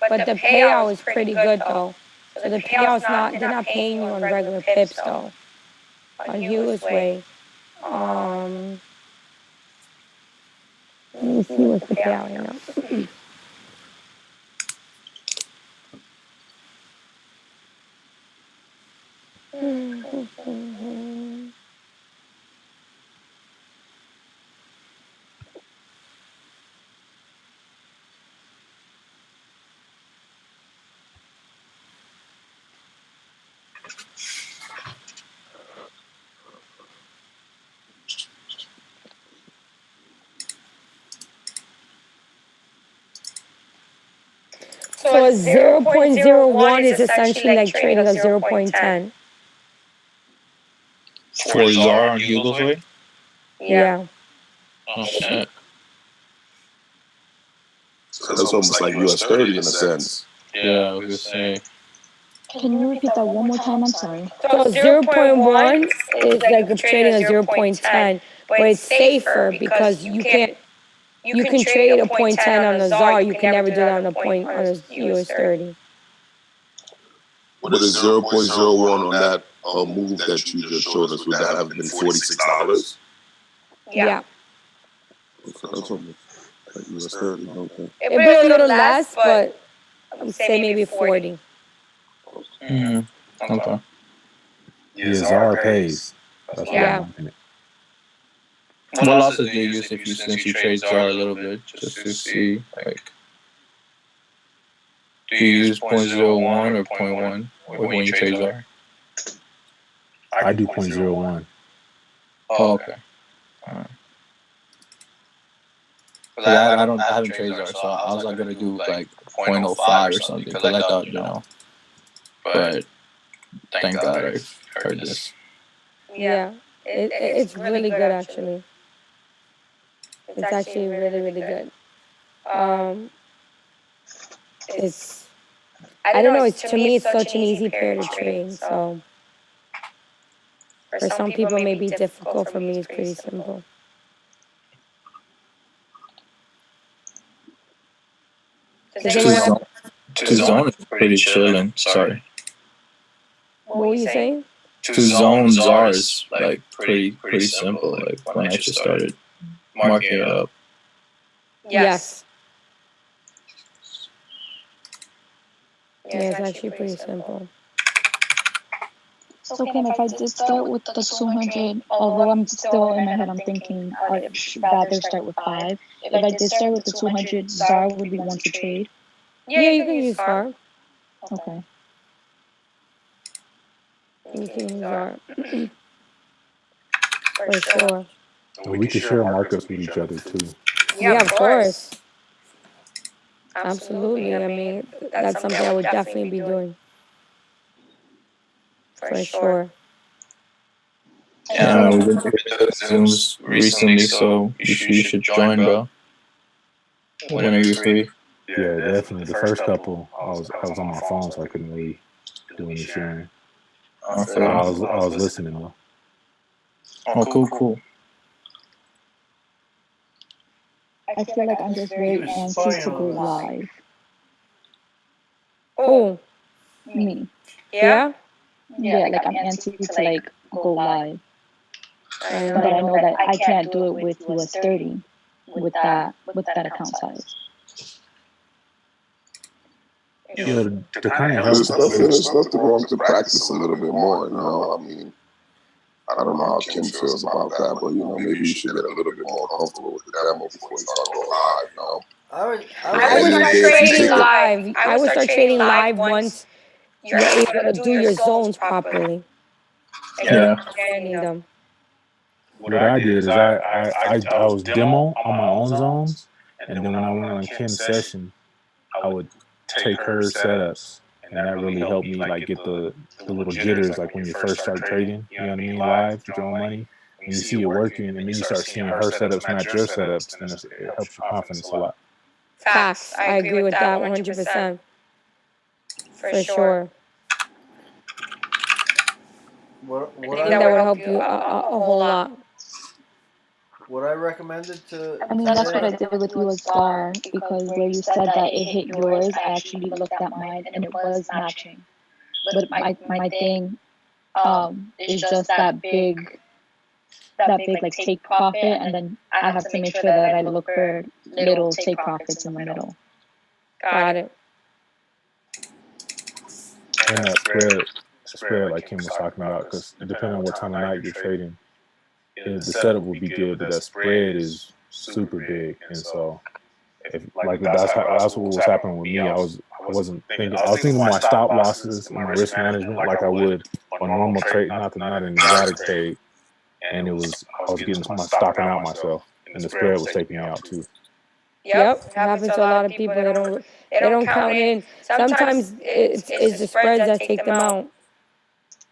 Speaker 1: But the payout is pretty good though. So the payout's not, they're not paying you on regular pips though. On US Way. Let me see what's the payout right now. So a 0.01 is essentially like trading a 0.10.
Speaker 8: For ZAR on Hugo's Way?
Speaker 1: Yeah.
Speaker 8: Oh, shit.
Speaker 7: So that's almost like US 30 in a sense.
Speaker 8: Yeah, I was gonna say.
Speaker 2: Can you repeat that one more time? I'm sorry.
Speaker 1: So 0.1 is like trading a 0.10, but it's safer because you can trade a 0.10 on a ZAR. You can never do that on a US 30.
Speaker 7: What is 0.01 on that move that you just showed us? Would that have been $46?
Speaker 1: Yeah.
Speaker 7: So that's almost like US 30. Okay.
Speaker 1: It'd be a little less, but I would say maybe 40.
Speaker 8: Mm-hmm. Okay.
Speaker 9: Yeah, ZAR pays. That's why
Speaker 1: Yeah.
Speaker 9: I'm liking it.
Speaker 8: What losses do you use if you since you trade ZAR a little bit just to see like? Do you use 0.01 or 0.1 when you trade ZAR?
Speaker 9: I do 0.01.
Speaker 8: Oh, okay. Alright. I haven't traded ZAR, so I was like gonna do like 0.05 or something because I thought, you know. But thank God I've heard this.
Speaker 1: Yeah. It's really good actually. It's actually really, really good. It's, I don't know, it's to me it's such an easy pair to trade. So for some people it may be difficult. For me it's pretty simple.
Speaker 8: To zone is pretty chilling. Sorry.
Speaker 1: What were you saying?
Speaker 8: To zone ZAR is like pretty simple. Like when I just started marking it up.
Speaker 1: Yes. Yeah, it's actually pretty simple.
Speaker 2: So Kim, if I did start with the 200, although I'm still in my head, I'm thinking I'd rather start with 5. If I did start with the 200, ZAR would be one to trade.
Speaker 1: Yeah, you can use ZAR.
Speaker 2: Okay.
Speaker 1: You can use ZAR. For sure.
Speaker 9: And we can share markups with each other too.
Speaker 1: Yeah, of course. Absolutely. I mean, that's something I would definitely be doing. For sure.
Speaker 8: Yeah, we've been doing Zooms recently, so you should join, bro. Whenever you're free.
Speaker 9: Yeah, definitely. The first couple, I was on my phone, so I couldn't really do any sharing. I was listening though.
Speaker 8: Oh, cool.
Speaker 2: I feel like I'm just very antsy to go live.
Speaker 1: Oh.
Speaker 2: Me.
Speaker 1: Yeah?
Speaker 2: Yeah, like I'm antsy to like go live. But I know that I can't do it with US 30 with that account size.
Speaker 9: Yeah, to kind of help.
Speaker 7: There's nothing wrong to practice a little bit more, you know. I mean, I don't know how Kim feels about that, but you know, maybe you should get a little bit more comfortable with the demo before you start going live, you know.
Speaker 1: I would start trading live. I would start trading live once you're able to do your zones properly.
Speaker 8: Yeah.
Speaker 1: Understanding them.
Speaker 9: What I did is I was demo on my own zones, And then when I went on Kim's session, I would take her setups, and that really helped me like get the little jitters like when you first start trading. You know what I mean? Live with your own money. When you see it working, and then you start seeing her setups match your setups, then it helps your confidence a lot.
Speaker 1: Facts. I agree with that 100%. For sure. I think that would help you a whole lot.
Speaker 6: What I recommended to
Speaker 2: I mean, that's what I did with USR because where you said that it hit yours, I actually looked at mine and it was matching. But my thing is just that big like take profit, and then I have to make sure that I look for little take profits in the middle.
Speaker 1: Got it.
Speaker 9: And that spread like Kim was talking about, because depending on what time of night you're trading, the setup will be good, but that spread is super big. And so if like that's what was happening with me. I was thinking my stop losses and my risk management like I would on normal trade, not an exotic trade. And I was getting my stocking out myself, and the spread was taking me out too.
Speaker 1: Yep, it happens to a lot of people. They don't count in. Sometimes it's the spreads that take them out,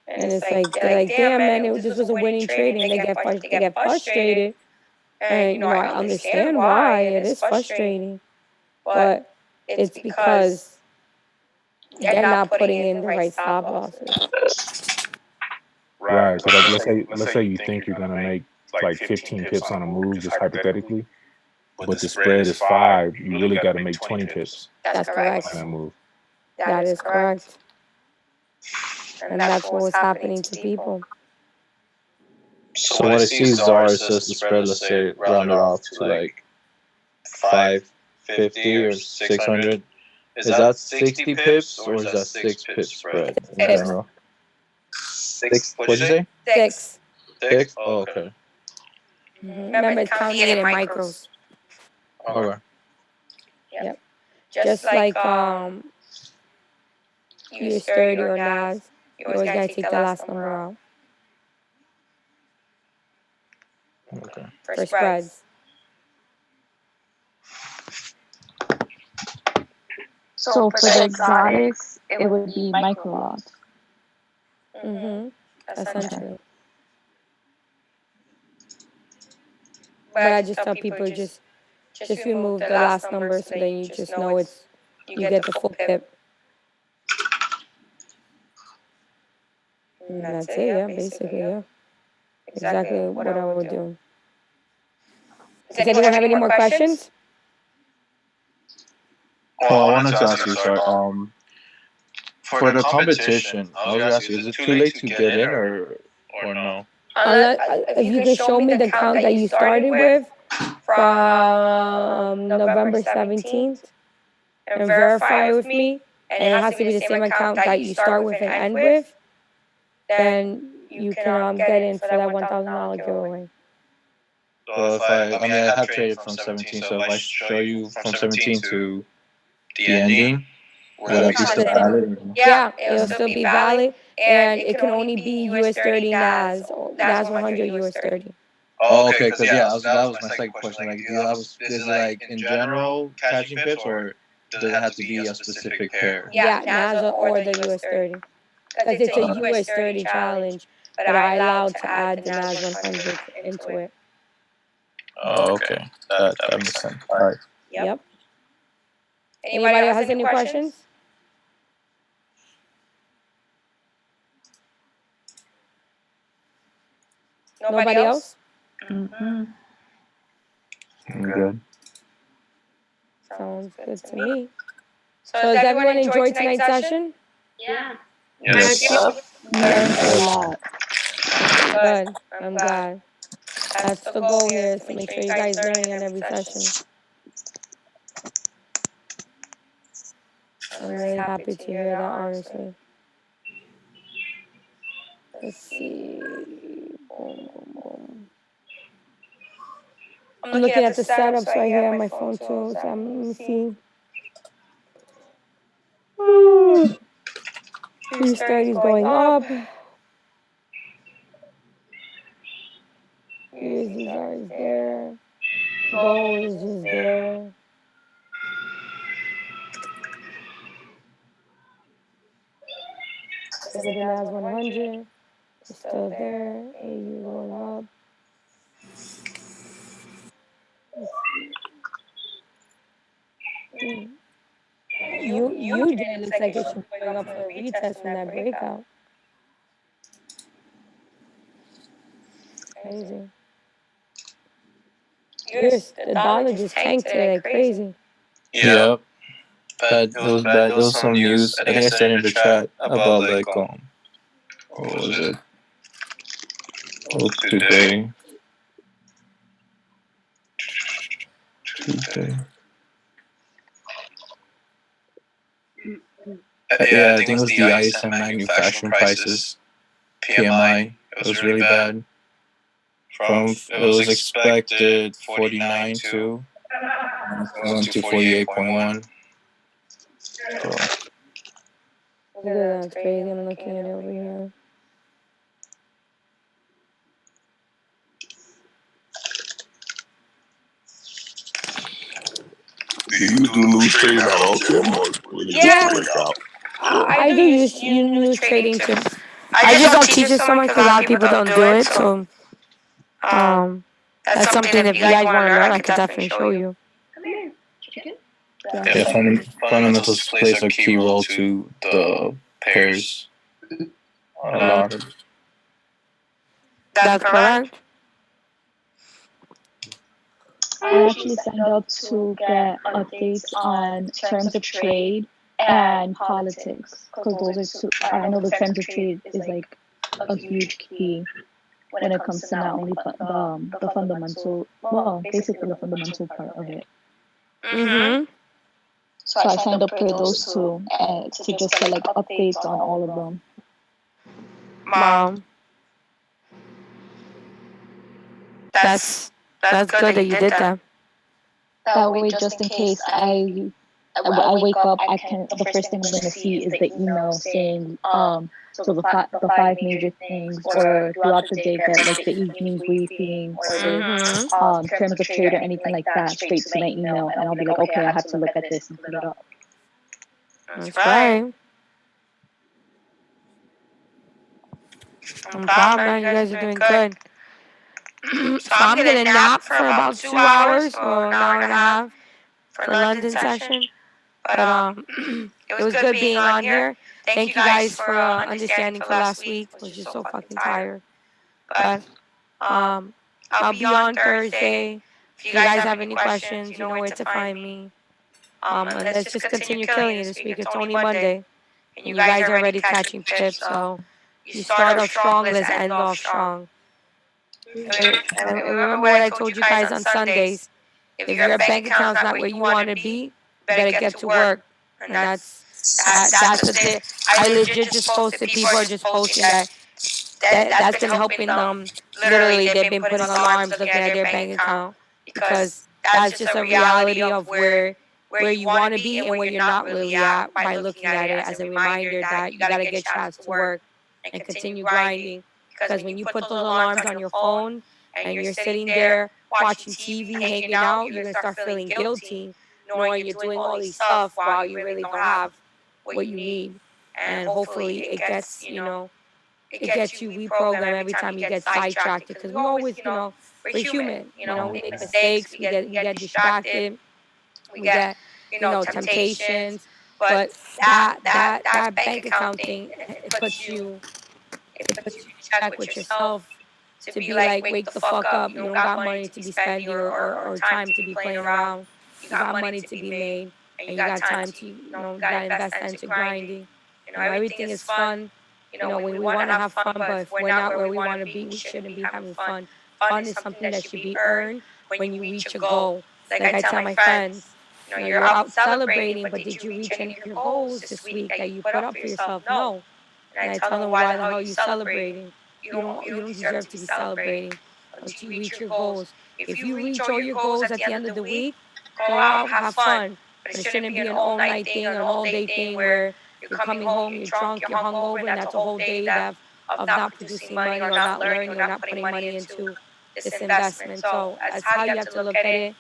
Speaker 1: and it's like they're like, damn man, this was a winning trade, and they get frustrated. And I understand why it is frustrating, but it's because they're not putting in the right stop losses.
Speaker 9: Right? Because like let's say you think you're gonna make like 15 pips on a move, just hypothetically, but the spread is 5. You really got to make 20 pips
Speaker 1: That's correct.
Speaker 9: on that move.
Speaker 1: That is correct. And that's what was happening to people.
Speaker 8: So when I see Zara says the spread, let's say rounded off to like 550 or 600, is that 60 pips or is that 6 pip spread in general? Six? What'd you say?
Speaker 1: 6.
Speaker 8: 6? Oh, okay.
Speaker 1: Remember, it's counting it in micros.
Speaker 8: Okay.
Speaker 1: Yep. Just like US 30 or NAS, you always gotta take the last number out
Speaker 8: Okay.
Speaker 1: for spreads.
Speaker 2: So for the exotics, it would be micro lots.
Speaker 1: Essentially. But I just tell people just remove the last number, so then you just know you get the full pip. And that's it, yeah, basically, yeah. Exactly what I would do. Does anyone have any more questions?
Speaker 8: Well, I wanted to ask you, sorry, for the competition, I was asking, is it too late to get in or no?
Speaker 1: If you can show me the count that you started with from November 17th and verify with me, and it has to be the same account that you start with and end with, then you can get in for that $1,000 giveaway.
Speaker 8: So if I mean, I have traded from 17, so if I show you from 17 to the ending, would that be still valid?
Speaker 1: Yeah, it'll still be valid, and it can only be US 30 NAS or NAS 100 US 30.
Speaker 8: Oh, okay, because yeah, that was my second question. Like, is it like in general catching pips, or does it have to be a specific pair?
Speaker 1: Yeah, NAS or the US 30. Because it's a US 30 challenge, but I allowed to add the NAS 100 into it.
Speaker 8: Oh, okay. That makes sense. All right.
Speaker 1: Yep. Anybody else has any questions? Nobody else?
Speaker 2: Mm-hmm.
Speaker 8: Good.
Speaker 1: Sounds good to me. So does everyone enjoy tonight's session?
Speaker 5: Yeah.
Speaker 8: Yes.
Speaker 2: Learned a lot.
Speaker 1: Good. I'm glad. That's the goal here, is to make sure you guys learning on every session. I'm really happy to hear that, honestly. Let's see. Boom, boom, boom. I'm looking at the setups right here on my phone too. So let me see. US 30 is going up. USDs are there. Gold is just there. Look at the NAS 100. It's still there. AU going up. Let's see. UJ looks like it should be going up for a retest from that breakout. Crazy. The dollar just tanked today like crazy.
Speaker 8: Yeah. Bad. It was bad. There was some news. I think I said in the chat about like what was it? Oh, today. Tuesday. Yeah, I think it was the ISM manufacturing prices. PMI. It was really bad. It was expected 49 to went to 48.1. So
Speaker 1: Look at that, it's crazy. I'm looking at it over here.
Speaker 7: Do you do news trading at all, Kim?
Speaker 1: Yeah, I do use news trading too. I just don't teach it so much because a lot of people don't do it. So, that's something if you guys want to learn, I could definitely show you.
Speaker 10: Come here, chicken.
Speaker 8: yeah, fundamentals plays a key role to the pairs. A lot of.
Speaker 1: That's correct.
Speaker 2: I actually signed up to get updates on terms of trade and politics because those are two. I know the terms of trade is like a huge key when it comes to not only the fundamental, well, basically the fundamental part of it.
Speaker 1: Mm-hmm.
Speaker 2: So I signed up for those two to just get like updates on all of them.
Speaker 1: Wow. That's good that you did that.
Speaker 2: That way, just in case I wake up, the first thing I'm gonna see is the email saying so the five major things, or throughout the day get like the evening briefing or terms of trade or anything like that straight to my email, and I'll be like, okay, I have to look at this and put it up.
Speaker 1: That's right. I'm proud, man. You guys are doing good. So I'm gonna nap for about 2 hours or an hour and a half for London session. But it was good being on here. Thank you guys for understanding for last week. I was just so fucking tired. But I'll be on Thursday. If you guys have any questions, you know where to find me. And let's just continue killing it this week. It's only Monday, and you guys are already catching pips. So you start off strong, let's end off strong. And remember what I told you guys on Sundays. If your bank account's not where you want to be, you better get to work. And that's what I legit just posted. People are just posting that's been helping them. Literally, they've been putting alarms looking at their bank account because that's just a reality of where you want to be and where you're not really at by looking at it as a reminder that you got to get your ass to work and continue grinding. Because when you put those alarms on your phone and you're sitting there watching TV, hanging out, you're going to start feeling guilty knowing you're doing all these stuff while you really don't have what you need. And hopefully it gets, it gets you reprogrammed every time you get sidetracked because we always, we're human, we make mistakes, we get distracted, we get, temptations, but that bank account thing, it puts you in check with yourself to be like, wake the fuck up. You don't got money to be spending or time to be playing around. You got money to be made, and you got time to, you got to invest into grinding. Everything is fun. When we want to have fun, but if we're not where we want to be, we shouldn't be having fun. Fun is something that should be earned when you reach a goal. Like I tell my friends, you're out celebrating, but did you reach any of your goals this week that you put up for yourself? No. And I tell them, why the hell are you celebrating? You don't deserve to be celebrating until you reach your goals. If you reach all your goals at the end of the week, go out, have fun. But it shouldn't be an all-night thing, an all-day thing where you're coming home, you're drunk, you're hungover, and that's a whole day of not producing money or not learning or not putting money into this investment. So that's how you have to look at it.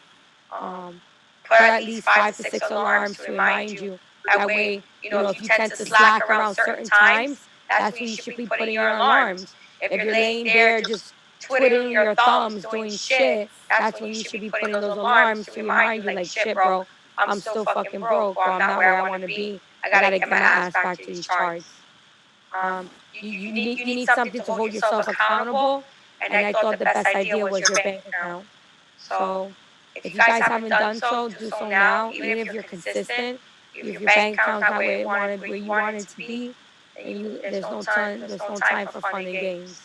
Speaker 1: Put at least 5 to 6 alarms to remind you. That way, if you tend to slack around certain times, that's when you should be putting your alarms. If you're laying there just twiddling your thumbs, doing shit, that's when you should be putting those alarms to remind you, like, shit, bro, I'm still fucking broke, or I'm not where I want to be. I gotta get my ass back to these charts. You need something to hold yourself accountable, and I thought the best idea was your bank account. So if you guys haven't done so, do so now. Even if you're consistent, if your bank account's not where you want it to be, then there's no time for fun and games.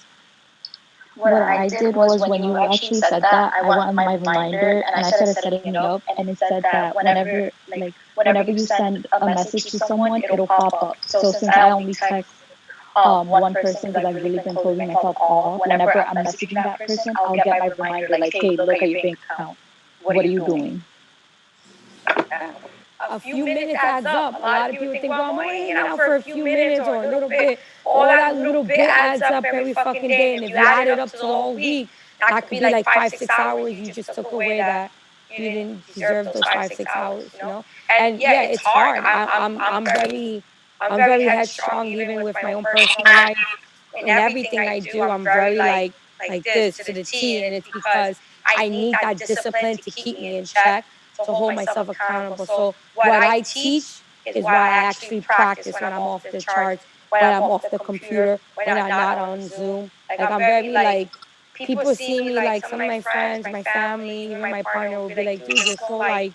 Speaker 2: What I did was when you actually said that, I went on my reminder and I started setting it up, and it said that whenever you send a message to someone, it'll pop up. So since I only text one person because I've really been closing myself off, whenever I'm messaging that person, I'll get my reminder like, hey, look at your bank account. What are you doing?
Speaker 1: A few minutes adds up. A lot of people think, well, I'm only hanging out for a few minutes or a little bit. All that little bit adds up every fucking day. And if you add it up to the whole week, that could be like 5, 6 hours you just took away that you didn't deserve those 5, 6 hours. And yeah, it's hard. I'm very headstrong even with my own personal life. In everything I do, I'm very like this to the T. And it's because I need that discipline to keep me in check, to hold myself accountable. So what I teach is what I actually practice when I'm off the charts, when I'm off the computer, when I'm not on Zoom. Like, I'm very like, people see me, like some of my friends, my family, even my partner will be like, dude, you're so like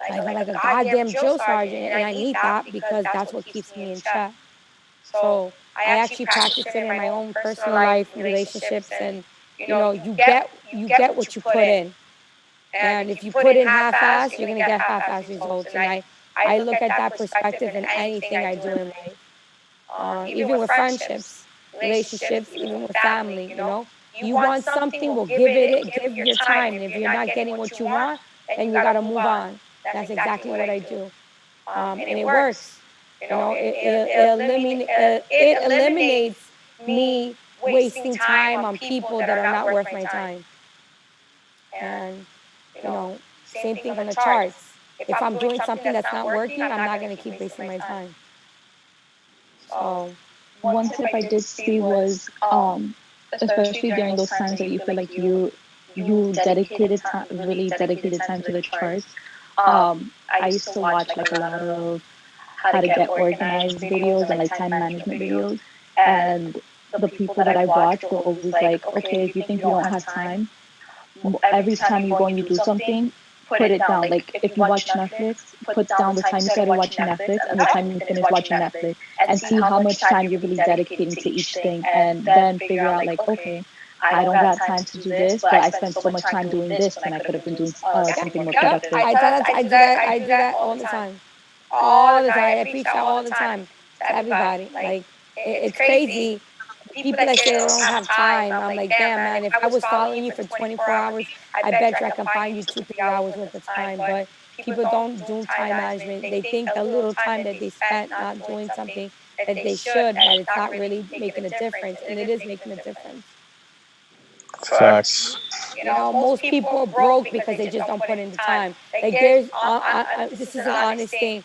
Speaker 1: a goddamn drill sergeant. And I need that because that's what keeps me in check. So I actually practice it in my own personal life, relationships, and you get what you put in. And if you put in half-ass, you're gonna get half-ass results. And I look at that perspective in anything I do in life, even with friendships, relationships, even with family. You want something, well, give your time. And if you're not getting what you want, then you gotta move on. That's exactly what I do, and it works. It eliminates me wasting time on people that are not worth my time. And same thing on the charts. If I'm doing something that's not working, I'm not gonna keep wasting my time. So
Speaker 2: One tip I did see was especially during those times that you feel like you dedicated time, really dedicated time to the charts. I used to watch like a lot of how to get organized videos and like time management videos, and the people that I watched were always like, okay, if you think you don't have time, every time you go and you do something, put it down. Like if you watch Netflix, put down the time you started watching Netflix and the time you finish watching Netflix, and see how much time you're really dedicating to each thing, and then figure out like, okay, I don't got time to do this, but I spent so much time doing this when I could have been doing something more productive.
Speaker 1: I do that all the time. All the time. I preach that all the time to everybody. Like, it's crazy. People that say they don't have time, I'm like, damn, man, if I was following you for 24 hours, I bet you I can find you 2, 3 hours worth of time. But people don't do time management. They think the little time that they spent not doing something that they should, that it's not really making a difference. And it is making a difference.
Speaker 4: Facts.
Speaker 1: Most people are broke because they just don't put in the time. Like, this is an honest thing.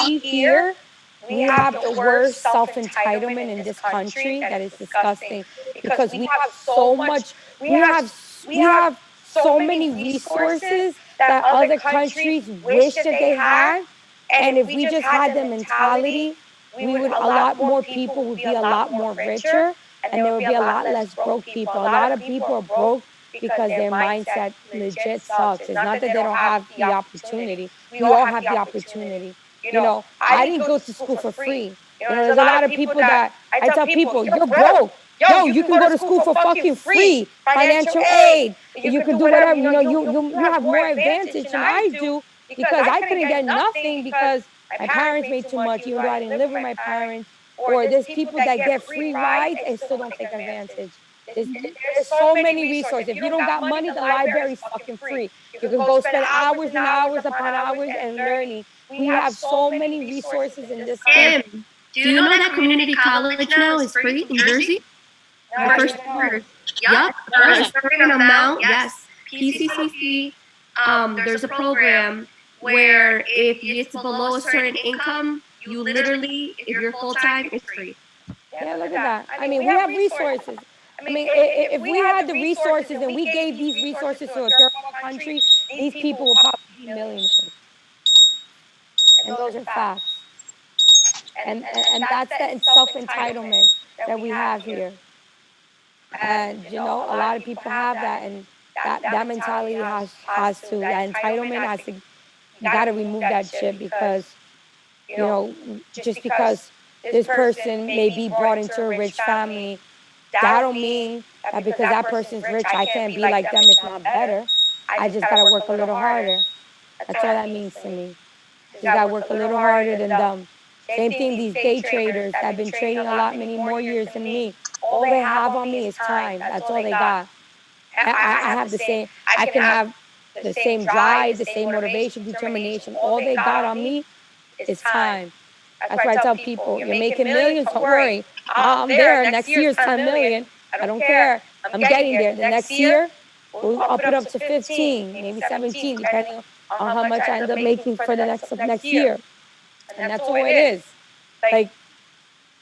Speaker 1: We here, we have the worst self-entitlement in this country that is disgusting, because we have so many resources that other countries wish that they had. And if we just had the mentality, a lot more people would be a lot more richer, and there would be a lot less broke people. A lot of people are broke because their mindset legit sucks. It's not that they don't have the opportunity. We all have the opportunity. I didn't go to school for free. There's a lot of people that I tell people, you're broke. Yo, you can go to school for fucking free, financial aid. You can do whatever. You have more advantage than I do, because I couldn't get nothing because my parents made too much, even though I didn't live with my parents. Or there's people that get free rides and still don't take advantage. There's so many resources. If you don't got money, the library's fucking free. You can go spend hours and hours upon hours and learning. We have so many resources in this country.
Speaker 10: Do you know that community college now is free in Jersey?
Speaker 1: My first year.
Speaker 10: Yup, for a certain amount, yes. PCCC, there's a program where if it's below a certain income, You literally, if you're full time, it's free.
Speaker 1: Yeah, look at that. I mean, we have resources. I mean, if we had the resources and we gave these resources to a third world country, these people will probably be millionaires. And those are facts. And that's the self entitlement that we have here. And you know, a lot of people have that, and that mentality has to that entitlement has to. You got to remove that shit because you know, just because this person may be brought into a rich family, that don't mean that because that person's rich, I can't be like them, if not better. I just gotta work a little harder. That's all that means to me. Just gotta work a little harder than them. Same thing, these day traders that have been trading a lot, many more years than me. All they have on me is time. That's all they got. I have the same, I can have the same drive, the same motivation, determination. All they got on me is time. That's why I tell people, you're making millions, don't worry. I'm there. Next year's 10 million. I don't care. I'm getting there. The next year, we'll up it up to 15, maybe 17, depending on how much I end up making for the next year. And that's all it is. Like,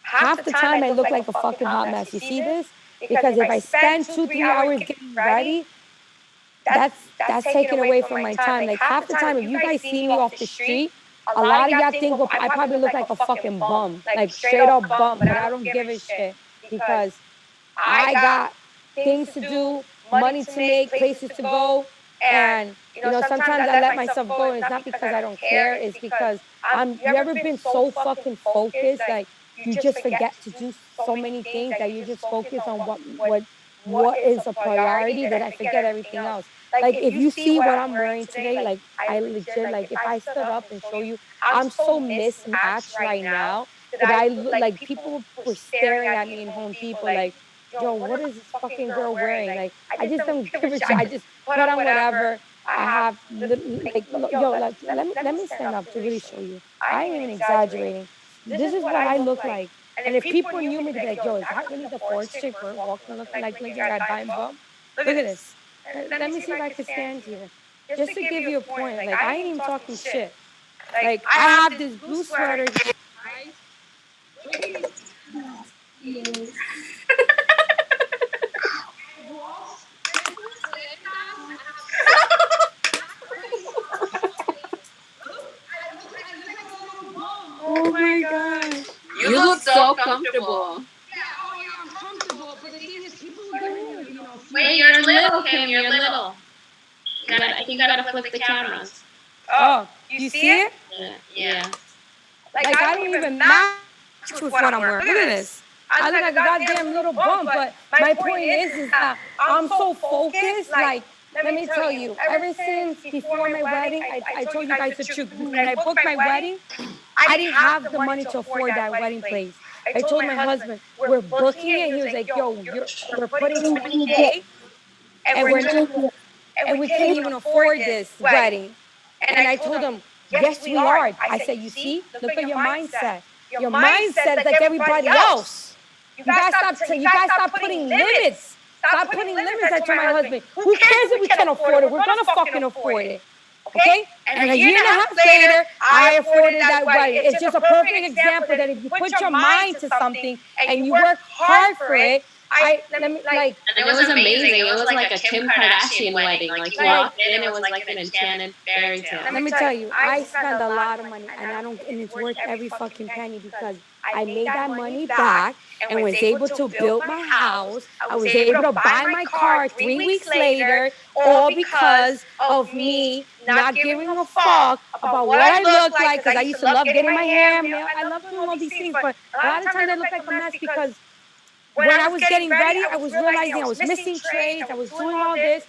Speaker 1: half the time I look like a fucking hot mess. You see this? Because if I spend 2-3 hours getting ready, that's taken away from my time. Like half the time, if you guys see me off the street, a lot of y'all think I probably look like a fucking bum, like straight up bum. But I don't give a shit because I got things to do, money to make, places to go, and you know sometimes I let myself go, and it's not because I don't care. It's because I'm. You ever been so fucking focused, like you just forget to do so many things that you just focus on what is a priority that I forget everything else. Like if you see what I'm wearing today, like I legit like if I stood up and show you, I'm so mismatched right now that like people were staring at me in Home Depot like, yo, what is this fucking girl wearing? Like I just don't give a shit. I just put on whatever. I have like yo, like let me stand up to really show you. I ain't even exaggerating. This is what I look like. And if people knew me, they'd be like, yo, is that really the Forex chick walking looking like you're at Dime Bum? Look at this. Let me see if I can stand here. Just to give you a point, like I ain't even talking shit. Like I have this blue sweater here, guys. Look at these. Walls. Oh my gosh.
Speaker 3: You look so comfortable.
Speaker 1: Yeah, oh yeah, I'm comfortable. But the thing is, people look at me like, you know,
Speaker 5: Wait, you're little, Kim. You're little. I think you gotta flip the cameras.
Speaker 1: oh, you see it?
Speaker 5: Yeah.
Speaker 1: Like I don't even match with what I'm wearing. Look at this. I look like a goddamn little bum. But my point is that I'm so focused. Like, let me tell you, ever since before my wedding, I told you guys the truth. When I booked my wedding, I didn't have the money to afford that wedding place. I told my husband, we're booking it. He was like, yo, we're putting 20K and we can't even afford this wedding. And I told him, yes, we are. I said, you see, look at your mindset. Your mindset is like everybody else. You guys stop putting limits. Stop putting limits. I told my husband, who cares if we can't afford it? We're gonna fucking afford it. Okay? And a year and a half later, I afforded that wedding. It's just a perfect example that if you put your mind to something and you work hard for it, let me like.
Speaker 5: And it was amazing. It was like a Kim Kardashian wedding. Like you walked in, it was like an enchanted fairy tale.
Speaker 1: Let me tell you, I spend a lot of money, and it's worth every fucking penny because I made that money back and was able to build my house. I was able to buy my car 3 weeks later, all because of me not giving a fuck about what I look like. Because I used to love getting my hair, I love doing all these things, but a lot of times I look like a mess because when I was getting ready, I was realizing I was missing trades. I was doing all this,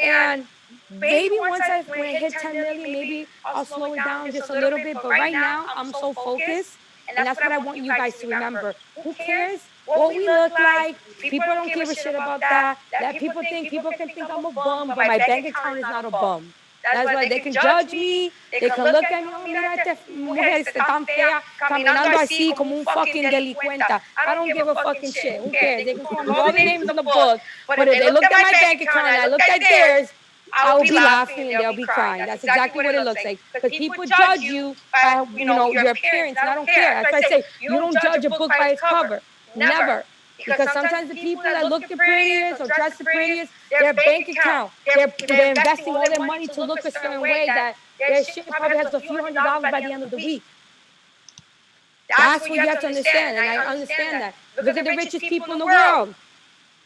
Speaker 1: and maybe when I hit 10 million, maybe I'll slow it down just a little bit. But right now, I'm so focused, and that's what I want you guys to remember. Who cares what we look like? People don't give a shit about that. That people can think I'm a bum, but my bank account is not a bum. That's why they can judge me, they can look at me, oh, mira esta mujer tan fea, caminando así como un fucking delincuenta. I don't give a fucking shit. Who cares? They can call me all the names in the book, but if they looked at my bank account and I looked at theirs, I will be laughing and they'll be crying. That's exactly what it looks like. Because people judge you by, your appearance, and I don't care. That's why I say you don't judge a book by its cover. Never. Because sometimes the people that look the prettiest or dress the prettiest, their bank account, they're investing all their money to look a certain way that their shit probably has a few $100s by the end of the week. That's what you have to understand, and I understand that. Look at the richest people in the world.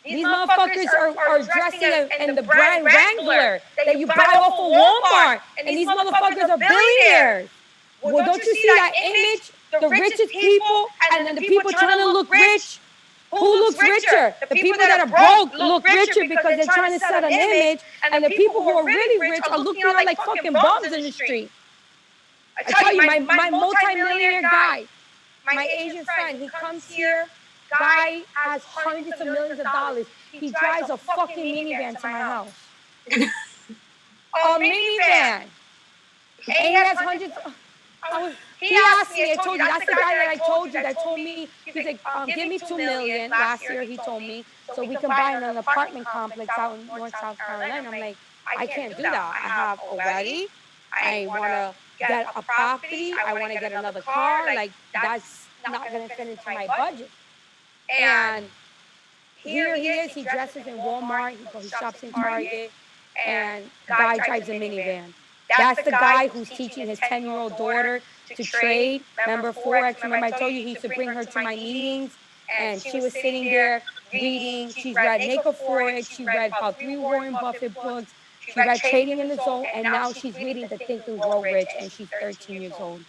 Speaker 1: These motherfuckers are dressing in the brand Wrangler that you buy off of Walmart, and these motherfuckers are billionaires. Well, don't you see that image? The richest people, and then the people trying to look rich. Who looks richer? The people that are broke look richer because they're trying to set an image, and the people who are really rich are looking like fucking bums in the street. I tell you, my multi-millionaire guy, my Asian friend, he comes here. Guy has hundreds of millions of dollars. He drives a fucking minivan to my house. A minivan. And he has hundreds. He asked me. I told you that's the guy that I told you that told me he's like, give me $2 million last year. He told me so we can buy an apartment complex out in North South Carolina. I'm like, I can't do that. I have a wedding. I want to get a property. I want to get another car. Like that's not going to fit into my budget. And here he is. He dresses in Walmart. He shops in Target. And guy drives a minivan. That's the guy who's teaching his 10-year-old daughter to trade. Remember Forex? Remember I told you he used to bring her to my meetings? And she was sitting there reading. She's read Make a Forex. She read about 3 Warren Buffett books. She read Trading in the Zone. And now she's reading The Think and Grow Rich. And she's 13 years old.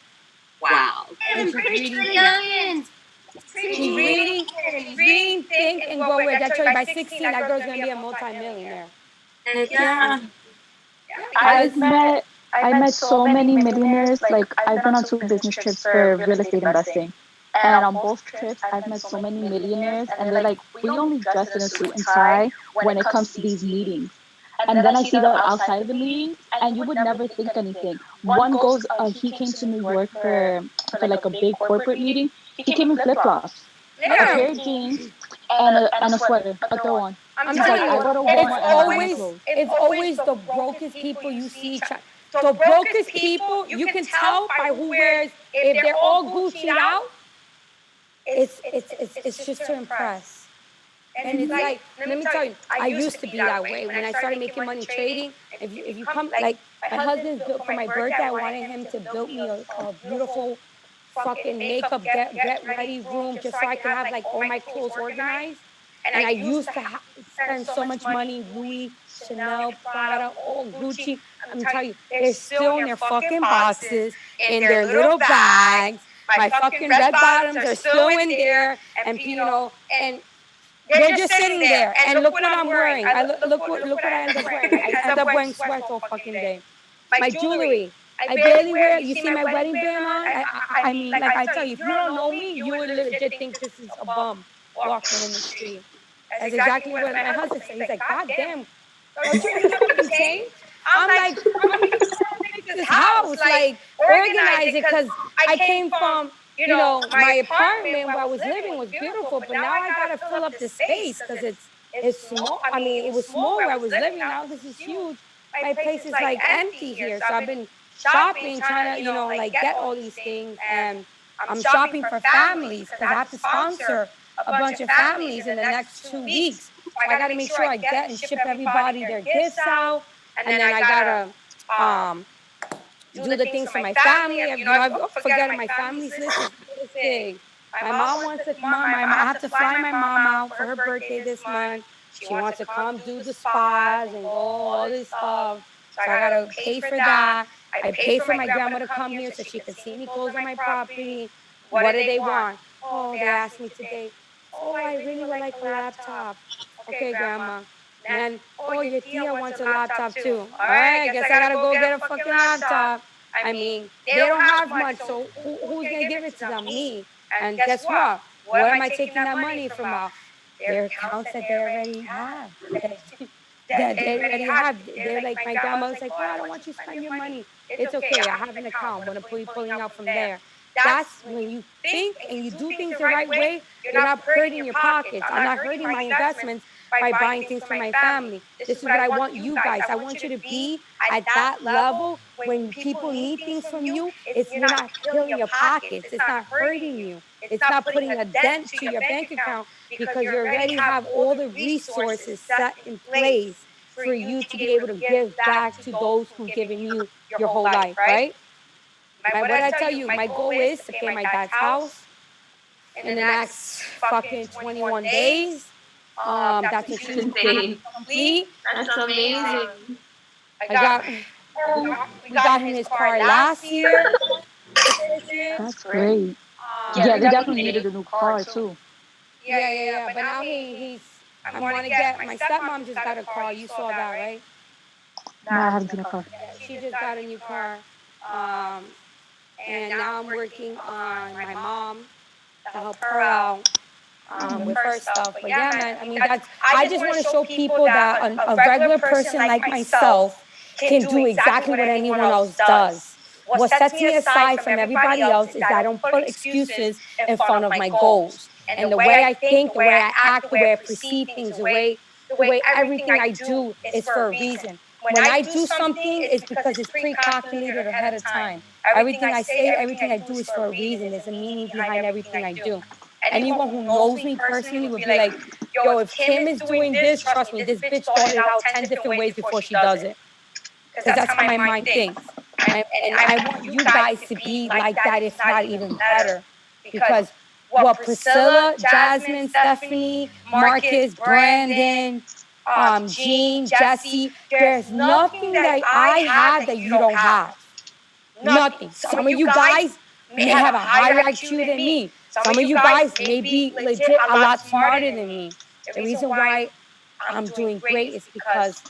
Speaker 3: Wow.
Speaker 1: And she's reading... She's reading Think and Grow Rich. I told you by 16, that girl's going to be a multi-millionaire.
Speaker 3: Yeah.
Speaker 2: I've met so many millionaires. Like I've been on 2 business trips for real estate investing, and on both trips I've met so many millionaires, and they're like, we only dress in a suit and tie when it comes to these meetings. And then I see them outside of the meetings, and you would never think anything. One goes, he came to New York for like a big corporate meeting. He came in flip flops, a pair of jeans, and a sweater, a throw on.
Speaker 1: I'm telling you, it's always the brokest people you see. The brokest people, you can tell by who wears. If they're all Gucci'd out, it's just to impress. And it's like, let me tell you, I used to be that way. When I started making money trading, if you come, like my husband's built for my birthday, I wanted him to build me a beautiful fucking makeup get ready room just so I can have like all my clothes organized. And I used to spend so much money, Louis, Chanel, Prada, all Gucci. I'm telling you, they're still in their fucking boxes, in their little bags. My fucking red bottoms are still in there, and and they're just sitting there. And look what I'm wearing. Look what I end up wearing. I end up wearing sweats all fucking day. My jewelry, I barely wear it. You see my wedding band on? I mean, like I tell you, if you don't know me, you would legit think this is a bum walking in the street. That's exactly what my husband said. He's like, God damn, don't you need to fucking change? I'm like, bro, you gotta fix this house, like organize it, because I came from, my apartment where I was living was beautiful, but now I gotta fill up the space because it's small. I mean, it was small where I was living. Now this is huge. My place is like empty here, so I've been shopping, trying to, like get all these things, and I'm shopping for families because I have to sponsor a bunch of families in the next 2 weeks. So I got to make sure I get and ship everybody their gifts out, and then I gotta do the things for my family. I'm forgetting my family's list is big. My mom wants to come. I have to fly my mom out for her birthday this month. She wants to come do the spas and go all this stuff. So I gotta pay for that. I pay for my grandma to come here so she can see me close on my property. What do they want? Oh, they asked me today. Oh, I really would like a laptop. Okay, grandma. And oh, your tia wants a laptop too. All right, I guess I gotta go get a fucking laptop. I mean, they don't have much, so who's gonna give it to them? Me. And guess what? What am I taking that money from out? Their accounts that they already have. That they already have. They're like, my grandma's like, oh, I don't want you to spend your money. It's okay. I have an account. I'm gonna be pulling out from there. That's when you think and you do things the right way, you're not hurting your pockets. I'm not hurting my investments. by buying things for my family. This is what I want you guys. I want you to be at that level when people need things from you. It's you're not killing your pockets. It's not hurting you. It's not putting a dent to your bank account because you already have all the resources set in place for you to be able to give back to those who've given you your whole life, right? What did I tell you? My goal is to pay my dad's house in the next fucking 21 days. That's what she's
Speaker 5: Insane.
Speaker 1: complete.
Speaker 5: That's amazing.
Speaker 1: I got we got him his car last year.
Speaker 2: That's great.
Speaker 5: Yeah,
Speaker 2: Yeah,
Speaker 5: they
Speaker 2: they
Speaker 5: definitely
Speaker 2: definitely needed a new car too.
Speaker 1: Yeah. But now he's I want to get my stepmom just got a car. You saw that, right?
Speaker 2: No, I haven't seen a car.
Speaker 1: Yeah, she just got a new car. And now I'm working on my mom to help her out with her stuff. But yeah, man, I mean, that's, I just want to show people that a regular person like myself can do exactly what anyone else does. What sets me aside from everybody else is that I don't put excuses in front of my goals. And the way I think, the way I act, the way I perceive things, the way everything I do is for a reason. When I do something, it's because it's pre-calculated ahead of time. Everything I say, everything I do is for a reason. There's a meaning behind everything I do. Anyone who knows me personally would be like, yo, if Kim is doing this, trust me, this bitch thought it out 10 different ways before she does it. Because that's how my mind thinks. And I want you guys to be like that, if not even better. Because what Priscilla, Jasmine, Stephanie, Marcus, Brandon, Jean, Jesse, there's nothing that I have that you don't have. Nothing. Some of you guys may have a higher IQ than me. Some of you guys may be legit a lot smarter than me. The reason why I'm doing great is because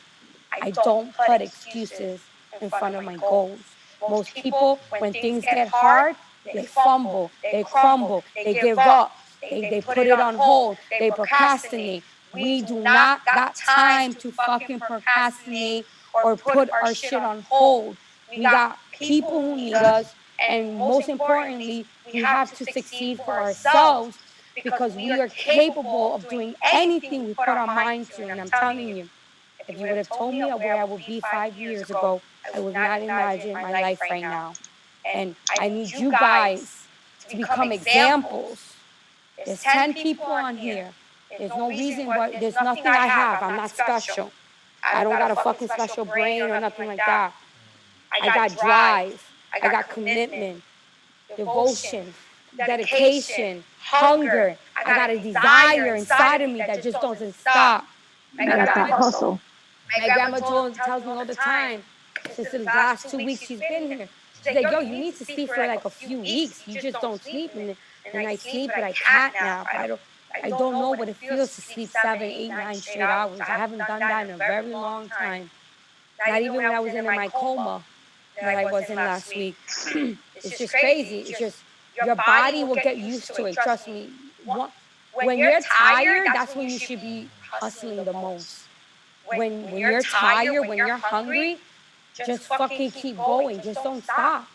Speaker 1: I don't put excuses in front of my goals. Most people, when things get hard, they fumble, they crumble, they give up, they put it on hold, they procrastinate. We do not got time to fucking procrastinate or put our shit on hold. We got people who need us, and most importantly, we have to succeed for ourselves because we are capable of doing anything we put our mind to. And I'm telling you, if you would have told me where I would be 5 years ago, I would not imagine my life right now. And I need you guys to become examples. There's 10 people on here. There's no reason why, there's nothing I have. I'm not special. I don't got a fucking special brain or nothing like that. I got drive. I got commitment, devotion, dedication, hunger. I got a desire inside of me that just doesn't stop.
Speaker 2: You got that hustle.
Speaker 1: My grandma tells me all the time, since the last 2 weeks she's been here, she's like, yo, you need to sleep for like a few weeks. You just don't sleep. And I sleep, but I can't nap. I don't know what it feels to sleep 7, 8, 9 straight hours. I haven't done that in a very long time. Not even when I was in my coma that I was in last week. It's just crazy. It's just your body will get used to it. Trust me. When you're tired, that's when you should be hustling the most. When you're tired, when you're hungry, just fucking keep going. Just don't stop.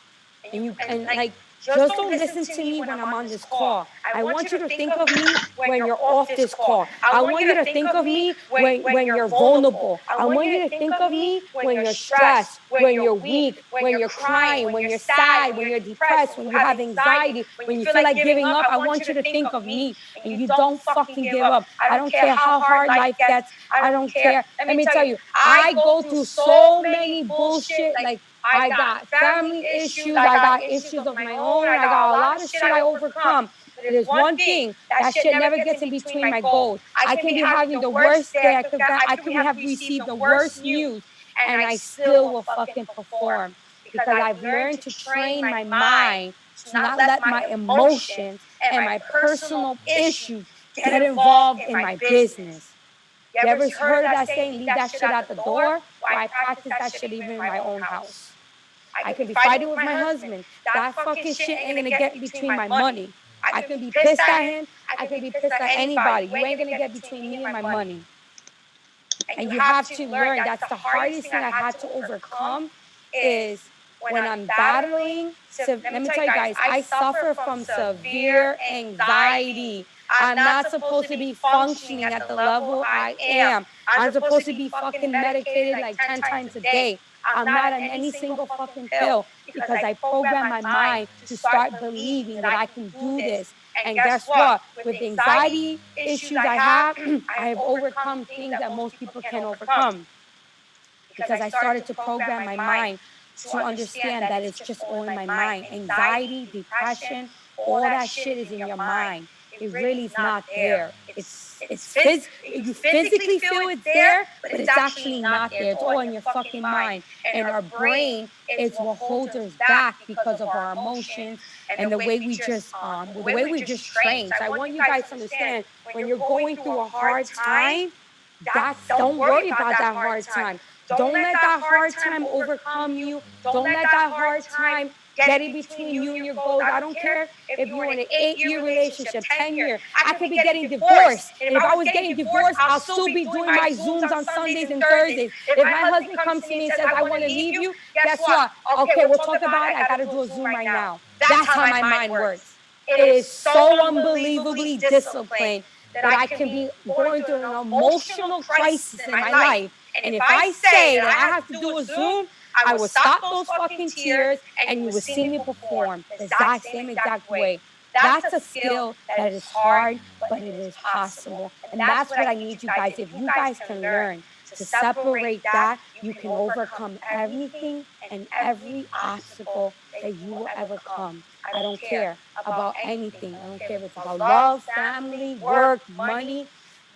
Speaker 1: And like just don't listen to me when I'm on this call. I want you to think of me when you're off this call. I want you to think of me when you're vulnerable. I want you to think of me when you're stressed, when you're weak, when you're crying, when you're sad, when you're depressed, when you have anxiety, when you feel like giving up. I want you to think of me, and you don't fucking give up. I don't care how hard life gets. I don't care. Let me tell you, I go through so many bullshit. Like, I got family issues. I got issues of my own. I got a lot of shit I overcome. But there's one thing, that shit never gets in between my goals. I can be having the worst day. I can have received the worst news, and I still will fucking perform because I've learned to train my mind to not let my emotions and my personal issues get involved in my business. You ever heard of that saying, leave that shit at the door? Well, I practice that shit even in my own house. I can be fighting with my husband. That fucking shit ain't gonna get between my money. I can be pissed at him. I can be pissed at anybody. You ain't gonna get between me and my money. And you have to learn. That's the hardest thing I've had to overcome is when I'm battling, let me tell you guys, I suffer from severe anxiety. I'm not supposed to be functioning at the level I am. I'm supposed to be fucking medicated like 10 times a day. I'm not on any single fucking pill because I program my mind to start believing that I can do this. And guess what? With the anxiety issues I have, I have overcome things that most people can't overcome because I started to program my mind to understand that it's just all in my mind. Anxiety, depression, all that shit is in your mind. It really is not there. You physically feel it's there, but it's actually not there. It's all in your fucking mind. And our brain is what holds us back because of our emotions and the way we just train. So I want you guys to understand when you're going through a hard time, don't worry about that hard time. Don't let that hard time overcome you. Don't let that hard time get in between you and your goals. I don't care if you're in an 8-year relationship, 10-year. I could be getting divorced. And if I was getting divorced, I'll still be doing my Zooms on Sundays and Thursdays. If my husband comes to me and says, I want to leave you, guess what? Okay, we'll talk about it. I got to do a Zoom right now. That's how my mind works. It is so unbelievably disciplined that I can be going through an emotional crisis in my life. And if I say that I have to do a Zoom, I will stop those fucking tears and you will see me perform the same exact way. That's a skill that is hard, but it is possible. And that's what I need you guys. If you guys can learn to separate that, you can overcome everything and every obstacle that you will ever come. I don't care about anything. I don't care if it's about love, family, work, money.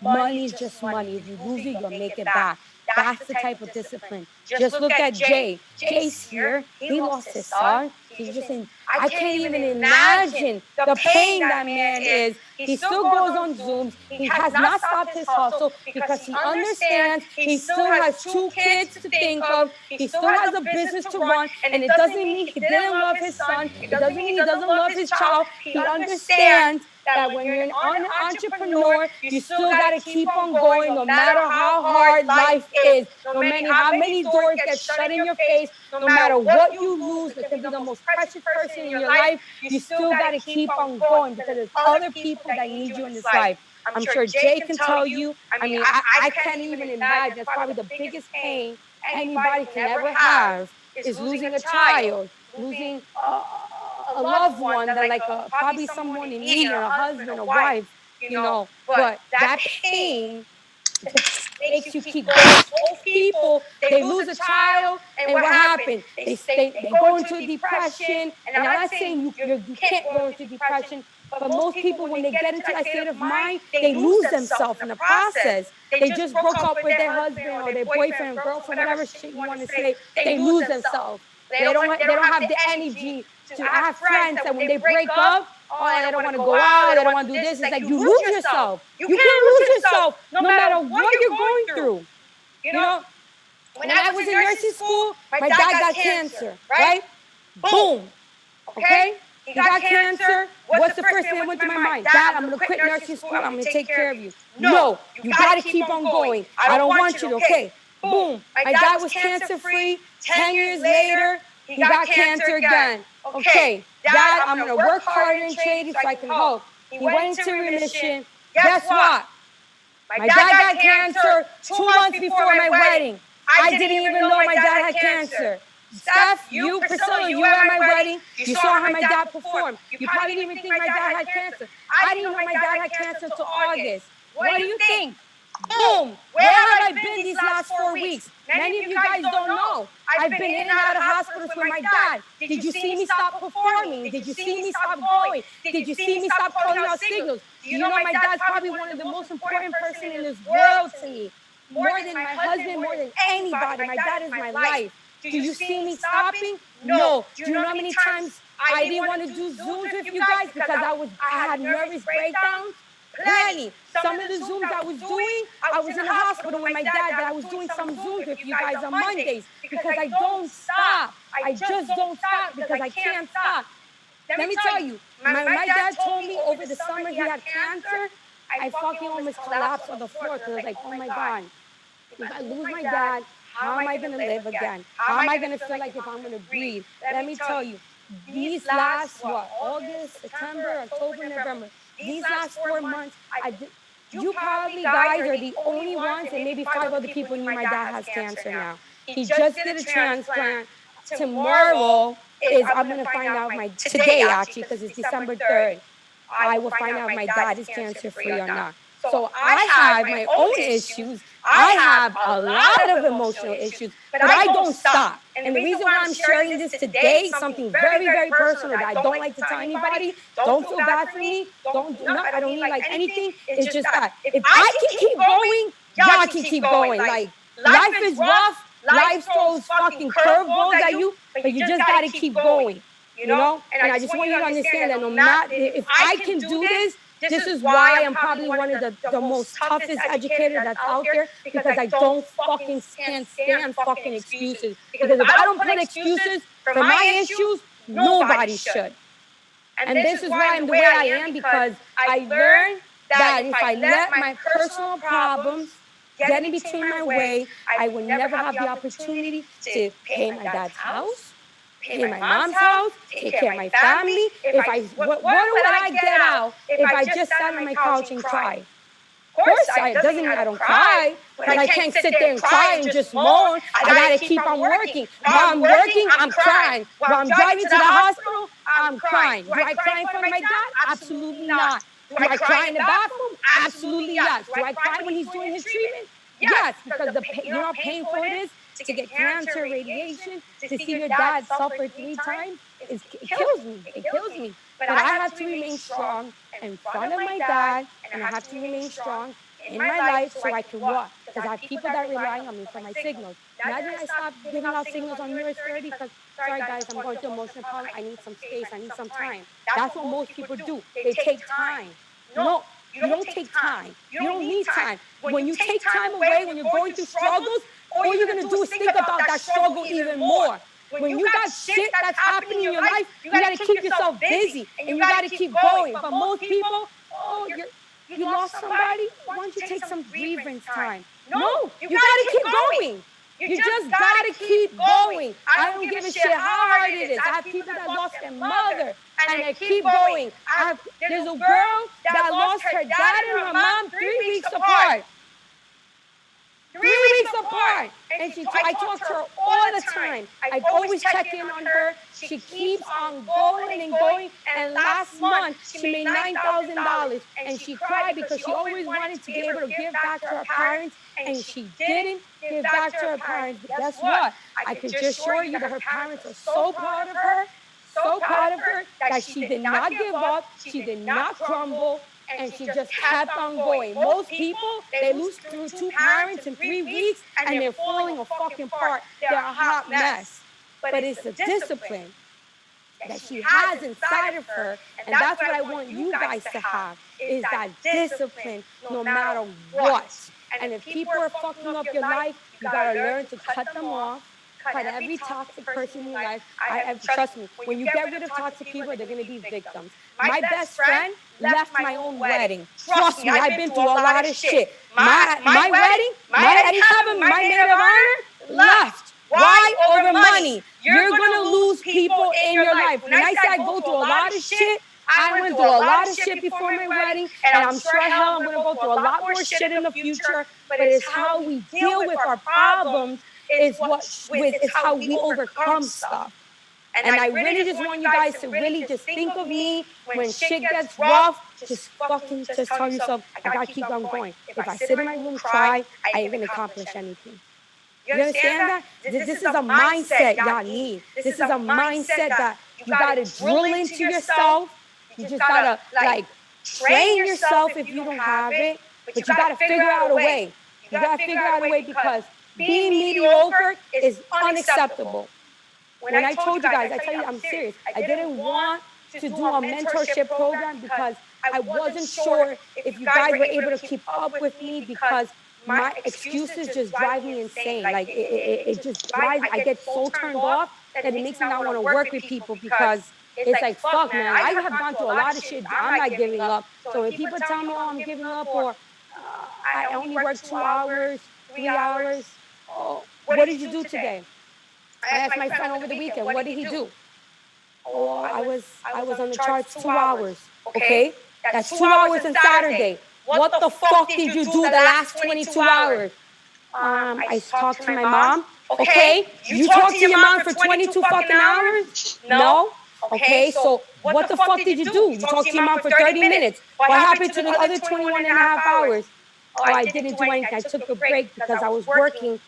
Speaker 1: Money is just money. If you lose it, you'll make it back. That's the type of discipline. Just look at Jay. Jay's here. He lost his son. I can't even imagine the pain that man is. He still goes on Zooms. He has not stopped his hustle because he understands he still has 2 kids to think of. He still has a business to run. And it doesn't mean he didn't love his son. It doesn't mean he doesn't love his child. He understands that when you're an entrepreneur, you still got to keep on going no matter how hard life is, no matter how many doors get shut in your face, no matter what you lose, it can be the most precious person in your life, you still got to keep on going because there's other people that need you in this life. I'm sure Jay can tell you. I mean, I can't even imagine. That's probably the biggest pain anybody can ever have is losing a child, losing a loved one that like probably someone immediate, a husband, a wife, but that pain just makes you keep going. Most people, they lose a child, and what happened? They go into a depression. And I'm not saying you can't go into depression, but most people, when they get into that state of mind, they lose themselves in the process. They just broke up with their husband or their boyfriend, girlfriend, whatever shit you want to say. They lose themselves. They don't have the energy to. I have friends that when they break up, oh, they don't want to go out, they don't want to do this. It's like you lose yourself. You can't lose yourself no matter what you're going through. You know, when I was in nursing school, my dad got cancer, right? Boom. Okay? He got cancer. What's the first thing that went to my mind? Dad, I'm going to quit nursing school. I'm going to take care of you. No, you got to keep on going. I don't want you to. Okay. Boom. My dad was cancer free. 10 years later, he got cancer again. Okay. Dad, I'm going to work harder in trading so I can help. He went into remission. Guess what? My dad got cancer 2 months before my wedding. I didn't even know my dad had cancer. Steph, Priscilla, you were at my wedding. You saw how my dad performed. You probably didn't even think my dad had cancer. I didn't know my dad had cancer until August. What do you think? Boom! Where have I been these last 4 weeks? Many of you guys don't know. I've been in and out of hospitals with my dad. Did you see me stop performing? Did you see me stop going? Did you see me stop calling out signals? Do you know my dad's probably one of the most important person in this world to me? More than my husband, more than anybody. My dad is my life. Do you see me stopping? No. Do you know how many times I didn't want to do Zooms with you guys because I had nervous breakdowns? Plenty. Some of the Zooms I was doing, I was in the hospital with my dad, but I was doing some Zooms with you guys on Mondays because I don't stop. I just don't stop because I can't stop. Let me tell you, my dad told me over the summer he had cancer. I fucking almost collapsed on the floor because I was like, oh my God, if I lose my dad, how am I going to live again? How am I going to feel like if I'm going to breathe? Let me tell you, these last, what, August, September, October, November, these last 4 months, you probably guys are the only ones, and maybe 5 other people knew my dad has cancer now. He just did a transplant. Tomorrow is, I'm going to find out today actually, because it's December 3rd. I will find out if my dad is cancer free or not. So I have my own issues. I have a lot of emotional issues, but I don't stop. And the reason why I'm sharing this today, something very, very personal that I don't like to tell anybody, don't feel bad for me, don't do not, I don't need like anything. It's just that if I can keep going, y'all can keep going. Like, life is rough. Life throws fucking curveballs at you, but you just gotta keep going. You know? And I just want you to understand that no matter if I can do this is why I'm probably one of the most toughest educator that's out there, because I don't fucking can't stand fucking excuses. Because if I don't put excuses for my issues, nobody should. And this is why I'm the way I am, because I learned that if I let my personal problems get in between my way, I would never have the opportunity to pay my dad's house, pay my mom's house, take care of my family. What would I get out if I just sat on my couch and cried? Of course, it doesn't mean I don't cry, but I can't sit there and cry and just moan. I gotta keep on working. While I'm working, I'm crying. While I'm driving to the hospital, I'm crying. Do I cry in front of my dad? Absolutely not. Do I cry in the bathroom? Absolutely yes. Do I cry when he's doing his treatment? Yes, because you know how painful it is to get cancer, radiation, to see your dad suffer 3 times. It kills me. It kills me. But I have to remain strong in front of my dad, and I have to remain strong in my life so I can what? Because I have people that rely on me for my signals. Imagine I stop giving out signals on US 30 because, sorry guys, I'm going through emotional problem. I need some space. I need some time. That's what most people do. They take time. No, you don't take time. You don't need time. When you take time away, when you're going through struggles, all you're going to do is think about that struggle even more. When you got shit that's happening in your life, you got to keep yourself busy and you got to keep going. But most people, you lost somebody, why don't you take some grievance time? No, you got to keep going. You just got to keep going. I don't give a shit how hard it is. I have people that lost their mother and they keep going. There's a girl that lost her dad and her mom 3 weeks apart. 3 weeks apart. And I talk to her all the time. I always check in on her. She keeps on going and going. And last month, she made $9,000. And she cried because she always wanted to be able to give back to her parents. And she didn't give back to her parents. But guess what? I could just assure you that her parents are so proud of her. So proud of her that she did not give up. She did not crumble. And she just kept on going. Most people, they lose through 2 parents in 3 weeks and they're falling fucking apart. They're a hot mess. But it's the discipline that she has inside of her, and that's what I want you guys to have, is that discipline no matter what. And if people are fucking up your life, you gotta learn to cut them off. Cut every toxic person in your life. Trust me, when you get rid of toxic people, they're gonna be victims. My best friend left my own wedding. Trust me, I've been through a lot of shit. My wedding, my Eddie Heaven, my maid of honor left. Why? Over money. You're gonna lose people in your life. When I say I go through a lot of shit, I went through a lot of shit before my wedding, and I'm sure hell I'm gonna go through a lot more shit in the future. But it's how we deal with our problems is how we overcome stuff. And I really just want you guys to really just think of me when shit gets rough. Just tell yourself, I gotta keep on going. If I sit in my room, cry, I ain't gonna accomplish anything. You understand that? This is a mindset y'all need. This is a mindset that you gotta drill into yourself. You just gotta train yourself if you don't have it, but you gotta figure out a way. You gotta figure out a way, because being mediocre is unacceptable. When I told you guys, I tell you, I'm serious. I didn't want to do a mentorship program because I wasn't sure if you guys were able to keep up with me, because my excuses just drive me insane. Like it just drives me. I get so turned off that it makes me not want to work with people, because it's like, fuck, man, I have gone through a lot of shit. I'm not giving up. So when people tell me, oh, I'm giving up, or I only work 2 hours, 3 hours, oh, what did you do today? I asked my friend over the weekend, what did he do? Oh, I was on the charts 2 hours. Okay, that's 2 hours on Saturday. What the fuck did you do the last 22 hours? I talked to my mom. Okay, you talked to your mom for 22 fucking hours? No. Okay, so what the fuck did you do? You talked to your mom for 30 minutes. What happened to the other 21 and a half hours? Oh, I didn't do anything. I took a break because I was working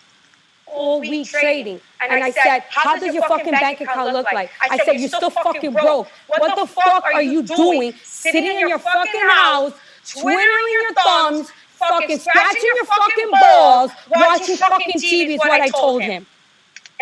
Speaker 1: all week trading. And I said, how does your fucking bank account look like? I said, you're still fucking broke. What the fuck are you doing sitting in your fucking house, twiddling your thumbs, fucking scratching your fucking balls, watching fucking TV is what I told him.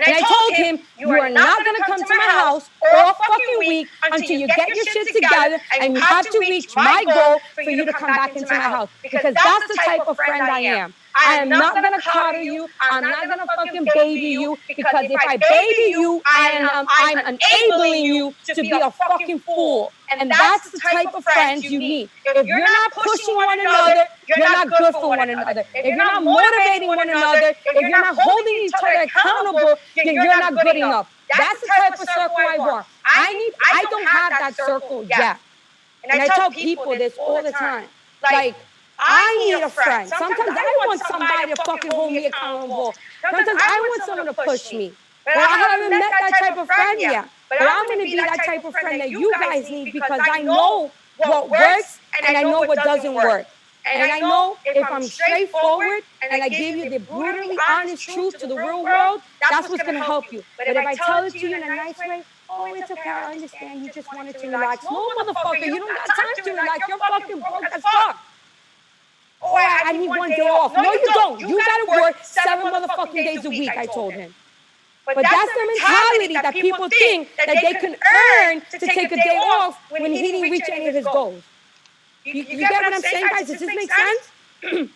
Speaker 1: And I told him, you are not going to come to my house all fucking week until you get your shit together and you have to reach my goal for you to come back into my house. Because that's the type of friend I am. I am not going to coddle you. I'm not going to fucking baby you. Because if I baby you, I'm enabling you to be a fucking fool. And that's the type of friends you need. If you're not pushing one another, you're not good for one another. If you're not motivating one another, if you're not holding each other accountable, then you're not good enough. That's the type of circle I want. I don't have that circle yet. And I tell people this all the time. Like, I need a friend. Sometimes I want somebody to fucking hold me accountable. Sometimes I want someone to push me. But I haven't met that type of friend yet. But I'm going to be that type of friend that you guys need because I know what works and I know what doesn't work. And I know if I'm straightforward and I give you the brutally honest truth to the real world, that's what's going to help you. But if I tell it to you in a nice way, oh, it's okay, I understand. You just wanted to relax. No, motherfucker, you don't got time to relax. You're fucking broke as fuck. Oh, I need one day off. No, you don't. You got to work 7 motherfucking days a week, I told him. But that's the mentality that people think that they can earn to take a day off when he didn't reach any of his goals. You get what I'm saying, guys? Does this make sense?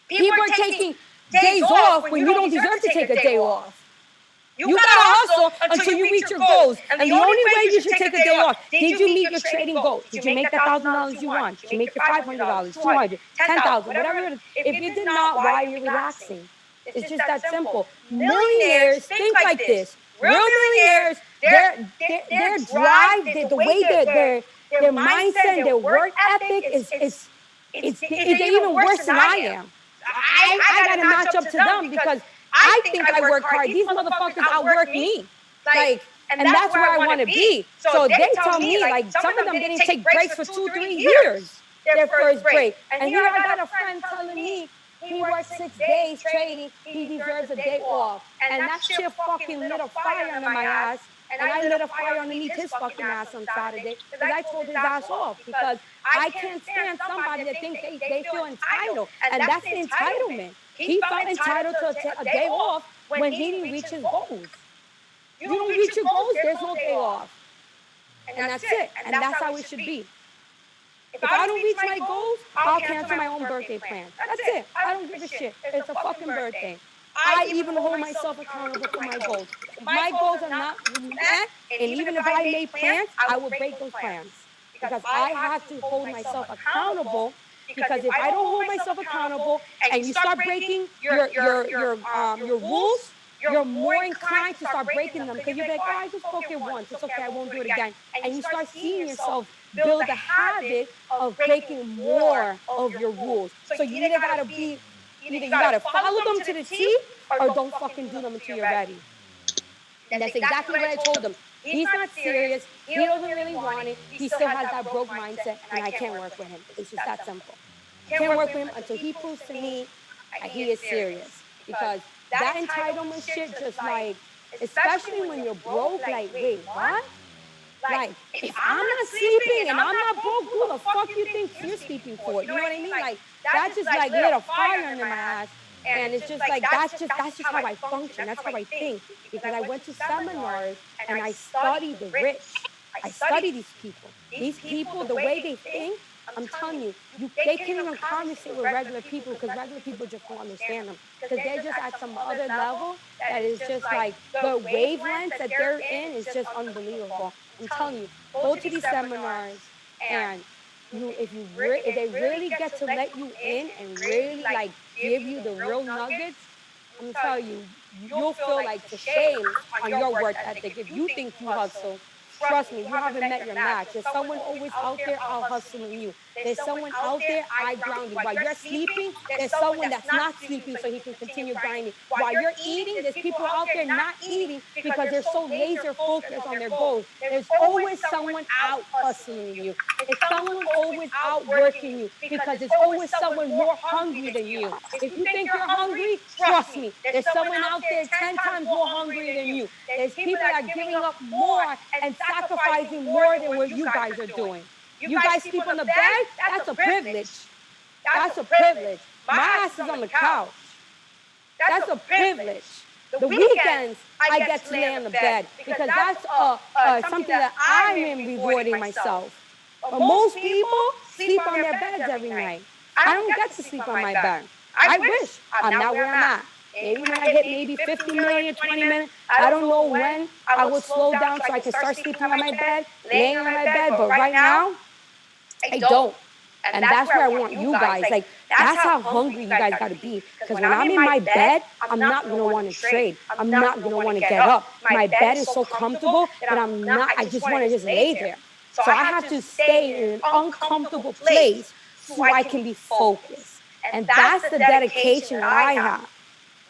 Speaker 1: People are taking days off when you don't deserve to take a day off. You gotta hustle until you reach your goals. And the only way you should take a day off, did you meet your trading goals? Did you make the $1,000 you want? Did you make your $500, 200, 10,000, whatever it is? If you did not, why are you relaxing? It's just that simple. Millionaires think like this. Real millionaires, their drive, the way their mindset, their work ethic is they're even worse than I am. I gotta match up to them because I think I work hard. These motherfuckers outwork me. Like, and that's where I want to be. So they tell me, like, some of them didn't take breaks for 2-3 years, their first break. And here I got a friend telling me he works 6 days trading, he deserves a day off. And that shit fucking lit a fire under my ass. And I lit a fire underneath his fucking ass on Saturday because I told his ass off because I can't stand somebody that thinks they feel entitled. And that's the entitlement. He felt entitled to a day off when he didn't reach his goals. You don't reach your goals, there's no day off. And that's it. And that's how it should be. If I don't reach my goals, I'll cancel my own birthday plan. That's it. I don't give a shit. It's a fucking birthday. I even hold myself accountable for my goals. If my goals are not met, and even if I made plans, I will break those plans. Because I have to hold myself accountable. Because if I don't hold myself accountable and you start breaking your rules, you're more inclined to start breaking them because you're like, oh, I just broke it once. It's okay, I won't do it again. And you start seeing yourself build a habit of breaking more of your rules. So you either you gotta follow them to the T or don't fucking do them until you're ready. And that's exactly what I told him. He's not serious. He doesn't really want it. He still has that broke mindset, and I can't work with him. It's just that simple. Can't work with him until he proves to me he is serious. Because that entitlement shit just like, especially when you're broke, like, wait, what? Like, if I'm not sleeping and I'm not broke, who the fuck you think you're sleeping for? You know what I mean? Like, that just like lit a fire under my ass. And it's just like, that's just how I function. That's how I think. Because I went to seminars and I studied the rich. I study these people. These people, the way they think, I'm telling you, they can't even conversate with regular people because regular people just don't understand them. Because they're just at some other level that is just like, the wavelengths that they're in is just unbelievable. I'm telling you, go to these seminars and if they really get to let you in and really like give you the real nuggets, I'm gonna tell you, you'll feel like to shame on your work ethic if you think you hustle. Trust me, you haven't met your match. There's someone always out there out hustling you. There's someone out there I grounding. While you're sleeping, there's someone that's not sleeping so he can continue grinding. While you're eating, there's people out there not eating because they're so laser focused on their goals. There's always someone out hustling you. There's someone always out working you because there's always someone more hungry than you. If you think you're hungry, trust me, there's someone out there 10 times more hungry than you. There's people that are giving up more and sacrificing more than what you guys are doing. You guys sleep on the bed? That's a privilege. That's a privilege. My ass is on the couch. That's a privilege. The weekends, I get to lay on the bed because that's something that I am rewarding myself. But most people sleep on their beds every night. I don't get to sleep on my bed. I wish I'm not where I'm at. Maybe when I hit maybe 50 million, 20 million, I don't know when I will slow down so I can start sleeping on my bed, laying on my bed. But right now, I don't. And that's where I want you guys. Like, that's how hungry you guys got to be. Because when I'm in my bed, I'm not going to want to trade. I'm not going to want to get up. My bed is so comfortable that I'm not, I just want to just lay there. So I have to stay in an uncomfortable place so I can be focused. And that's the dedication that I have.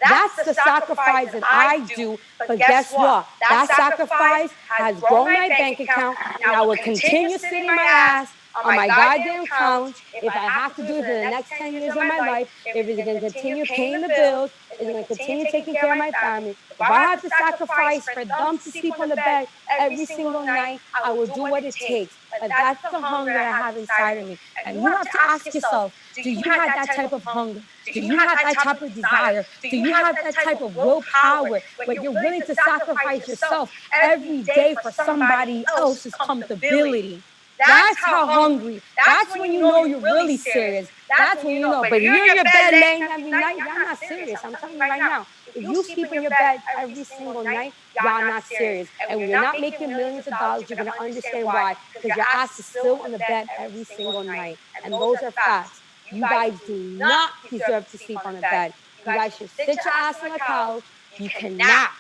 Speaker 1: That's the sacrifice that I do. But guess what? That sacrifice has grown my bank account, and I will continue sitting my ass on my goddamn couch if I have to do it for the next 10 years of my life, if it's going to continue paying the bills, if it's going to continue taking care of my family. If I have to sacrifice for them to sleep on the bed every single night, I will do what it takes. But that's the hunger I have inside of me. And you have to ask yourself, do you have that type of hunger? Do you have that type of desire? Do you have that type of willpower where you're willing to sacrifice yourself every day for somebody else's comfortability? That's how hungry. That's when you know you're really serious. That's when you know. But if you're in your bed laying every night, y'all not serious. I'm telling you right now. If you sleep in your bed every single night, y'all not serious. And when you're not making millions of dollars, you're going to understand why. Because your ass is still on the bed every single night. And those are facts. You guys do not deserve to sleep on the bed. You guys should sit your ass on the couch. You can nap,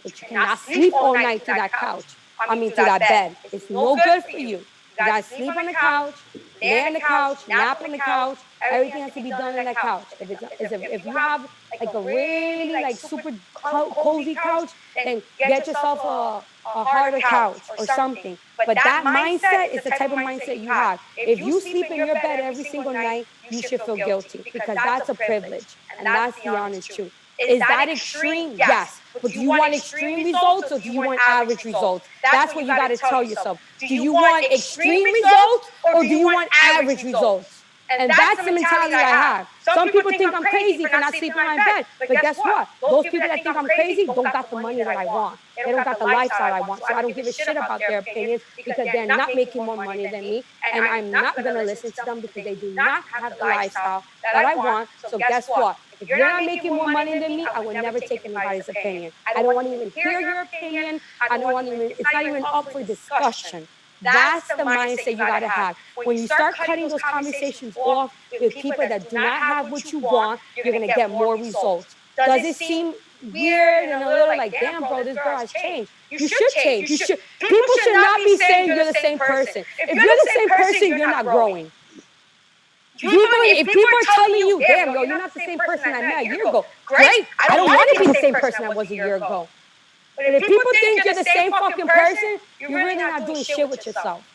Speaker 1: but you cannot sleep all night through that couch. Through that bed. It's no good for you. You guys sleep on the couch, lay on the couch, nap on the couch. Everything has to be done on that couch. If you have like a really like super cozy couch, then get yourself a harder couch or something. But that mindset is the type of mindset you have. If you sleep in your bed every single night, you should feel guilty because that's a privilege and that's the honest truth. Is that extreme? Yes. But do you want extreme results or do you want average results? That's what you got to tell yourself. Do you want extreme results or do you want average results? And that's the mentality I have. Some people think I'm crazy for not sleeping in my bed. But guess what? Those people that think I'm crazy don't got the money that I want. They don't got the lifestyle I want. So I don't give a shit about their opinions because they're not making more money than me. And I'm not going to listen to them because they do not have the lifestyle that I want. So guess what? If you're not making more money than me, I will never take anybody's opinion. I don't want to even hear your opinion. I don't want to even, it's not even up for discussion. That's the mindset you got to have. When you start cutting those conversations off with people that do not have what you want, you're going to get more results. Does it seem weird and a little like, damn, bro, this girl has changed? You should change. People should not be saying you're the same person. If you're the same person, you're not growing. If people are telling you, damn, yo, you're not the same person I met a year ago, great. I don't want to be the same person I was a year ago. But if people think you're the same fucking person, you're really not doing shit with yourself.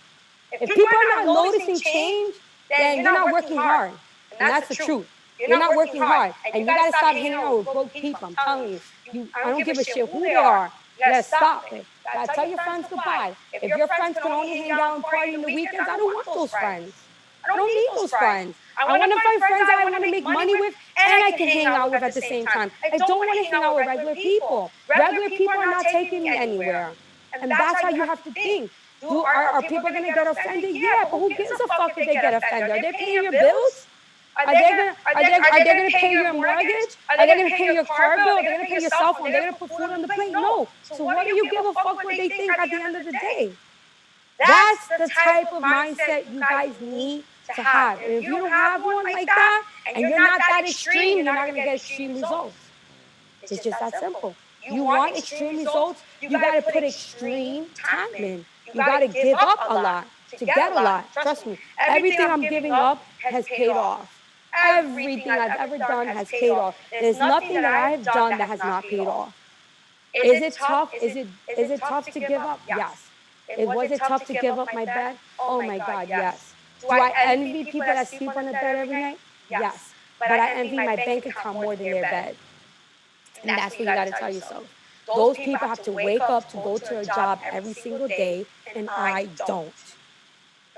Speaker 1: If people are not noticing change, then you're not working hard. And that's the truth. You're not working hard. And you got to stop hanging out with broke people. I'm telling you. I don't give a shit who they are. You got to stop it. You got to tell your friends goodbye. If your friends can only hang out and party in the weekends, I don't want those friends. I don't need those friends. I want to find friends that I want to make money with and I can hang out with at the same time. I don't want to hang out with regular people. Regular people are not taking me anywhere. And that's how you have to think. Are people going to get offended? Yeah, but who gives a fuck if they get offended? Are they paying your bills? Are they going to pay your mortgage? Are they going to pay your car bill? Are they going to pay your cell phone? Are they going to put food on the plate? No. So what do you give a fuck what they think at the end of the day? That's the type of mindset you guys need to have. And if you don't have one like that, and you're not that extreme, you're not going to get extreme results. It's just that simple. You want extreme results, you got to put extreme time in. You got to give up a lot to get a lot. Trust me, everything I'm giving up has paid off. Everything I've ever done has paid off. There's nothing that I have done that has not paid off. Is it tough? Is it tough to give up? Yes. Was it tough to give up my bed? Oh my God, yes. Do I envy people that sleep on a bed every night? Yes. But I envy my bank account more than their bed. And that's what you got to tell yourself. Those people have to wake up to go to a job every single day, and I don't.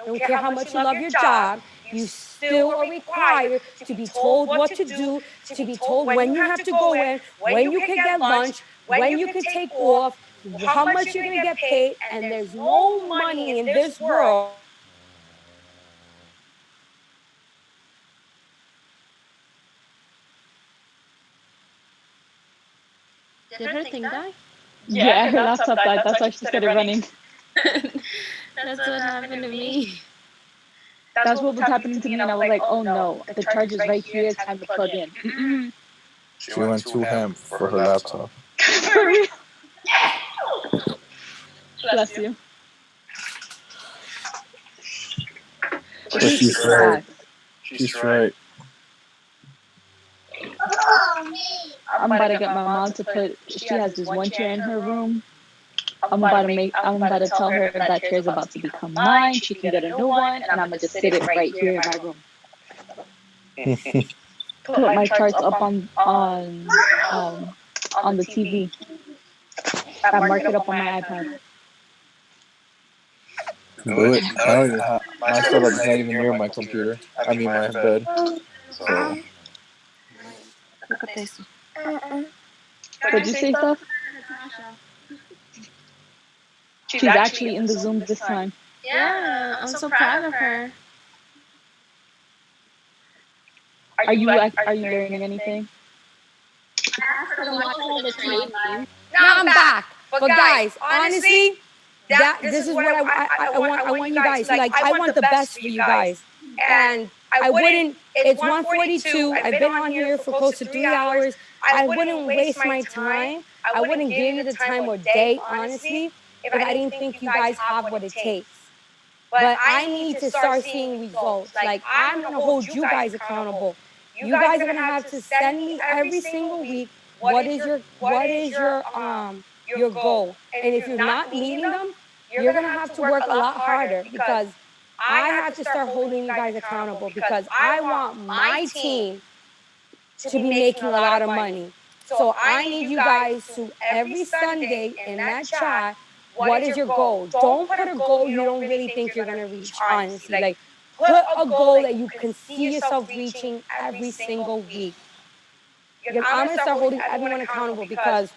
Speaker 1: I don't care how much you love your job, you still are required to be told what to do, to be told when you have to go in, when you can get lunch, when you can take off, how much you're going to get paid. And there's no money in this world.
Speaker 5: Did her thing die?
Speaker 2: Yeah, her laptop died. That's why she started running.
Speaker 5: That's what happened to me.
Speaker 2: That's what was happening to me, and I was like, oh no, the charge is right here. Time to plug in.
Speaker 4: She went too ham for her laptop.
Speaker 2: For real. Bless you.
Speaker 4: But she's right. She's right.
Speaker 2: I'm about to get my mom to put. She has this one chair in her room. I'm about to tell her that chair is about to become mine. She can get a new one, and I'm gonna just sit it right here in my room. Put my charts up on the TV. I mark it up on my iPad.
Speaker 4: Do it. I don't even have my setup is not even near my computer. I mean my bed. So
Speaker 5: Look at this.
Speaker 2: What'd you say, Steph? She's actually in the Zoom this time.
Speaker 5: Yeah, I'm so proud of her.
Speaker 2: Are you learning anything?
Speaker 1: Now I'm back. But guys, honestly, this is what I want you guys. Like, I want the best for you guys. And I wouldn't. It's 1:42. I've been on here for close to 3 hours. I wouldn't waste my time. I wouldn't give you the time or day, honestly, if I didn't think you guys have what it takes. But I need to start seeing results. Like, I'm gonna hold you guys accountable. You guys are gonna have to send me every single week what is your goal. And if you're not meeting them, you're gonna have to work a lot harder, because I have to start holding you guys accountable, because I want my team to be making a lot of money. So I need you guys to every Sunday in that chat, what is your goal? Don't put a goal you don't really think you're gonna reach, honestly. Like, put a goal that you can see yourself reaching every single week. I'm gonna start holding everyone accountable, because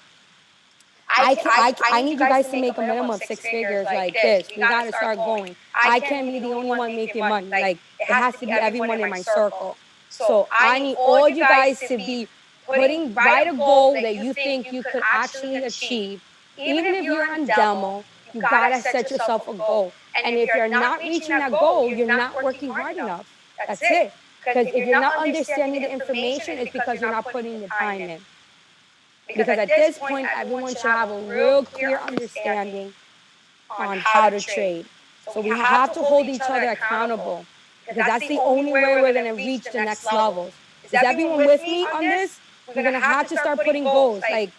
Speaker 1: I need you guys to make a minimum of 6 figures like this. We gotta start going. I can't be the only one making money. Like, it has to be everyone in my circle. So I need all you guys to be write a goal that you think you could actually achieve. Even if you're on demo, you gotta set yourself a goal. And if you're not reaching that goal, you're not working hard enough. That's it. Because if you're not understanding the information, it's because you're not putting the time in. Because at this point, everyone should have a real clear understanding on how to trade. So we have to hold each other accountable, because that's the only way we're going to reach the next levels. Is everyone with me on this? We're going to have to start putting goals. Like,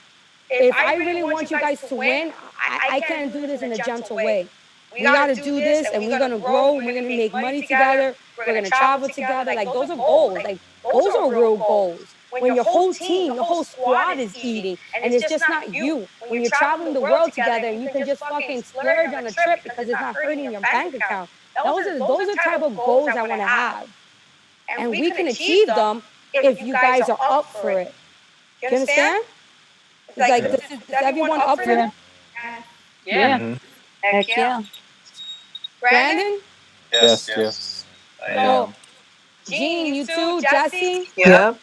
Speaker 1: if I really want you guys to win, I can't do this in a gentle way. We got to do this, and we're going to grow, and we're going to make money together. We're going to travel together. Like, those are goals. Like, those are real goals. When your whole team, your whole squad is eating, and it's just not you. When you're traveling the world together, and you can just fucking splurge on a trip because it's not hurting your bank account. Those are type of goals I want to have. And we can achieve them if you guys are up for it. You understand? It's like, is everyone up for it?
Speaker 2: Yeah.
Speaker 4: mhm.
Speaker 11: Heck yeah.
Speaker 1: Brandon?
Speaker 4: Yes. I am.
Speaker 1: Jean, you too? Jesse?
Speaker 11: Yep.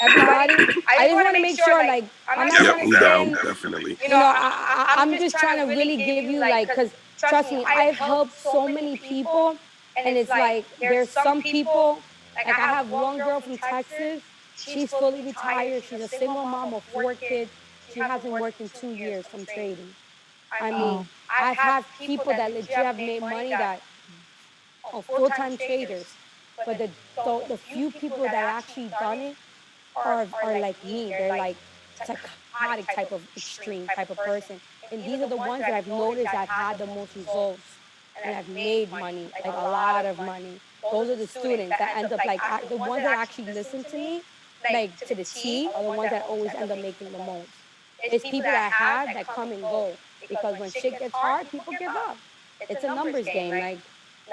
Speaker 1: Everybody? I just want to make sure, like, I'm not
Speaker 7: Yep,
Speaker 1: trying
Speaker 7: I'm
Speaker 1: to
Speaker 7: down,
Speaker 1: stand,
Speaker 7: definitely.
Speaker 1: I'm just trying to really give you, like, because trust me, I've helped so many people, and it's like, there's some people, like, I have one girl from Texas. She's fully retired. She's a single mom of 4 kids. She hasn't worked in 2 years from trading. I mean,
Speaker 2: Wow.
Speaker 1: I've had people that legit have made money that are full-time traders, but the few people that actually done it are like me. They're like psychotic type of extreme type of person. And these are the ones that I've noticed that had the most results and have made money, like a lot of money. Those are the students that end up like the ones that actually listen to me, like to the T, are the ones that always end up making the most. It's people that I have that come and go because when shit gets hard, people give up. It's a numbers game. Like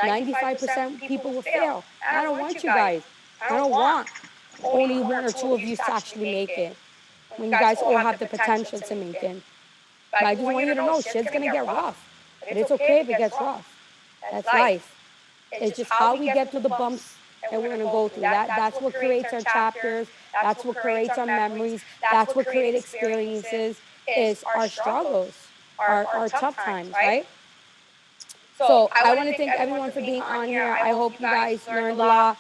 Speaker 1: 95% people will fail. And I don't want you guys. I don't want only one or two of you to actually make it when you guys all have the potential to make it. But I just want you to know shit's gonna get rough. But it's okay if it gets rough. That's life. It's just how we get through the bumps that we're gonna go through. That's what creates our chapters. That's what creates our memories. That's what creates experiences is our struggles, our tough times, right? So I want to thank everyone for being on here. I hope you guys learned a lot,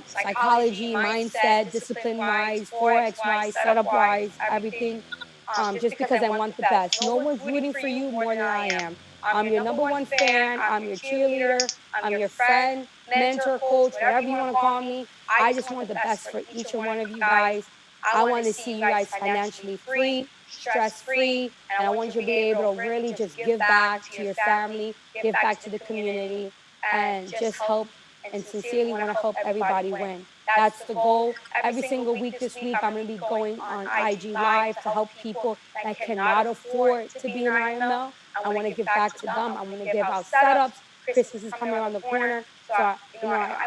Speaker 1: psychology, mindset, discipline wise, Forex wise, setup wise, everything. Just because I want the best. No one's rooting for you more than I am. I'm your number one fan. I'm your cheerleader. I'm your friend, mentor, coach, whatever you want to call me. I just want the best for each and one of you guys. I want to see you guys financially free, stress free, and I want you to be able to really just give back to your family, give back to the community, and just help and sincerely want to help everybody win. That's the goal. Every single week this week, I'm going to be going on IG Live to help people that cannot afford to be in IML. I want to give back to them. I want to give out setups. Christmas is coming around the corner. So, I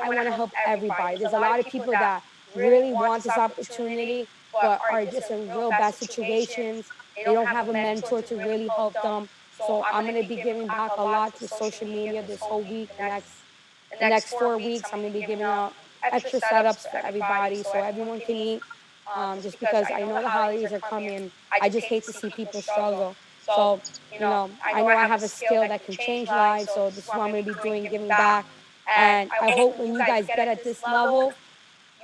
Speaker 1: want to help everybody. There's a lot of people that really want this opportunity, but are just in real bad situations. They don't have a mentor to really help them. So I'm gonna be giving back a lot to social media this whole week. The next 4 weeks, I'm gonna be giving out extra setups for everybody so everyone can eat. Just because I know the holidays are coming, I just hate to see people struggle. So, I know I have a skill that can change lives. So this is what I'm gonna be doing, giving back. And I hope when you guys get at this level,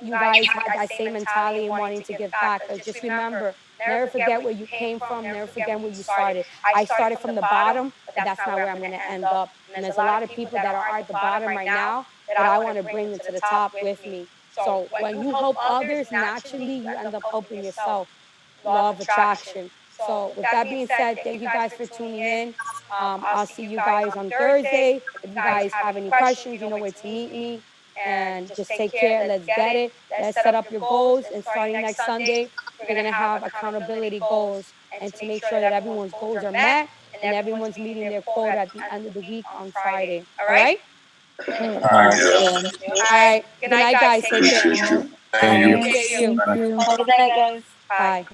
Speaker 1: you guys had that same mentality and wanting to give back. Because just remember, never forget where you came from, never forget where you started. I started from the bottom, but that's not where I'm going to end up. And there's a lot of people that are at the bottom right now that I want to bring them to the top with me. So when you help others, naturally, you end up helping yourself. Law of attraction. So with that being said, thank you guys for tuning in. I'll see you guys on Thursday. If you guys have any questions, you know where to meet me. And just take care. Let's get it. Let's set up your goals. And starting next Sunday, we're going to have accountability goals and to make sure that everyone's goals are met and everyone's meeting their quota at the end of the week on Friday. All right?
Speaker 8: All
Speaker 2: All
Speaker 8: right.
Speaker 2: right.
Speaker 1: All right. Good night, guys. Take care.
Speaker 7: Appreciate you.
Speaker 8: Thank
Speaker 7: Thank
Speaker 8: you.
Speaker 7: you.
Speaker 1: Appreciate you.
Speaker 2: Thank you.
Speaker 11: Have a good night, guys.
Speaker 1: Bye.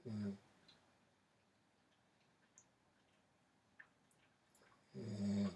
Speaker 12: Mm. Mm.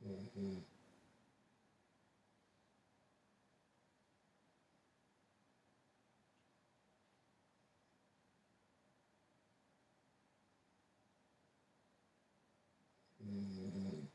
Speaker 12: Mm. Mm.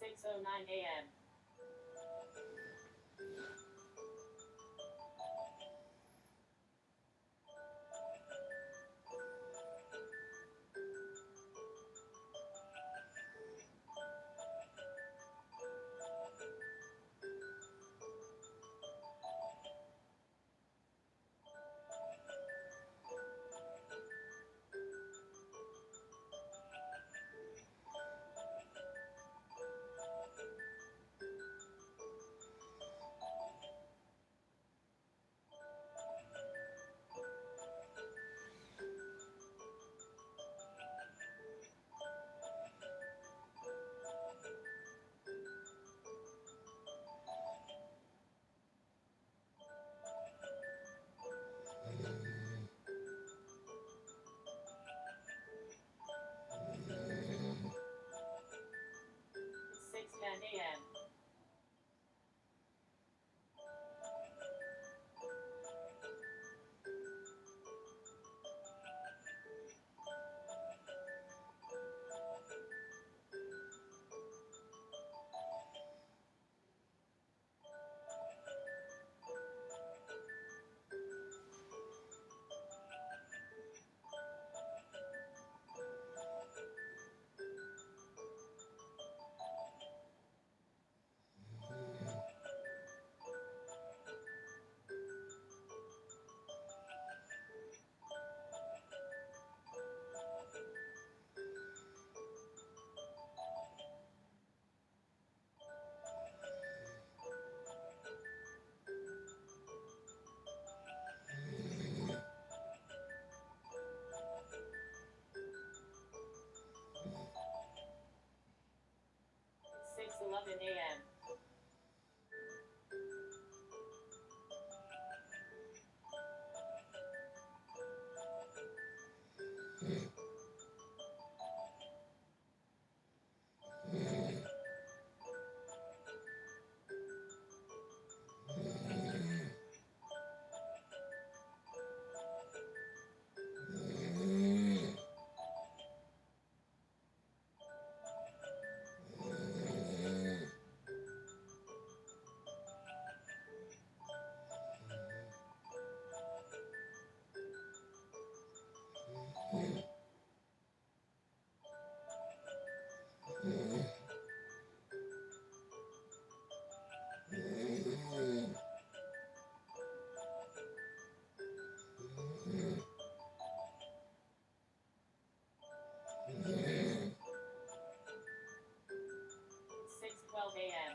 Speaker 5: 6:09 a.m. 6:10 a.m. 6:11 a.m. 6:12 a.m.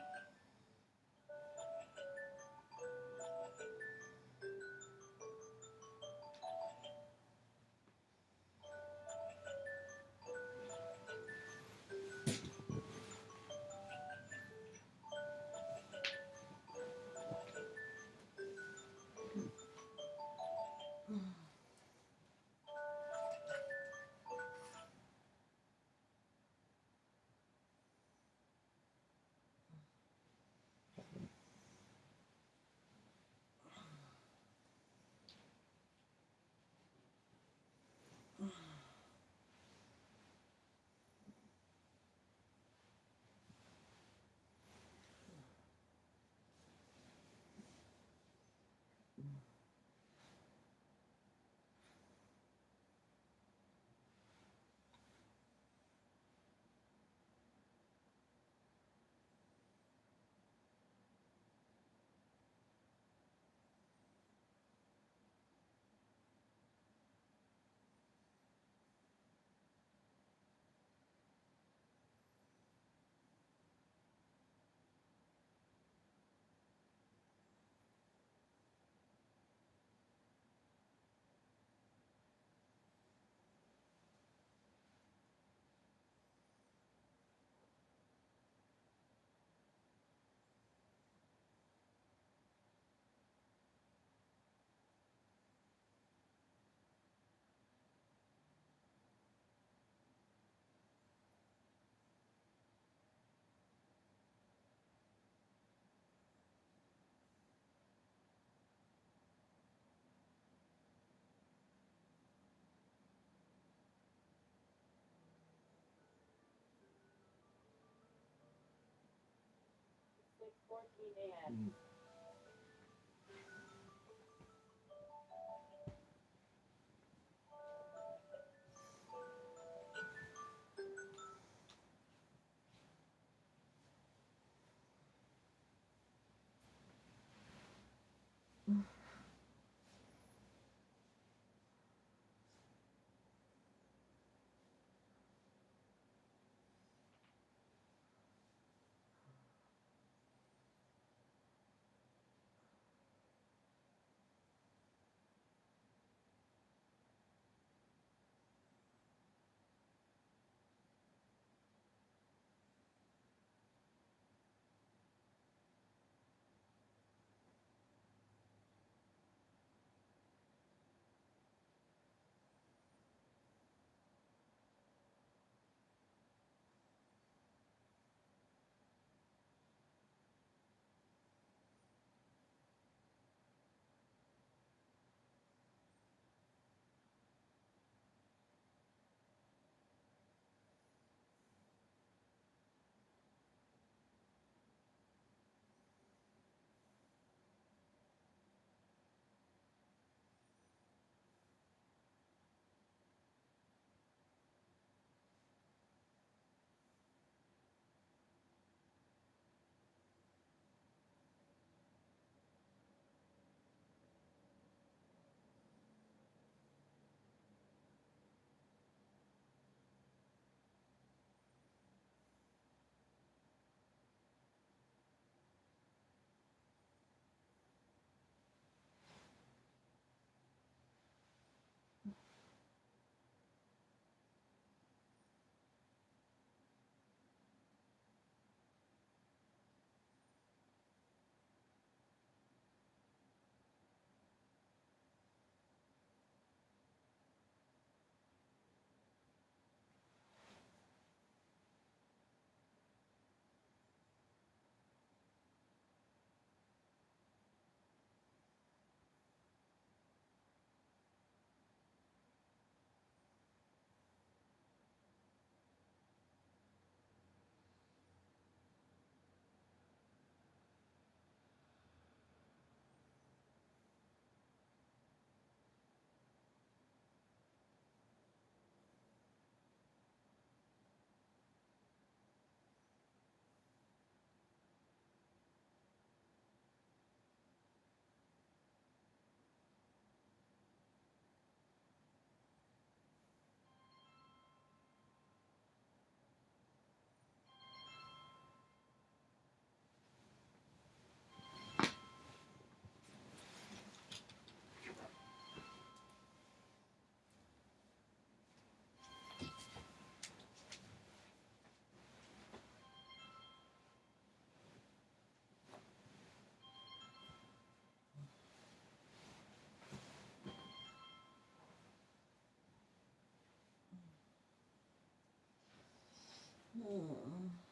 Speaker 12: Hmm.